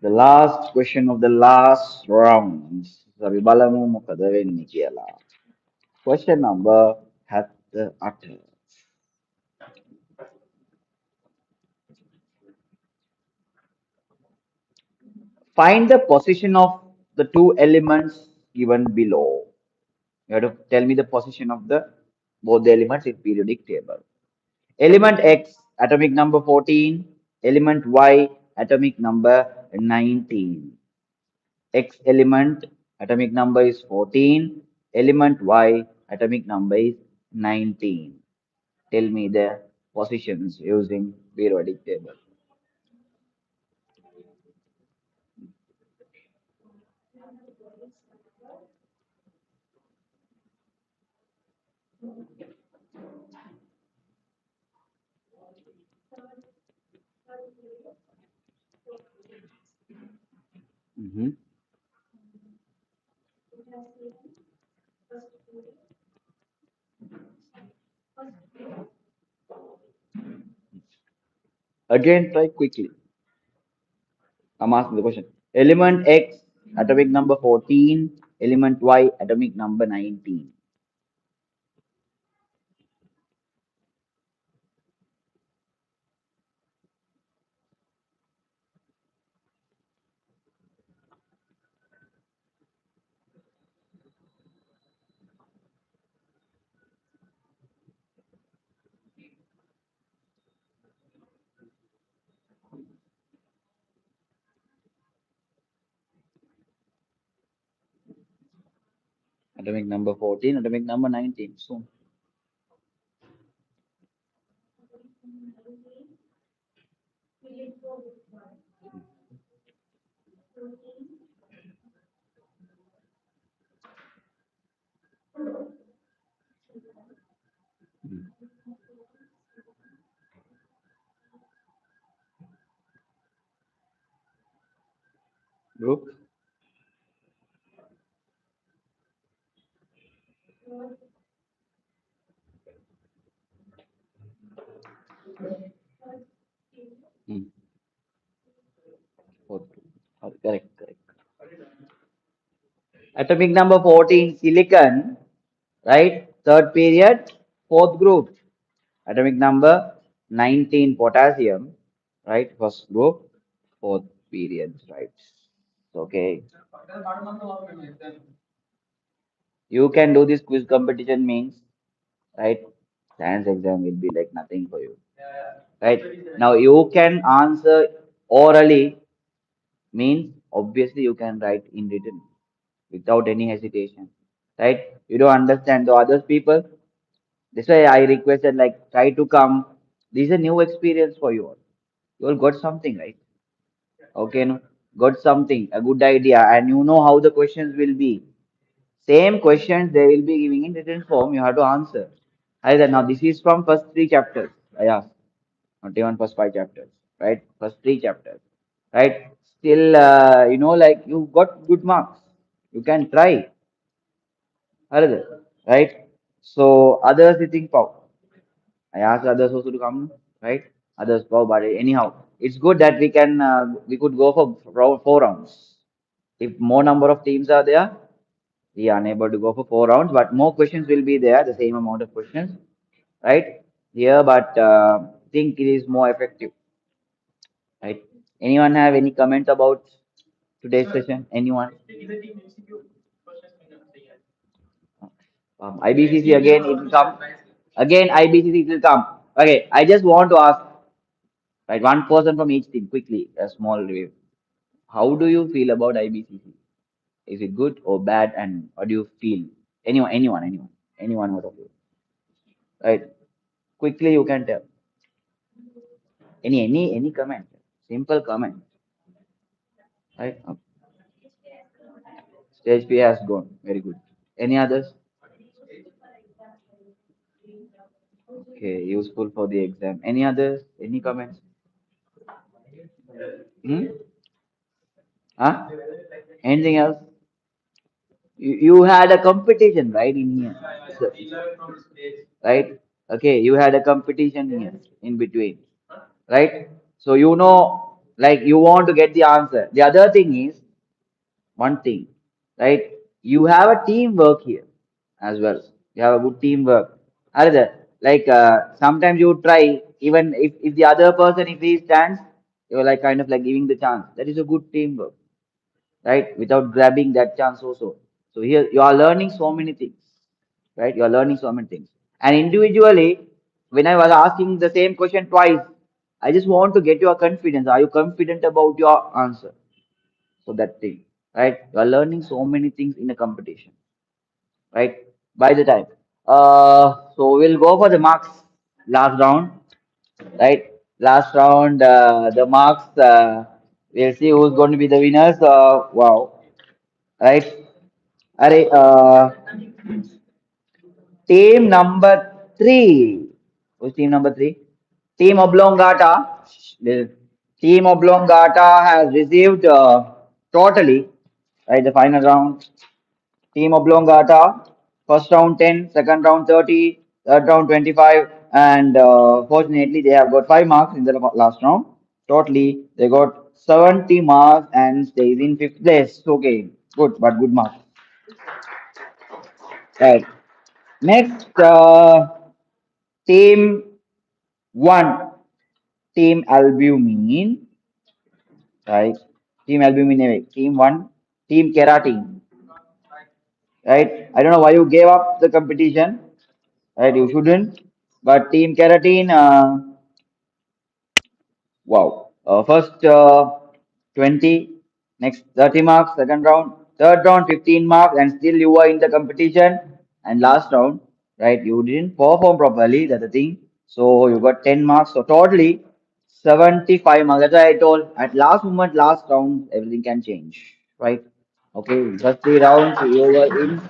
The last question of the last round. Sabi balamu මොකද වෙන්නේ කියලා. Question number 78. Find the position of the two elements given below. You have to tell me the position of the both the elements in periodic table. Element X, atomic number 14. Element Y, atomic number 19. X element, atomic number is 14. Element Y, atomic number is 19. Tell me the positions using periodic table. Hmm. Again, try quickly. I'm asking the question. Element X, atomic number 14. Element Y, atomic number 19. Atomic number 14, atomic number 19. So, group. Hmm. Okay. Correct, correct. Atomic number 14, silicon, right? Third period, fourth group. Atomic number 19, potassium, right? First group, fourth period, right? Okay. You can do this quiz competition means, right? Science exam will be like nothing for you, right? Now you can answer orally means obviously you can write in written without any hesitation, right? You don't understand the other people. That's why I requested like try to come. This is a new experience for you all. You all got something, right? Okay, no? Got something, a good idea, and you know how the questions will be. Same questions they will be giving in written form. You have to answer. Either now this is from first three chapters. I asked, not even first five chapters, right? First three chapters, right? Still, like you got good marks. You can try, Haridhar, right? So others sitting power. I asked others also to come, right? Others power, but anyhow, it's good that we could go for four rounds. If more number of teams are there, we are unable to go for four rounds, but more questions will be there, the same amount of questions, right? Here, but think it is more effective, right? Anyone have any comment about today's session? Anyone? IBCC again, it will come. Again, IBCC will come. Okay, I just want to ask, right, one person from each team, quickly, a small review. How do you feel about IBCC? Is it good or bad? And what do you feel? Anyone out of you, right? Quickly, you can tell. Any comment? Simple comment, right? Stage P has gone. Very good. Any others? Okay, useful for the exam. Any others? Any comments? Hmm? Huh? Anything else? You had a competition, right, in here? So- right? Okay, you had a competition here in between, right? So like you want to get the answer. The other thing is one thing, right? You have a teamwork here as well. You have a good teamwork. Other like sometimes you try even if the other person if he stands, you're like kind of like giving the chance. That is a good teamwork, right? Without grabbing that chance also. So here you are learning so many things, right? You are learning so many things. And individually, when I was asking the same question twice, I just want to get your confidence. Are you confident about your answer? So that thing, right? You are learning so many things in a competition, right? By the time. So we'll go for the marks last round. right? Last round, the marks. We'll see who's going to be the winners. Wow, right? Arey, team number three. Who's team number three? Team Oblongata. The team Oblongata has received totally, right, the final round. Team Oblongata, first round 10, second round 30, third round 25, and fortunately they have got 5 marks in the last round. Totally, they got 70 marks and stays in fifth place. Okay, good, but good marks. Right. Next, team 1, team albumin, right? Team albumin, team 1, team keratin, right? I don't know why you gave up the competition, right? You shouldn't. But Team Keratin, wow. First 20, next 30 marks, second round, third round 15 marks, and still you were in the competition. And last round, right, you didn't perform properly, that's the thing. So you got 10 marks. So totally 75 marks. That's why I told at last moment, last round, everything can change, right? Okay, first 3 rounds, you were in,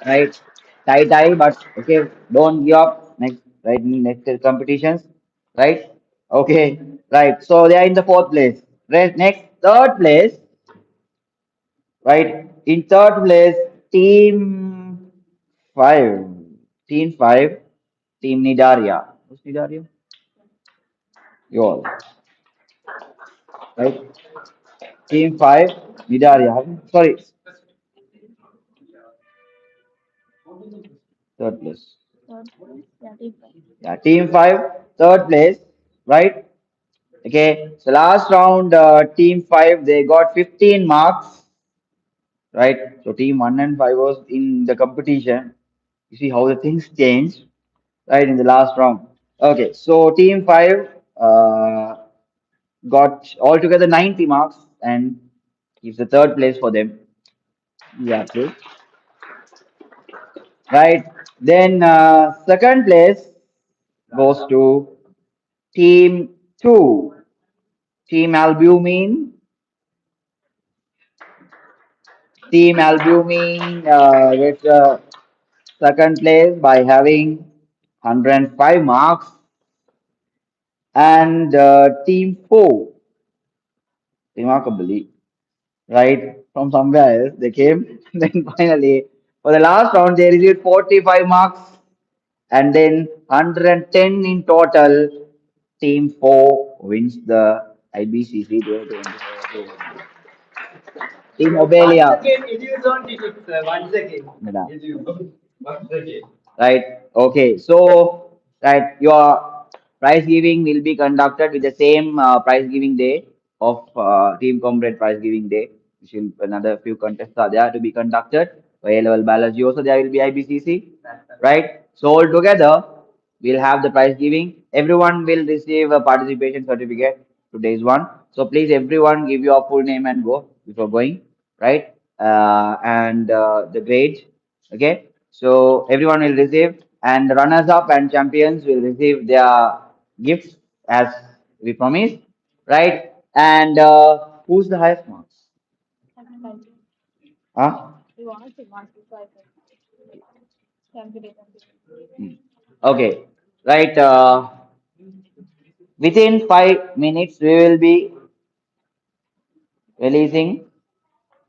right? Tie, but okay, don't give up next, right? Next competitions, right? Okay, right. So they are in the fourth place. Right. Next, third place, right? In third place, team five. Team five, team Nidaria. Who's Nidaria? You all, right? Team five, Nidaria. Sorry, third place. Yeah, team five, third place, right? Okay. So last round, team five, they got 15 marks, right? So team one and five was in the competition. You see how the things changed, right, in the last round. Okay, so team five got altogether 90 marks and it's the third place for them. Yeah, okay. Right. Then second place goes to team two, team albumin. Team albumin gets second place by having 105 marks, and team four, remarkably, right, from somewhere else they came. Then finally, for the last round, they received 45 marks, and then 110 in total. Team four wins the IBCC 2024. Team Obelia. Once again, it is on digits, sir. Once again. It is once again. Right. Okay. So, right, your prize giving will be conducted with the same prize giving day of Team Comrade prize giving day. Which will another few contests are there to be conducted. For A level biology also there will be IBCC. Right. So all together we'll have the prize giving. Everyone will receive a participation certificate. Today's one. So please everyone give your full name and go before going, right? And the grades. Okay. So everyone will receive, and the runners up and champions will receive their gifts as we promised, right? And who's the highest marks? Huh? Hmm. Okay. Right. Within 5 minutes, we will be releasing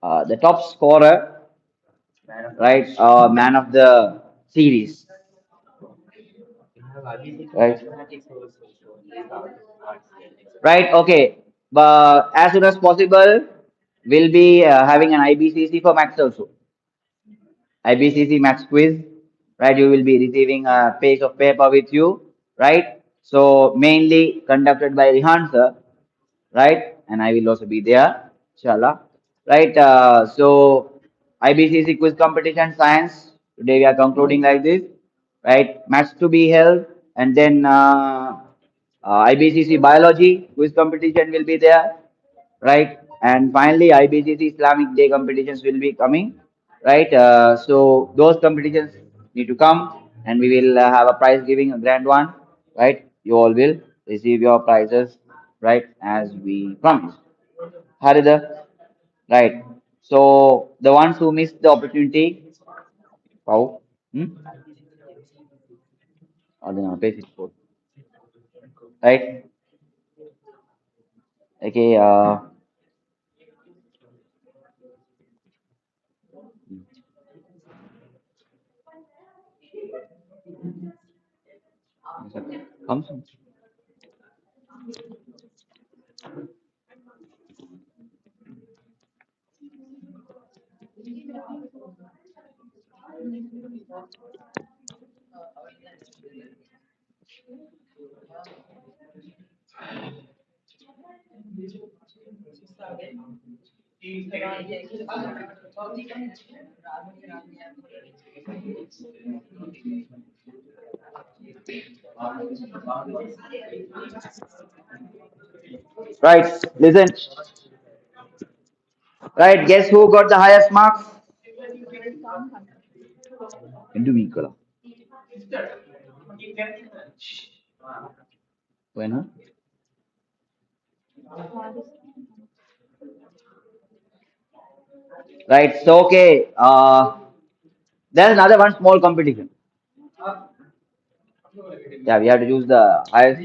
the top scorer, right? Man of the series, right? Right. Okay. But as soon as possible, we'll be having an IBCC for Max also. IBCC Max quiz, right? You will be receiving a page of paper with you, right? So mainly conducted by Rihan sir, right? And I will also be there, inshallah, right? So IBCC quiz competition science. Today we are concluding like this, right? Match to be held, and then IBCC biology quiz competition will be there, right? And finally, IBCC Islamic Day competitions will be coming, right? So those competitions need to come, and we will have a prize giving, a grand one, right? You all will receive your prizes, right, as we promised. Harida, right. So the ones who missed the opportunity, how? Hmm? Adina, basic code, right? Okay. Comes. Right. Listen. Right. Guess who got the highest marks? Into Mikola. When? Right. So okay. There's another one small competition. Yeah, we have to use the highest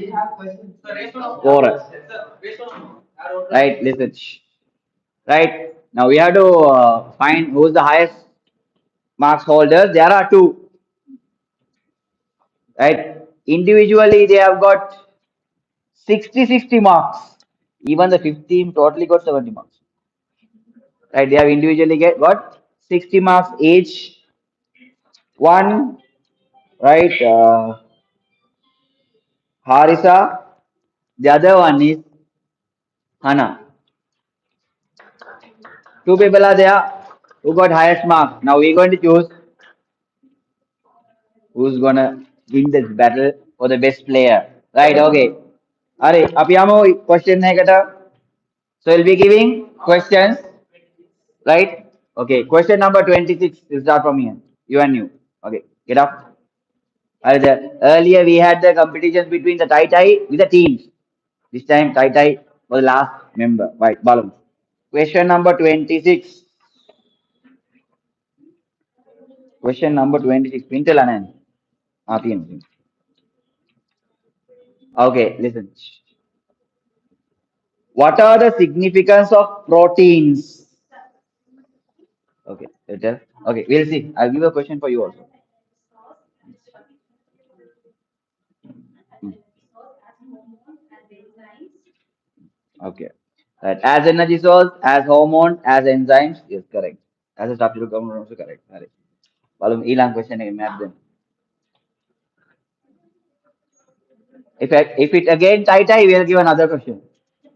scorer. Right. Listen. Right. Now we have to find who's the highest marks holder. There are two. Right. Individually, they have got 60 marks. Even the 15 totally got 70 marks. Right. They have individually got 60 marks each. One. Right. Harisa. The other one is Hana. Two people are there who got highest mark. Now we're going to choose who's gonna win this battle for the best player. Right, okay. Are, apiamo question hai kata. So we'll be giving questions, right? Okay, question number 26 is start from here. You and you. Okay, get up. Earlier we had the competition between the Tai Tai with the teams. This time Tai Tai was the last member. Right, balance. Question number 26. Question number 26. Pintel Anand. PN. Okay, listen. What are the significance of proteins? Okay, later. Okay, we'll see. I'll give a question for you also. Hmm. Okay. Right. As energy source, as hormone, as enzymes. Yes, correct. As a substitute compound also correct. Right. Balum ilang question again, map them. If it again tie, we'll give another question.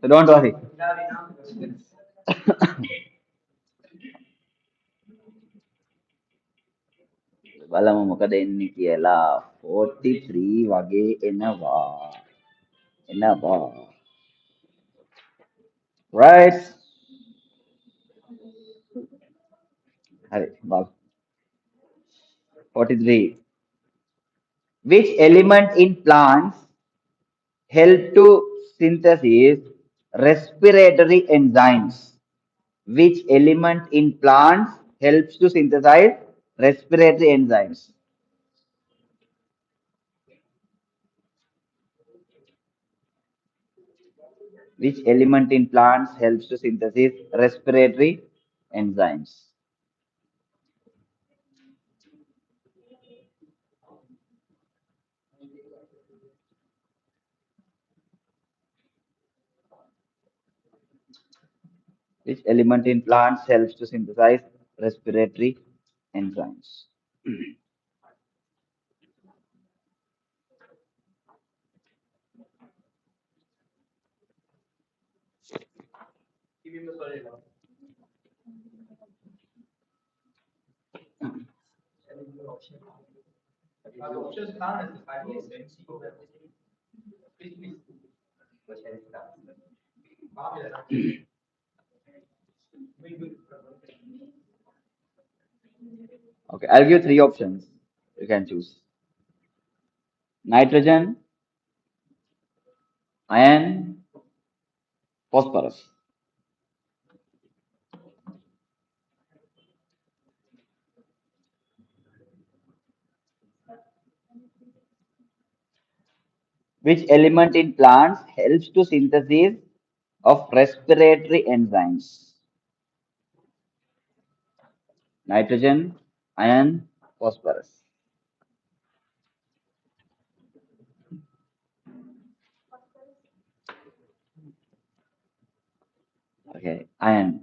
So don't worry. බලමු මොකද එන්නේ කියලා 43 වගේ එනවා එනවා right හරි බලමු 43 which element in plants help to synthesis respiratory enzymes which element in plants helps to synthesize respiratory enzymes which element in plants helps to synthesis respiratory enzymes which element in plants helps to synthesize respiratory enzymes. Okay, I'll give three options. You can choose nitrogen, iron, phosphorus. Which element in plants helps to synthesis of respiratory enzymes? Nitrogen, iron, phosphorus. Okay, iron.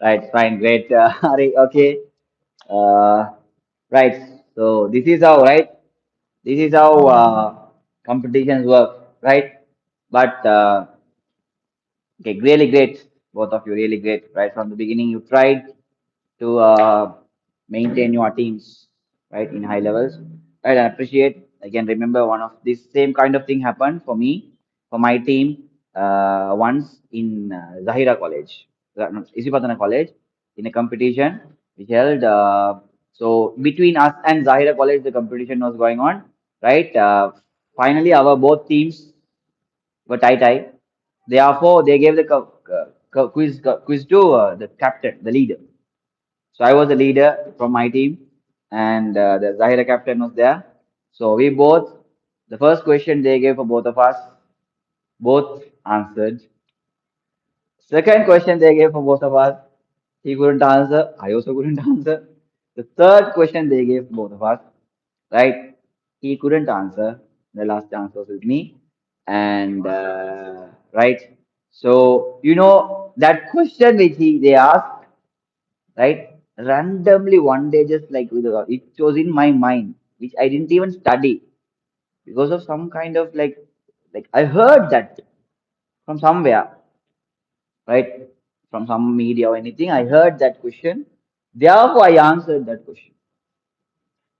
Right, fine, great. Hari, okay. Uh, right. So this is how, right? This is how competitions work, right? But okay, really great. Both of you really great. Right from the beginning, you tried to maintain your teams, right, in high levels. Right, I appreciate. Again, remember one of this same kind of thing happened for me, for my team, once in Zahira College, no, Isipatana College, in a competition which held. So between us and Zahira College, the competition was going on, right? Finally, our both teams were tie. Therefore, they gave the quiz to the captain, the leader. So I was the leader from my team, and the Zahira captain was there. So we both, the first question they gave for both of us, both answered. Second question they gave for both of us, he couldn't answer. I also couldn't answer. The third question they gave both of us, right? He couldn't answer. The last answer was with me, and right. So you know that question which they asked, right? Randomly one day, just like it was in my mind, which I didn't even study because of some kind of like I heard that from somewhere, right? From some media or anything. I heard that question. Therefore, I answered that question.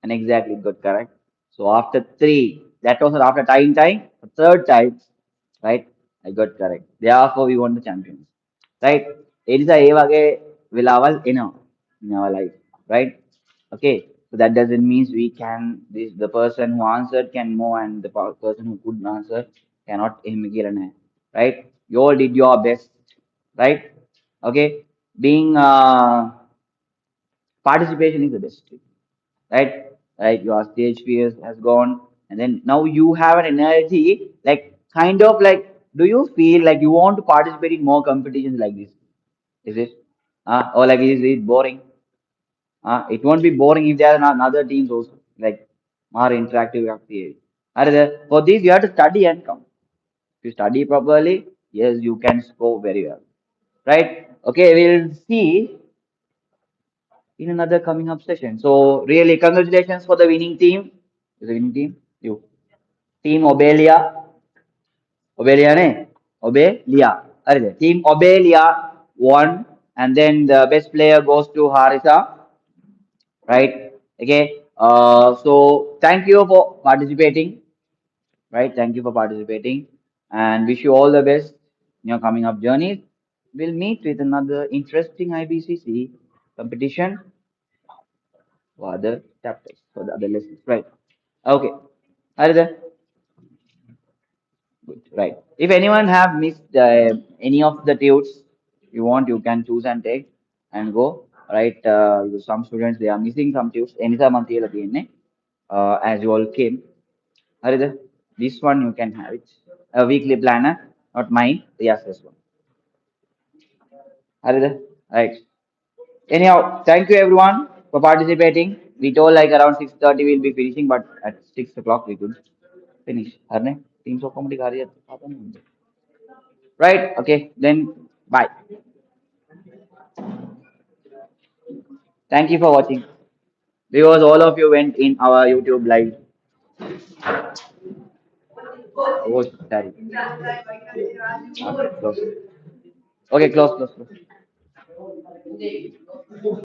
And exactly it got correct. So after three, that was after time, the third time, right? I got correct. Therefore, we won the champions, right? It is a Evage will our in our life, right? Okay, so that doesn't mean we can this the person who answered can move and the person who couldn't answer cannot immigrate, right? You all did your best, right? Okay, being participation is the best thing, right? Right, your stage fear has gone, and then now you have an energy, like kind of like, do you feel like you want to participate in more competitions like this? Is it? Or like is it boring? It won't be boring if there are other teams also, like more interactive activity. For this, you have to study and come. If you study properly, yes, you can score very well, right? Okay, we'll see in another coming up session. So really, congratulations for the winning team. The winning team, you. Team Obelia, Obelia ne? Obelia. Team Obelia won, and then the best player goes to Harisa, right? Okay. So thank you for participating, right? Thank you for participating, and wish you all the best in your coming up journeys. We'll meet with another interesting IBCC competition for other chapters, for the other lessons, right? Okay. Harisa, good, right. If anyone have missed any of the tunes you want, you can choose and take and go. Right. Some students they are missing some tunes. Anytime as you all came. Harida, this one you can have it. A weekly planner, not mine. Yes, this one. Harida, right. Anyhow, thank you everyone for participating. We told like around 6:30 we'll be finishing, but at 6 o'clock we could finish. Harne, teams of comedy right? Okay, then bye. Thank you for watching. Because all of you went in our YouTube live. Oh, sorry. Okay, close. Okay, close.